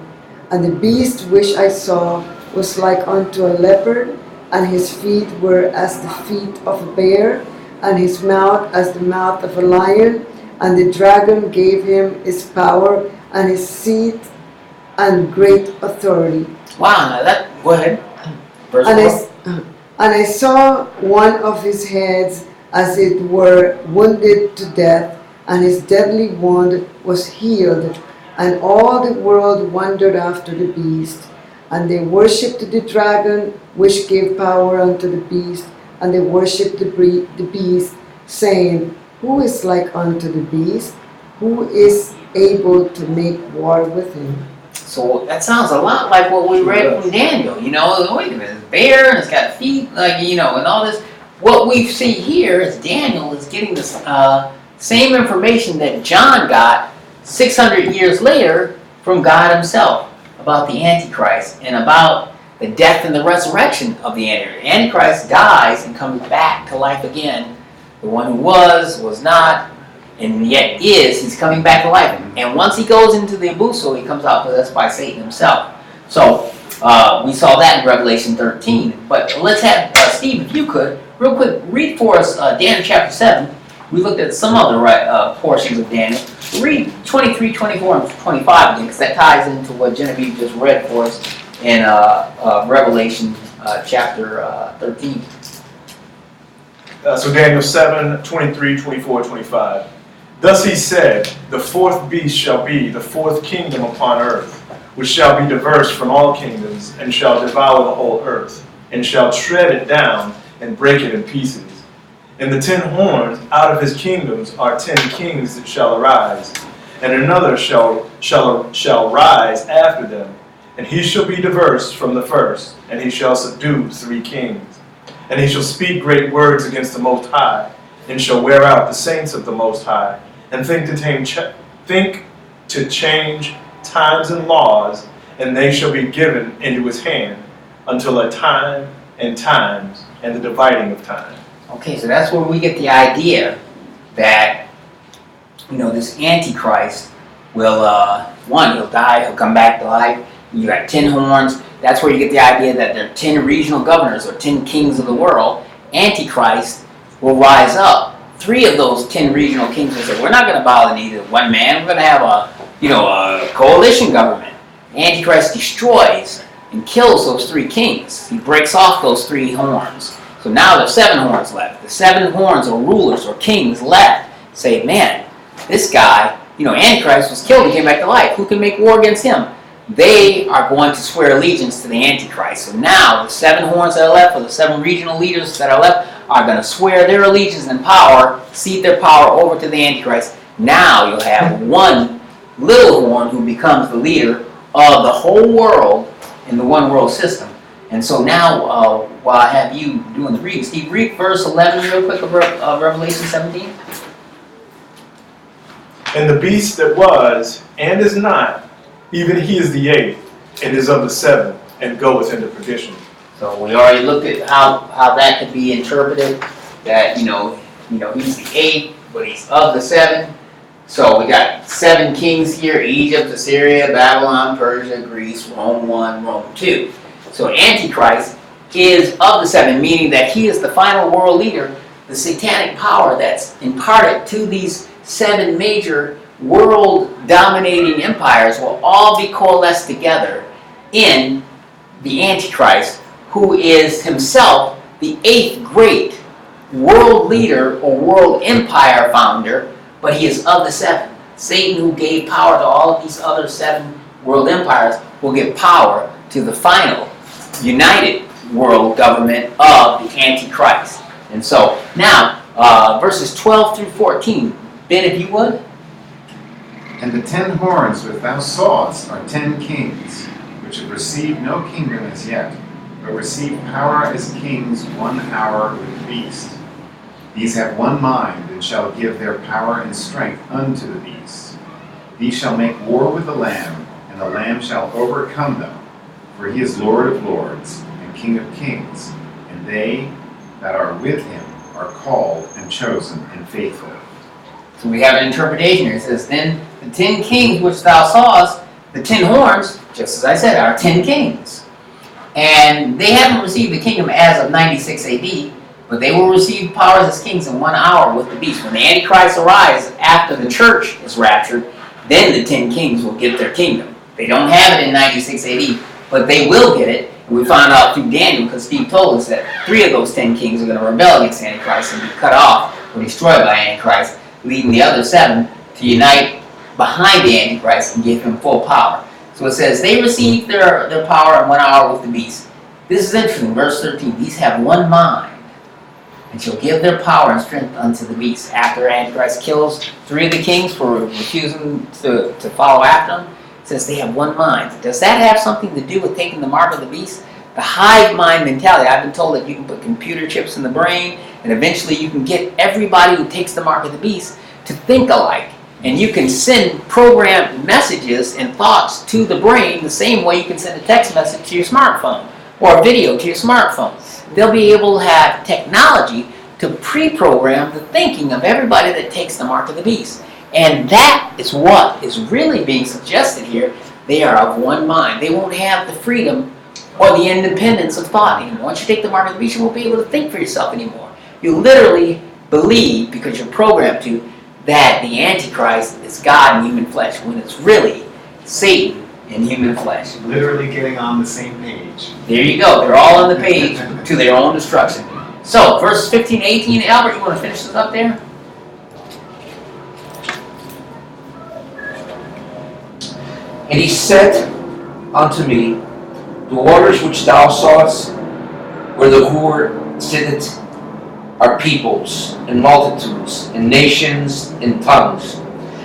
And the beast which I saw was like unto a leopard, and his feet were as the feet of a bear, and his mouth as the mouth of a lion. And the dragon gave him his power and his seat and great authority. Wow, now that, go ahead. Verse 4. And I saw one of his heads as it were wounded to death, and his deadly wound was healed. And all the world wondered after the beast. And they worshipped the dragon, which gave power unto the beast, and they worshipped the beast, saying, Who is like unto the beast? Who is able to make war with him? So that sounds a lot like what we read from Daniel. You know, wait a minute, it's a bear and it's got feet, like, you know, and all this. What we see here is Daniel is getting this same information that John got 600 years later from God himself about the Antichrist and about the death and the resurrection of the Antichrist. Antichrist dies and comes back to life again. The one who was not, and yet is, he's coming back to life. And once he goes into the abuso, he comes out possessed by Satan himself. So we saw that in Revelation 13. But let's have, Steve, if you could, real quick, read for us Daniel chapter 7. We looked at some other portions of Daniel. Read 23, 24, and 25 again, because that ties into what Genevieve just read for us in Revelation chapter 13. So Daniel 7, 23, 24, 25. Thus he said, The fourth beast shall be the fourth kingdom upon earth, which shall be diverse from all kingdoms, and shall devour the whole earth, and shall tread it down, and break it in pieces. And the 10 horns out of his kingdoms are 10 kings that shall arise, and another shall rise after them, and he shall be diverse from the first, and he shall subdue 3 kings. And he shall speak great words against the Most High, and shall wear out the saints of the Most High, and think to change times and laws, and they shall be given into his hand until a time and times and the dividing of time. Okay, so that's where we get the idea that, you know, this Antichrist will, he'll die, he'll come back to life. You got 10 horns. That's where you get the idea that there are 10 regional governors or 10 kings of the world. Antichrist will rise up. 3 of those 10 regional kings will say, we're not going to bow the knee to one man. We're going to have a coalition government. Antichrist destroys and kills those 3 kings. He breaks off those 3 horns. So now there's 7 horns left. The 7 horns or rulers or kings left say, man, this guy, Antichrist was killed and came back to life. Who can make war against him? They are going to swear allegiance to the Antichrist. So now the 7 horns that are left, or the 7 regional leaders that are left, are going to swear their allegiance and power, cede their power over to the Antichrist. Now you'll have one little horn who becomes the leader of the whole world in the one world system. And so now, while I have you doing the reading, Steve, read verse 11 real quick of Revelation 17. And the beast that was and is not, even he is the 8th, and is of the 7th, and goeth into perdition. So we already looked at how that could be interpreted. That he's the 8th, but he's of the 7. So we got 7 kings here: Egypt, Assyria, Babylon, Persia, Greece, Rome 1, Rome 2. So Antichrist is of the 7, meaning that he is the final world leader. The satanic power that's imparted to these 7 major world-dominating empires will all be coalesced together in the Antichrist, who is himself the 8th great world leader or world empire founder, but he is of the 7. Satan, who gave power to all of these other 7 world empires, will give power to the final united world government of the Antichrist. And so now, verses 12 through 14. Ben, if you would. And the 10 horns which thou sawest are 10 kings, which have received no kingdom as yet, but receive power as kings 1 hour with the beast. These have one mind, and shall give their power and strength unto the beast. These shall make war with the Lamb, and the Lamb shall overcome them. For he is Lord of lords, and King of kings, and they that are with him are called and chosen and faithful. So we have an interpretation here. It says, then the 10 kings which thou sawest, the 10 horns, just as I said, are 10 kings. And they haven't received the kingdom as of 96 AD, but they will receive powers as kings in 1 hour with the beast. When the Antichrist arrives after the church is raptured, then the 10 kings will get their kingdom. They don't have it in 96 AD, but they will get it. And we found out through Daniel, because Steve told us that 3 of those 10 kings are going to rebel against Antichrist and be cut off or destroyed by Antichrist, leading the other 7 to unite behind the Antichrist and give him full power. So it says, they receive their power in 1 hour with the beast. This is interesting, verse 13. These have one mind, and shall give their power and strength unto the beast. After Antichrist kills 3 of the kings for refusing to follow after him, it says they have one mind. Does that have something to do with taking the mark of the beast? The hive mind mentality. I've been told that you can put computer chips in the brain, and eventually you can get everybody who takes the mark of the beast to think alike. And you can send programmed messages and thoughts to the brain the same way you can send a text message to your smartphone or a video to your smartphone. They'll be able to have technology to pre-program the thinking of everybody that takes the mark of the beast. And that is what is really being suggested here. They are of one mind. They won't have the freedom or the independence of thought anymore. Once you take the mark of the beast, you won't be able to think for yourself anymore. You literally believe, because you're programmed to, that the Antichrist is God in human flesh, when it's really Satan in human flesh. Literally getting on the same page. There you go. They're all on the page to their own destruction. So, verses 15 to 18, Albert, you want to finish this up there? And he said unto me, the waters which thou sawest, where the whore sitteth, are peoples, and multitudes, and nations, and tongues.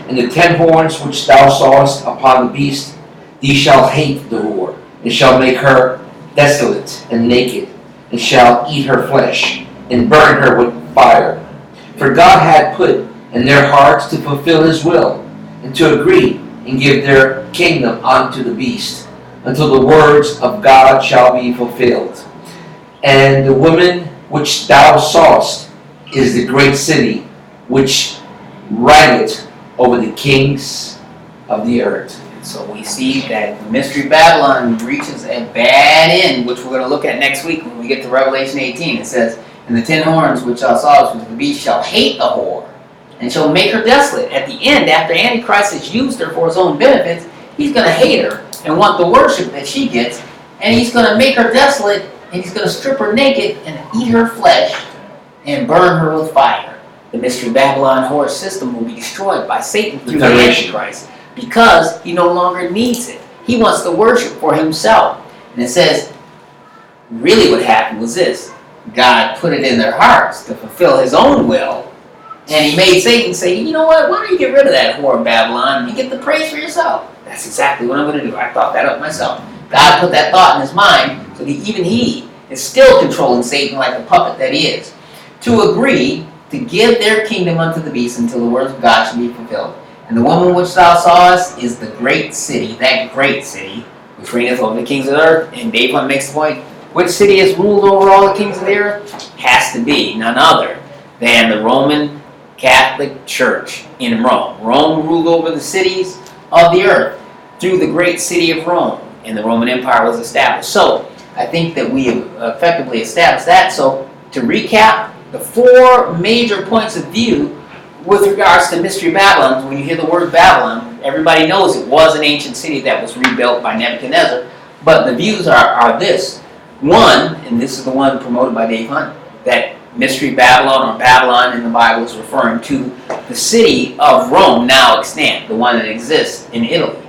And the 10 horns which thou sawest upon the beast, these shall hate the whore, and shall make her desolate and naked, and shall eat her flesh, and burn her with fire. For God had put in their hearts to fulfill his will, and to agree, and give their kingdom unto the beast, until the words of God shall be fulfilled. And the woman which thou sawest is the great city, which reigneth over the kings of the earth. So we see that Mystery Babylon reaches a bad end, which we're going to look at next week when we get to Revelation 18. It says, and the 10 horns which thou sawest with the beast shall hate the whore, and shall make her desolate. At the end, after Antichrist has used her for his own benefits, he's going to hate her and want the worship that she gets, and he's going to make her desolate, and he's going to strip her naked and eat her flesh and burn her with fire. The Mystery Babylon whore system will be destroyed by Satan through the Antichrist, because he no longer needs it. He wants the worship for himself. And it says, really what happened was this. God put it in their hearts to fulfill his own will, and he made Satan say, you know what, why don't you get rid of that whore Babylon and you get the praise for yourself? That's exactly what I'm going to do. I thought that up myself. God put that thought in his mind, so that even he is still controlling Satan like a puppet that he is, to agree to give their kingdom unto the beast until the words of God should be fulfilled. And the woman which thou sawest is the great city, that great city, which reigneth over the kings of the earth. And Dave makes the point, which city is ruled over all the kings of the earth? Has to be none other than the Roman Catholic Church in Rome. Rome ruled over the cities of the earth through the great city of Rome, and the Roman Empire was established. So I think that we have effectively established that. So to recap, the 4 major points of view with regards to Mystery Babylon, when you hear the word Babylon, everybody knows it was an ancient city that was rebuilt by Nebuchadnezzar, but the views are this. One, and this is the one promoted by Dave Hunt, that Mystery Babylon or Babylon in the Bible is referring to the city of Rome now extant, the one that exists in Italy.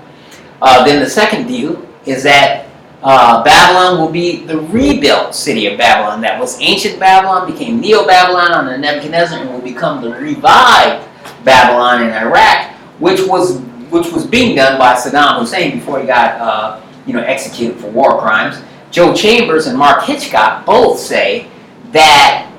Then the second view is that Babylon will be the rebuilt city of Babylon. That was ancient Babylon, became Neo-Babylon under Nebuchadnezzar, and will become the revived Babylon in Iraq, which was being done by Saddam Hussein before he got executed for war crimes. Joe Chambers and Mark Hitchcock both say that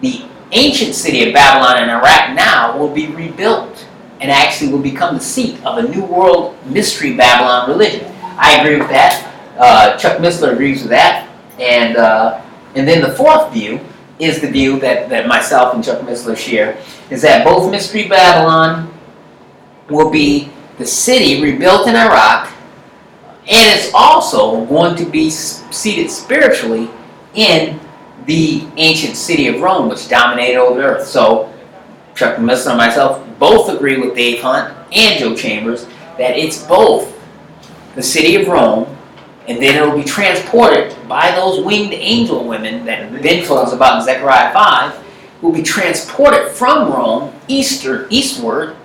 the ancient city of Babylon in Iraq now will be rebuilt and actually will become the seat of a New World Mystery Babylon religion. I agree with that. Chuck Missler agrees with that. And then the fourth view is the view that myself and Chuck Missler share, is that both Mystery Babylon will be the city rebuilt in Iraq, and it's also going to be seated spiritually in the ancient city of Rome, which dominated over the earth. So Chuck Missler and myself both agree with Dave Hunt and Joe Chambers that it's both the city of Rome, and then it will be transported by those winged angel women that Ben told us about in Zechariah 5, will be transported from Rome eastward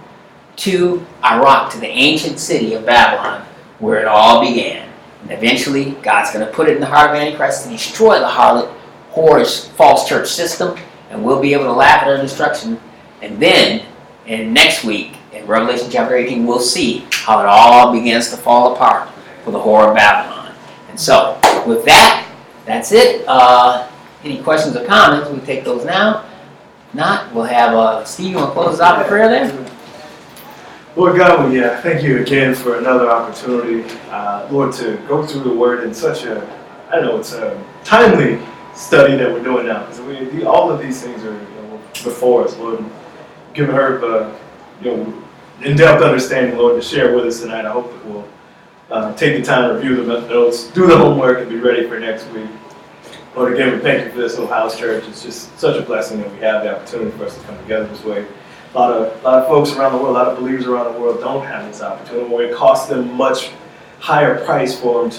to Iraq, to the ancient city of Babylon, where it all began. And eventually, God's going to put it in the heart of Antichrist and destroy the harlot, whorish, false church system, and we'll be able to laugh at our destruction. And then, in next week, in Revelation chapter 18, we'll see how it all begins to fall apart for the whore of Babylon. And so, with that, that's it. Any questions or comments, we take those now. If not, we'll have Steve, you want to close us out with prayer there? Lord God, we thank you again for another opportunity, Lord, to go through the Word in such it's a timely study that we're doing now, because all of these things are before us, Lord. Give her in-depth understanding, Lord, to share with us tonight. I hope that we'll take the time to review the notes, do the homework, and be ready for next week. Lord, again, we thank you for this little house church. It's just such a blessing that we have the opportunity for us to come together this way. A lot of folks around the world, a lot of believers around the world don't have this opportunity, where it costs them much higher price for them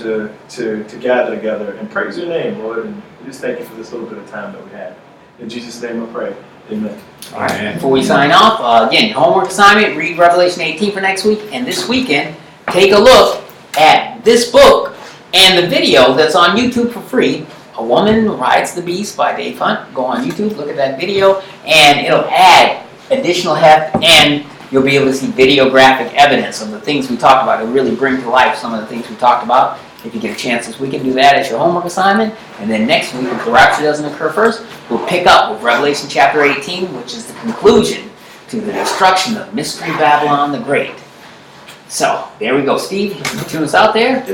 to gather together and praise your name, Lord. And we just thank you for this little bit of time that we had. In Jesus' name I pray. Amen. All right. Before we sign off, again, homework assignment, read Revelation 18 for next week, and this weekend, take a look at this book and the video that's on YouTube for free. A Woman Rides the Beast by Dave Hunt. Go on YouTube, look at that video, and it'll add additional heft, and you'll be able to see videographic evidence of the things we talked about. It'll really bring to life some of the things we talked about. If you get a chance this weekend, do that as your homework assignment. And then next week, if the rapture doesn't occur first, we'll pick up with Revelation chapter 18, which is the conclusion to the destruction of Mystery Babylon the Great. So, there we go. Steve, you tune us out there?